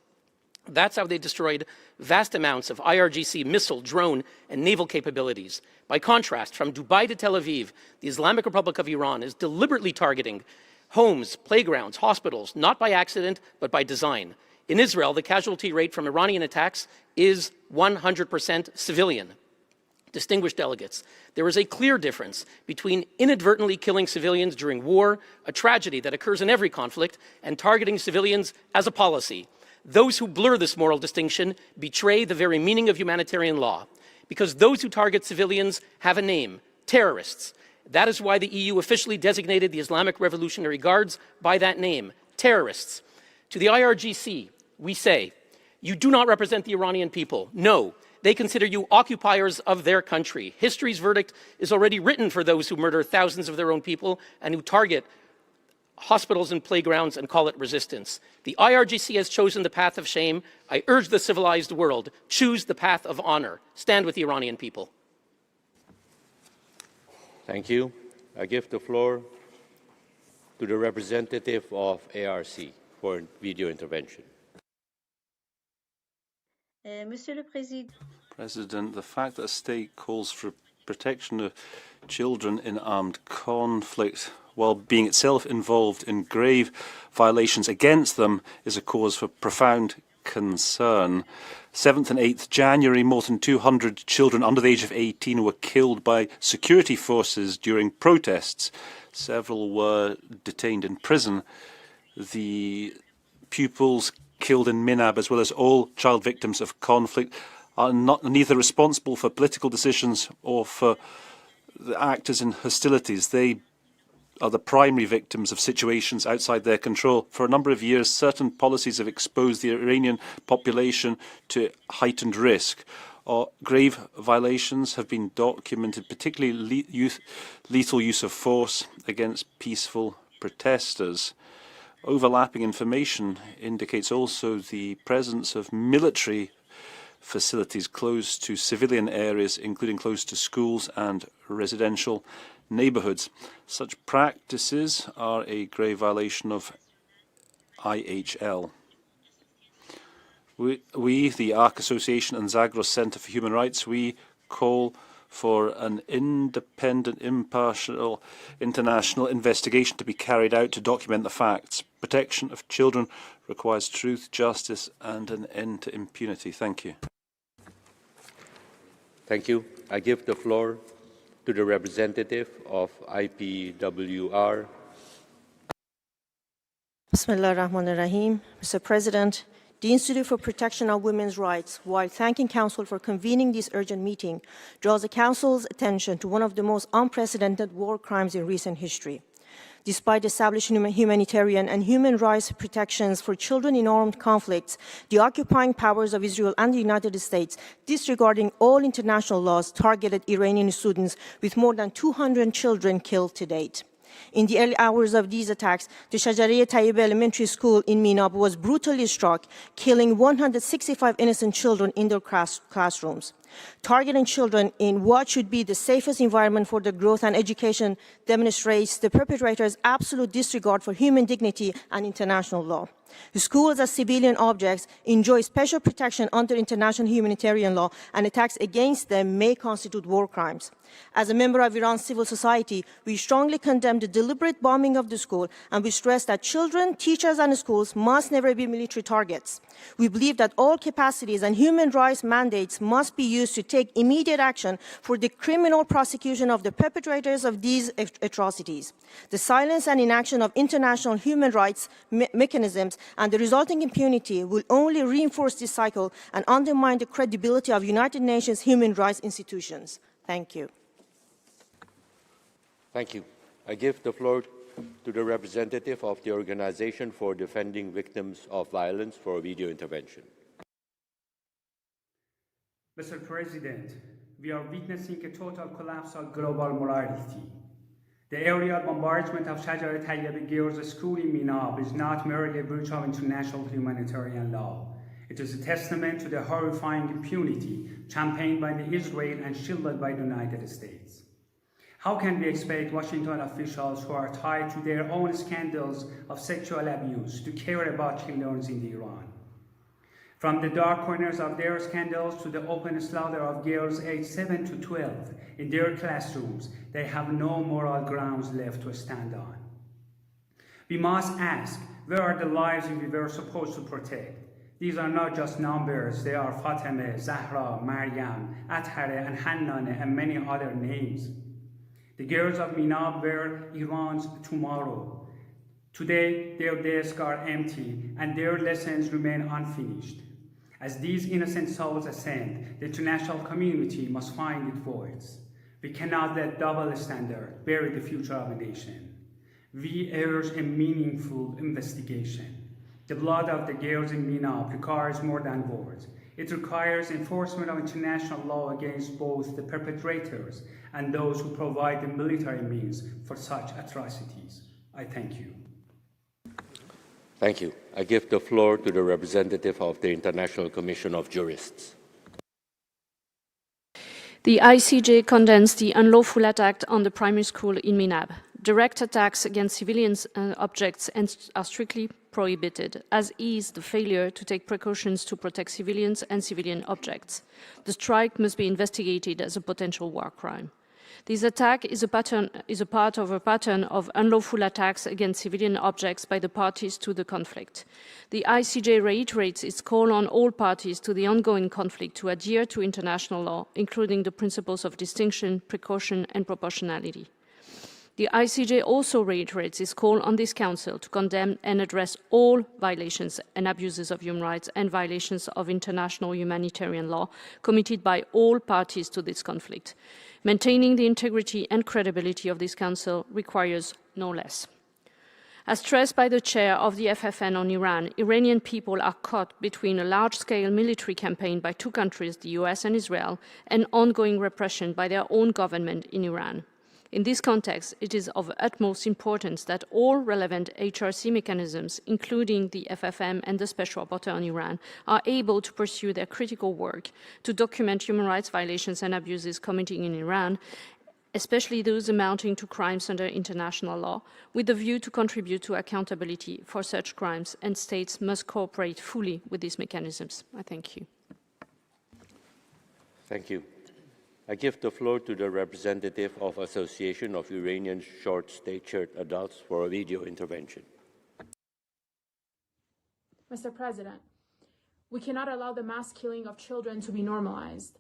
That's how they destroyed vast amounts of IRGC missile, drone, and naval capabilities. By contrast, from Dubai to Tel Aviv, the Islamic Republic of Iran is deliberately targeting homes, playgrounds, hospitals, not by accident, but by design. In Israel, the casualty rate from Iranian attacks is 100% civilian. Distinguished delegates, there is a clear difference between inadvertently killing civilians during war, a tragedy that occurs in every conflict, and targeting civilians as a policy. Those who blur this moral distinction betray the very meaning of humanitarian law, because those who target civilians have a name: terrorists. That is why the EU officially designated the Islamic Revolutionary Guards by that name: terrorists. To the IRGC, we say, you do not represent the Iranian people. No, they consider you occupiers of their country. History's verdict is already written for those who murder thousands of their own people and who target hospitals and playgrounds and call it resistance. The IRGC has chosen the path of shame. I urge the civilized world, choose the path of honor. Stand with the Iranian people. Thank you. I give the floor to the representative of ARC for video intervention. Monsieur le Président. President, the fact that a state calls for protection of children in armed conflict while being itself involved in grave violations against them is a cause for profound concern. 7th and 8th January, more than 200 children under the age of 18 were killed by security forces during protests. Several were detained in prison. The pupils killed in Minab, as well as all child victims of conflict, are neither responsible for political decisions or for the actors in hostilities. They are the primary victims of situations outside their control. For a number of years, certain policies have exposed the Iranian population to heightened risk. Grave violations have been documented, particularly lethal use of force against peaceful protesters. Overlapping information indicates also the presence of military facilities close to civilian areas, including close to schools and residential neighbourhoods. Such practices are a grave violation of IHL. We, the ARC Association and Zagros Centre for Human Rights, we call for an independent, impartial international investigation to be carried out to document the facts. Protection of children requires truth, justice and an end to impunity. Thank you. Thank you. I give the floor to the representative of IPWR. Bismillah ar-Rahman ar-Rahim. Mr. President, the Institute for Protection of Women's Rights, while thanking Council for convening this urgent meeting, draws the Council's attention to one of the most unprecedented war crimes in recent history. Despite establishing humanitarian and human rights protections for children in armed conflicts, the occupying powers of Israel and the United States, disregarding all international laws, targeted Iranian students with more than 200 children killed to date. In the early hours of these attacks, the Shajareh Tayyebeh Elementary School in Minab was brutally struck, killing 165 innocent children in their classrooms. Targeting children in what should be the safest environment for their growth and education demonstrates the perpetrator's absolute disregard for human dignity and international law. Schools as civilian objects enjoy special protection under international humanitarian law, and attacks against them may constitute war crimes. As a member of Iran's civil society, we strongly condemn the deliberate bombing of the school, and we stress that children, teachers, and schools must never be military targets. We believe that all capacities and human rights mandates must be used to take immediate action for the criminal prosecution of the perpetrators of these atrocities. The silence and inaction of international human rights mechanisms and the resulting impunity will only reinforce this cycle and undermine the credibility of United Nations human rights institutions. Thank you. Thank you. I give the floor to the representative of the Organization for Defending Victims of Violence for a video intervention. Mr. President, we are witnessing a total collapse of global morality. The aerial bombardment of Shajareh Tayyebeh Girls' School in Minab is not merely a breach of international humanitarian law. It is a testament to the horrifying impunity championed by Israel and shielded by the United States. How can we expect Washington officials who are tied to their own scandals of sexual abuse to care about children in Iran? From the dark corners of their scandals to the open slaughter of girls aged 7 to 12 in their classrooms, they have no moral grounds left to stand on. We must ask, where are the lives we were supposed to protect? These are not just numbers, they are Fatemeh, Zahra, Maryam, Athare, and Hannaneh, and many other names. The girls of Minab were Iran's tomorrow. Today, their desks are empty, and their lessons remain unfinished. As these innocent souls ascend, the international community must find its voice. We cannot let double standard bury the future of a nation. We urge a meaningful investigation. The blood of the girls in Minab requires more than words. It requires enforcement of international law against both the perpetrators and those who provide the military means for such atrocities. I thank you. Thank you. I give the floor to the representative of the International Commission of Jurists. The ICJ condemns the unlawful attack on the primary school in Minab. Direct attacks against civilian objects are strictly prohibited, as is the failure to take precautions to protect civilians and civilian objects. The strike must be investigated as a potential war crime. This attack is a part of a pattern of unlawful attacks against civilian objects by the parties to the conflict. The ICJ reiterates its call on all parties to the ongoing conflict to adhere to international law, including the principles of distinction, precaution, and proportionality. The ICJ also reiterates its call on this Council to condemn and address all violations and abuses of human rights and violations of international humanitarian law committed by all parties to this conflict. Maintaining the integrity and credibility of this Council requires no less. As stressed by the chair of the FFN on Iran, Iranian people are caught between a large-scale military campaign by two countries, the US and Israel, and ongoing repression by their own government in Iran. In this context, it is of utmost importance that all relevant HRC mechanisms, including the FFM and the Special Rapporteur on Iran, are able to pursue their critical work to document human rights violations and abuses committed in Iran especially those amounting to crimes under international law, with a view to contribute to accountability for such crimes, and states must cooperate fully with these mechanisms. I thank you. Thank you. I give the floor to the representative of Association of Iranian Short-Statured Adults for a video intervention. Mr. President, we cannot allow the mass killing of children to be normalized,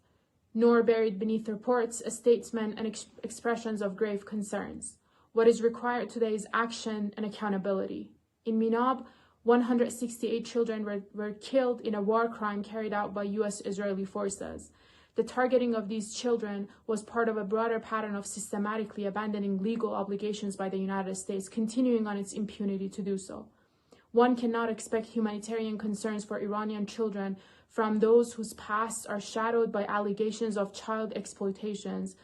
nor buried beneath reports, statements, and expressions of grave concerns. What is required today is action and accountability. In Minab, 168 children were killed in a war crime carried out by U.S.-Israeli forces. The targeting of these children was part of a broader pattern of systematically abandoning legal obligations by the United States, continuing on its impunity to do so. One cannot expect humanitarian concerns for Iranian children from those whose pasts are shadowed by allegations of child exploitations,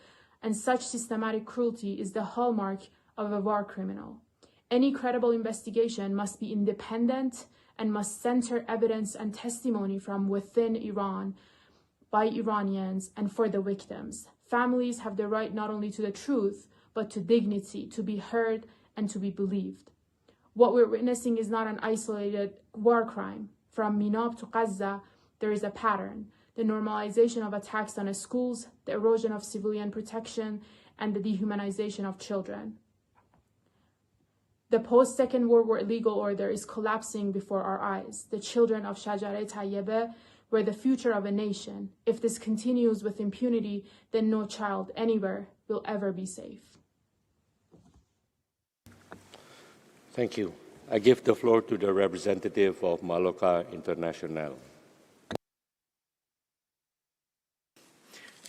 and such systematic cruelty is the hallmark of a war criminal. Any credible investigation must be independent and must center evidence and testimony from within Iran, by Iranians, and for the victims. Families have the right not only to the truth, but to dignity, to be heard and to be believed. What we're witnessing is not an isolated war crime. From Minab to Gaza, there is a pattern: the normalization of attacks on schools, the erosion of civilian protection, and the dehumanization of children. The post-Second World War legal order is collapsing before our eyes. The children of Shajareh Tayyebeh were the future of a nation. If this continues with impunity, then no child anywhere will ever be safe. Thank you. I give the floor to the representative of Maloka International.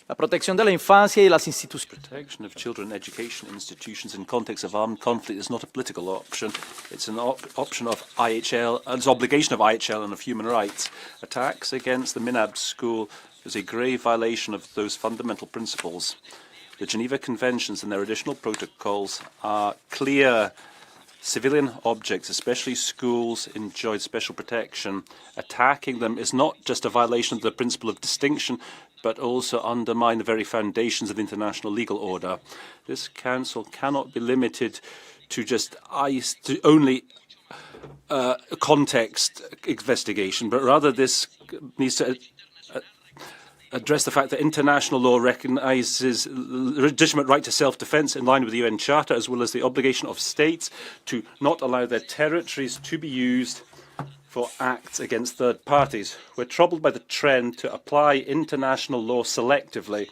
La protección de la infancia y las instituciones. Protection of children, education institutions in context of armed conflict is not a political option. It's an option of IHL, it's an obligation of IHL and of human rights. Attacks against the Minab school is a grave violation of those fundamental principles. The Geneva Conventions and their additional protocols are clear. Civilian objects, especially schools, enjoyed special protection. Attacking them is not just a violation of the principle of distinction, but also undermine the very foundations of the international legal order. This Council cannot be limited to just only a context investigation, but rather this needs to address the fact that international law recognizes the legitimate right to self-defense in line with the UN Charter, as well as the obligation of states to not allow their territories to be used for acts against third parties. We're troubled by the trend to apply international law selectively.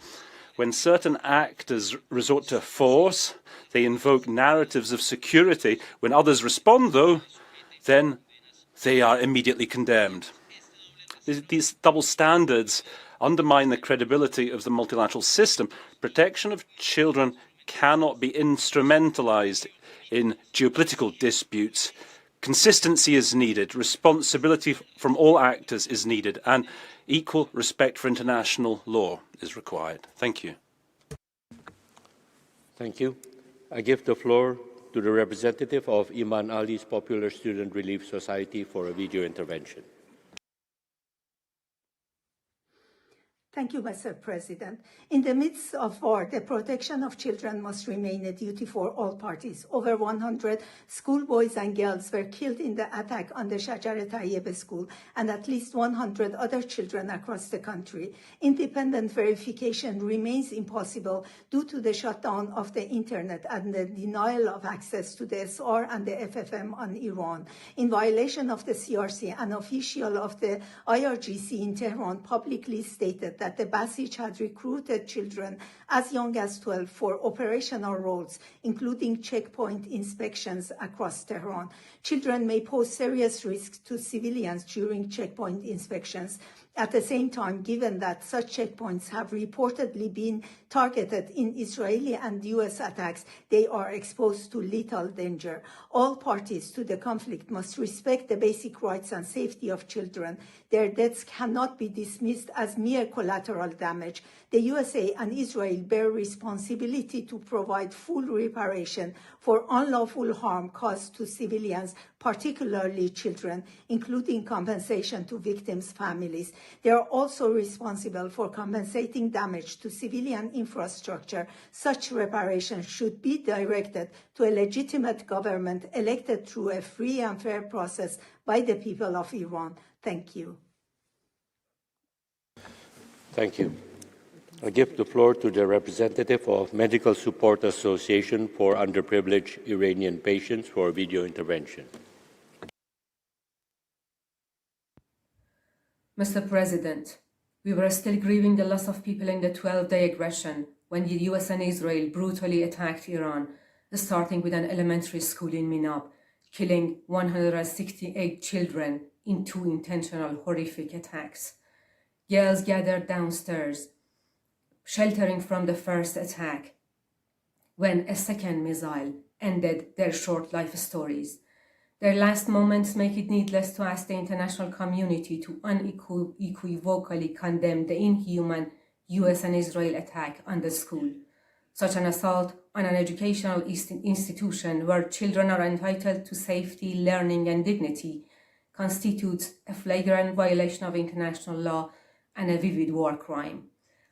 When certain actors resort to force, they invoke narratives of security. When others respond, though, then they are immediately condemned. These double standards undermine the credibility of the multilateral system. Protection of children cannot be instrumentalized in geopolitical disputes. Consistency is needed, responsibility from all actors is needed, and equal respect for international law is required. Thank you. Thank you. I give the floor to the representative of Iman Ali's Popular Student Relief Society for a video intervention. Thank you, Mr. President. In the midst of war, the protection of children must remain a duty for all parties. Over 100 schoolboys and girls were killed in the attack on the Shajareh Tayyebeh school, and at least 100 other children across the country. Independent verification remains impossible due to the shutdown of the internet and the denial of access to the SR and the FFM on Iran. In violation of the CRC, an official of the IRGC in Tehran publicly stated that the Basij had recruited children as young as 12 for operational roles, including checkpoint inspections across Tehran. Children may pose serious risks to civilians during checkpoint inspections. At the same time, given that such checkpoints have reportedly been targeted in Israeli and US attacks, they are exposed to lethal danger. All parties to the conflict must respect the basic rights and safety of children. Their deaths cannot be dismissed as mere collateral collateral damage. The USA and Israel bear responsibility to provide full reparation for unlawful harm caused to civilians, particularly children, including compensation to victims' families. They are also responsible for compensating damage to civilian infrastructure. Such reparation should be directed to a legitimate government elected through a free and fair process by the people of Iran. Thank you. Thank you. I give the floor to the representative of Medical Support Association for Underprivileged Iranian Patients for video intervention. Mr. President, we were still grieving the loss of people in the 12-day aggression when the US and Israel brutally attacked Iran, starting with an elementary school in Minab, killing 168 children in 2 intentional horrific attacks. Girls gathered downstairs, sheltering from the first attack, when a second missile ended their short life stories. Their last moments make it needless to ask the international community to unequivocally condemn the inhuman US and Israel attack on the school. Such an assault on an educational institution where children are entitled to safety, learning, and dignity constitutes a flagrant violation of international law and a vivid war crime.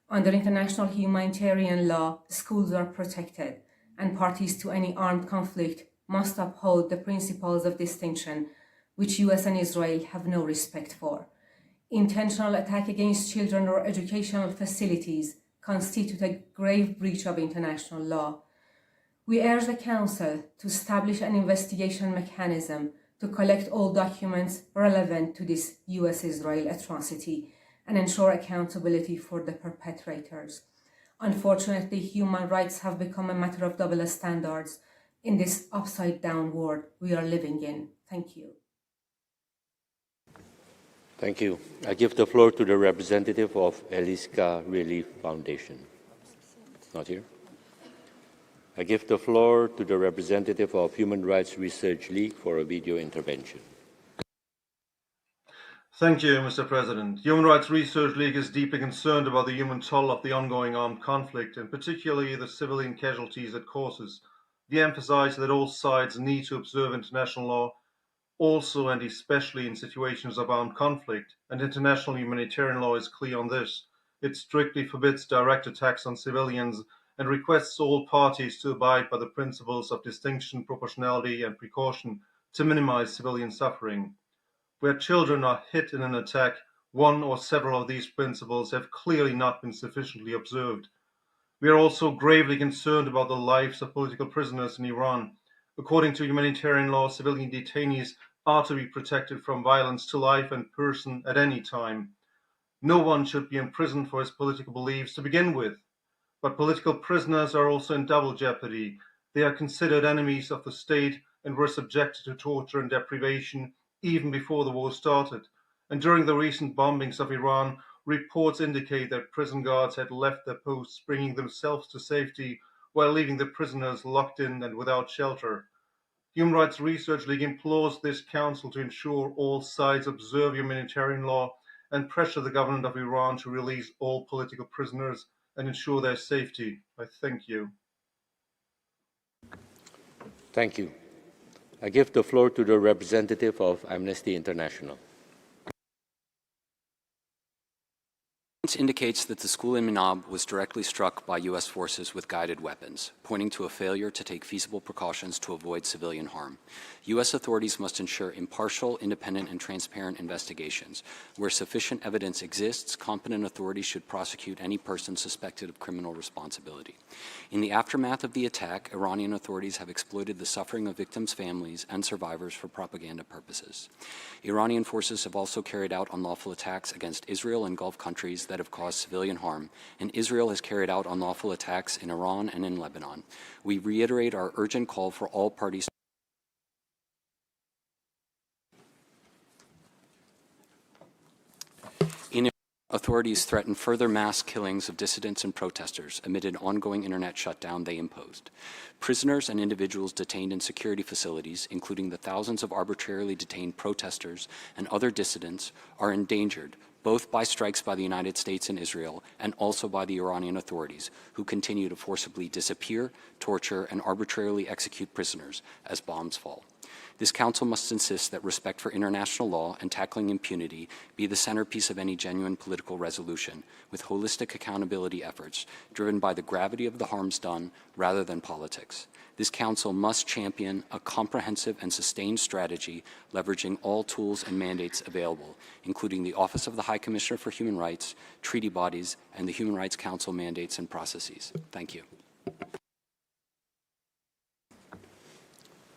Under international humanitarian law, schools are protected, and parties to any armed conflict must uphold the principles of distinction, which US and Israel have no respect for. Intentional attack against children or educational facilities constitute a grave breach of international law. We urge the Council to establish an investigation mechanism to collect all documents relevant to this US-Israel atrocity and ensure accountability for the perpetrators. Unfortunately, human rights have become a matter of double standards in this upside-down world we are living in. Thank you. Thank you. I give the floor to the representative of Eliska Relief Foundation. Not here. I give the floor to the representative of Human Rights Research League for a video intervention. Thank you, Mr. President. Human Rights Research League is deeply concerned about the human toll of the ongoing armed conflict, and particularly the civilian casualties it causes. We emphasize that all sides need to observe international law, also and especially in situations of armed conflict, and international humanitarian law is clear on this. It strictly forbids direct attacks on civilians and requests all parties to abide by the principles of distinction, proportionality, and precaution to minimize civilian suffering. Where children are hit in an attack, one or several of these principles have clearly not been sufficiently observed. We are also gravely concerned about the lives of political prisoners in Iran. According to humanitarian law, civilian detainees are to be protected from violence to life and person at any time. No one should be imprisoned for his political beliefs to begin with. But political prisoners are also in double jeopardy. They are considered enemies of the state and were subjected to torture and deprivation even before the war started. And during the recent bombings of Iran, reports indicate that prison guards had left their posts, bringing themselves to safety while leaving the prisoners locked in and without shelter. Human Rights Research League implores this council to ensure all sides observe humanitarian law and pressure the government of Iran to release all political prisoners and ensure their safety. I thank you. Thank you. I give the floor to the representative of Amnesty International. Indicates that the school in Minab was directly struck by U.S. forces with guided weapons, pointing to a failure to take feasible precautions to avoid civilian harm. U.S. authorities must ensure impartial, independent, and transparent investigations. Where sufficient evidence exists, competent authorities should prosecute any person suspected of criminal responsibility. In the aftermath of the attack, Iranian authorities have exploited the suffering of victims' families and survivors for propaganda purposes. Iranian forces have also carried out unlawful attacks against Israel and Gulf countries that have caused civilian harm, and Israel has carried out unlawful attacks in Iran and in Lebanon. We reiterate our urgent call for all parties in authorities threaten further mass killings of dissidents and protesters amid an ongoing internet shutdown they imposed. Prisoners and individuals detained in security facilities, including the thousands of arbitrarily detained protesters and other dissidents, are endangered both by strikes by the United States and Israel, and also by the Iranian authorities, who continue to forcibly disappear, torture, and arbitrarily execute prisoners as bombs fall. This Council must insist that respect for international law and tackling impunity be the centerpiece of any genuine political resolution, with holistic accountability efforts driven by the gravity of the harms done rather than politics. This Council must champion a comprehensive and sustained strategy leveraging all tools and mandates available, including the Office of the High Commissioner for Human Rights, treaty bodies, and the Human Rights Council mandates and processes. Thank you.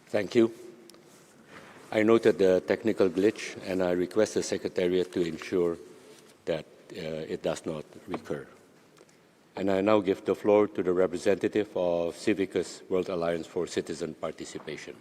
Thank you. I noted the technical glitch, and I request the Secretariat to ensure that it does not recur. And I now give the floor to the representative of Civicus World Alliance for Citizen Participation.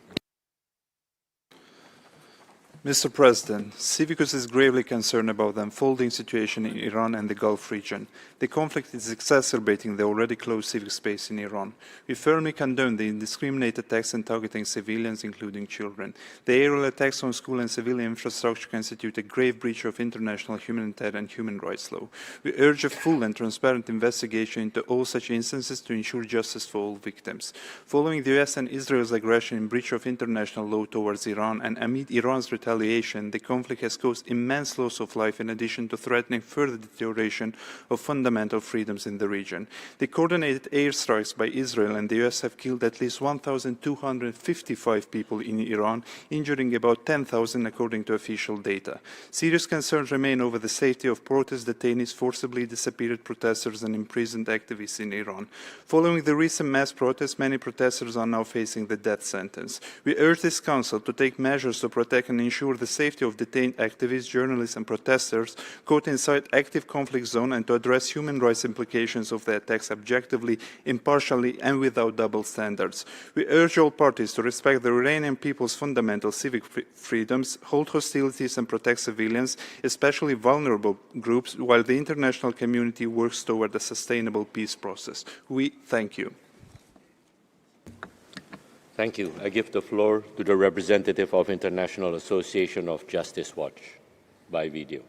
Mr. President, Civicus is gravely concerned about the unfolding situation in Iran and the Gulf region. The conflict is exacerbating the already closed civic space in Iran. We firmly condemn the indiscriminate attacks and targeting civilians, including children. The aerial attacks on school and civilian infrastructure constitute a grave breach of international humanitarian and human rights law. We urge a full and transparent investigation into all such instances to ensure justice for all victims. Following the US and Israel's aggression in breach of international law towards Iran and amid Iran's retaliation, the conflict has caused immense loss of life in addition to threatening further deterioration of fundamental freedoms in the region. The coordinated airstrikes by Israel and the US have killed at least 1,255 people in Iran, injuring about 10,000 according to official data. Serious concerns remain over the safety of protest detainees, forcibly disappeared protesters, and imprisoned activists in Iran. Following the recent mass protests, many protesters are now facing the death sentence. We urge this Council to take measures to protect and ensure the safety of detained activists, journalists, and protesters caught inside active conflict zone, and to address human rights implications of the attacks objectively, impartially, and without double standards. We urge all parties to respect the Iranian people's fundamental civic freedoms, hold hostilities, and protect civilians, especially vulnerable groups, while the international community works toward a sustainable peace process. We thank you. Thank you. I give the floor to the representative of International Association of Justice Watch by video.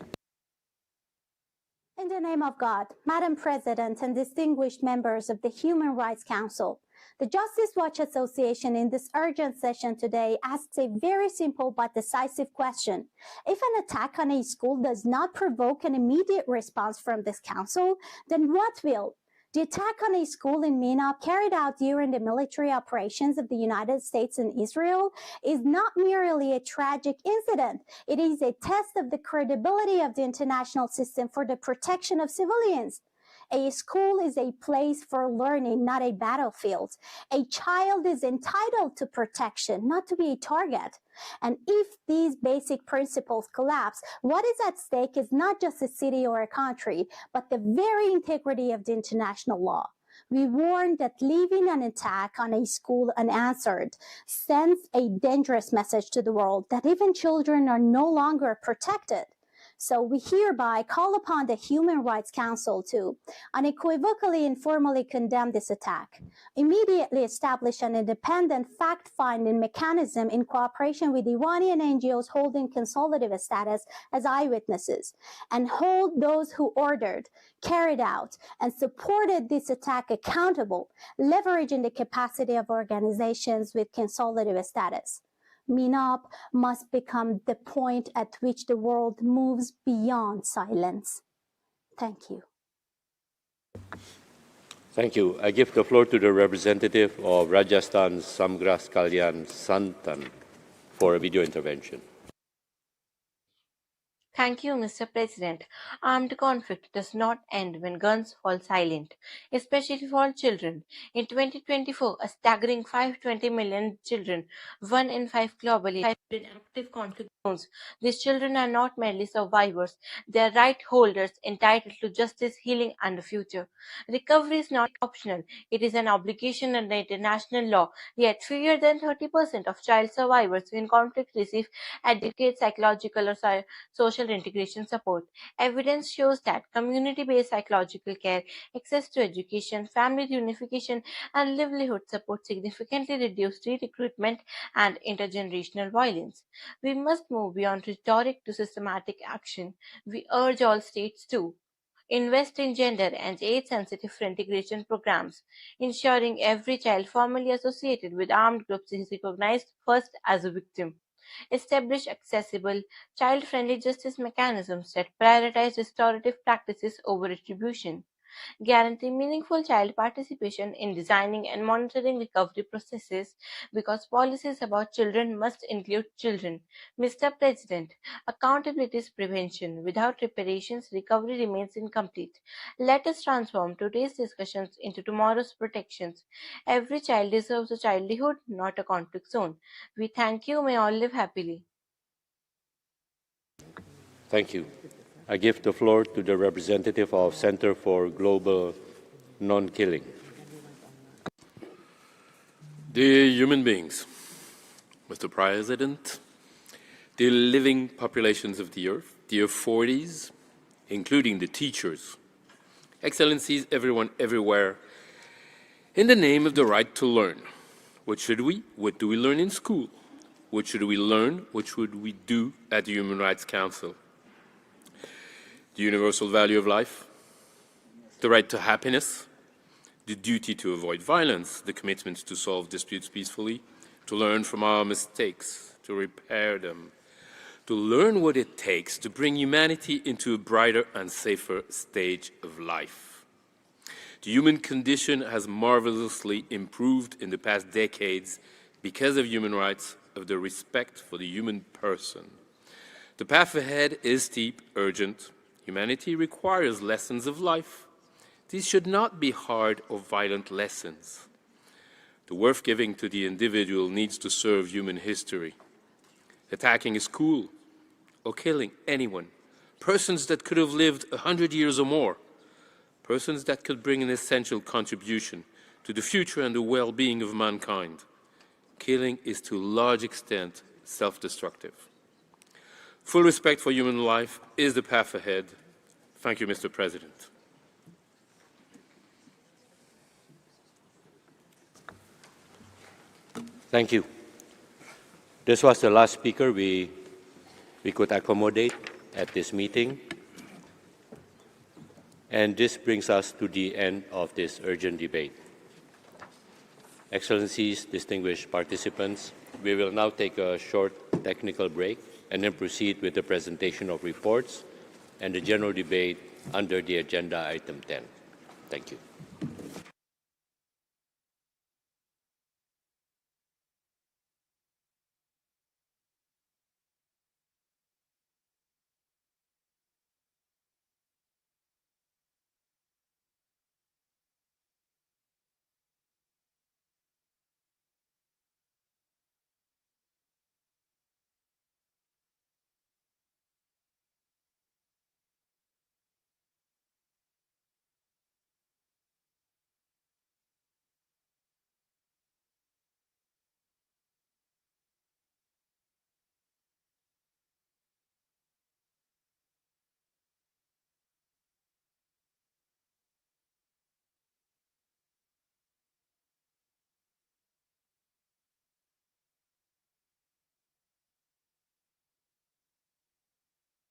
In the name of God, Madam President and distinguished members of the Human Rights Council, the Justice Watch Association in this urgent session today asks a very simple but decisive question. If an attack on a school does not provoke an immediate response from this council, then what will? The attack on a school in Minab carried out during the military operations of the United States and Israel is not merely a tragic incident. It is a test of the credibility of the international system for the protection of civilians. A school is a place for learning, not a battlefield. A child is entitled to protection, not to be a target. And if these basic principles collapse, what is at stake is not just a city or a country, but the very integrity of the international law. We warn that leaving an attack on a school unanswered sends a dangerous message to the world that even children are no longer protected. So we hereby call upon the Human Rights Council to unequivocally and formally condemn this attack, immediately establish an independent fact-finding mechanism in cooperation with Iranian NGOs holding consultative status as eyewitnesses, and hold those who ordered, carried out, and supported this attack accountable, leveraging the capacity of organizations with consultative status. Minab must become the point at which the world moves beyond silence. Thank you. Thank you. I give the floor to the representative of Rajasthan, Samgras Kalyan Santan, for a video intervention. Thank you, Mr. President. Armed conflict does not end when guns fall silent, especially for children. In 2024, a staggering 520 million children, 1 in 5 globally, live in active conflict zones. These children are not merely survivors, they are right holders entitled to justice, healing, and a future. Recovery is not optional, it is an obligation under international law, yet fewer than 30% of child survivors in conflict receive adequate psychological or social integration support. Evidence shows that community-based psychological care, access to education, family reunification, and livelihood support significantly reduce re-recruitment and intergenerational violence. We must move beyond rhetoric to systematic action. We urge all states to invest in gender and age-sensitive integration programs, ensuring every child formerly associated with armed groups is recognized first as a victim. Establish accessible, child-friendly justice mechanisms that prioritize restorative practices over retribution. Guarantee meaningful child participation in designing and monitoring recovery processes because policies about children must include children. Mr. President, accountability is prevention. Without reparations, recovery remains incomplete. Let us transform today's discussions into tomorrow's protections. Every child deserves a childhood, not a conflict zone. We thank you. May all live happily. Thank you. I give the floor to the representative of Center for Global Non-Killing. Dear human beings, Mr. President, dear living populations of the earth, dear 40s, including the teachers, excellencies, everyone, everywhere, in the name of the right to learn. What should we? What do we learn in school? What should we learn? What should we do at the Human Rights Council? The universal value of life, the right to happiness, the duty to avoid violence, the commitment to solve disputes peacefully, to learn from our mistakes, to repair them, to learn what it takes to bring humanity into a brighter and safer stage of life. The human condition has marvelously improved in the past decades because of human rights, of the respect for the human person. The path ahead is steep, urgent. Humanity requires lessons of life. These should not be hard or violent lessons. The worth giving to the individual needs to serve human history. Attacking a school or killing anyone, persons that could have lived 100 years or more, persons that could bring an essential contribution to the future and the well-being of mankind. Killing is to a large extent self-destructive. Full respect for human life is the path ahead. Thank you, Mr. President. Thank you. This was the last speaker we could accommodate at this meeting. And this brings us to the end of this urgent debate. Excellencies, distinguished participants, we will now take a short technical break and then proceed with the presentation of reports and the general debate under the agenda item 10. Thank you.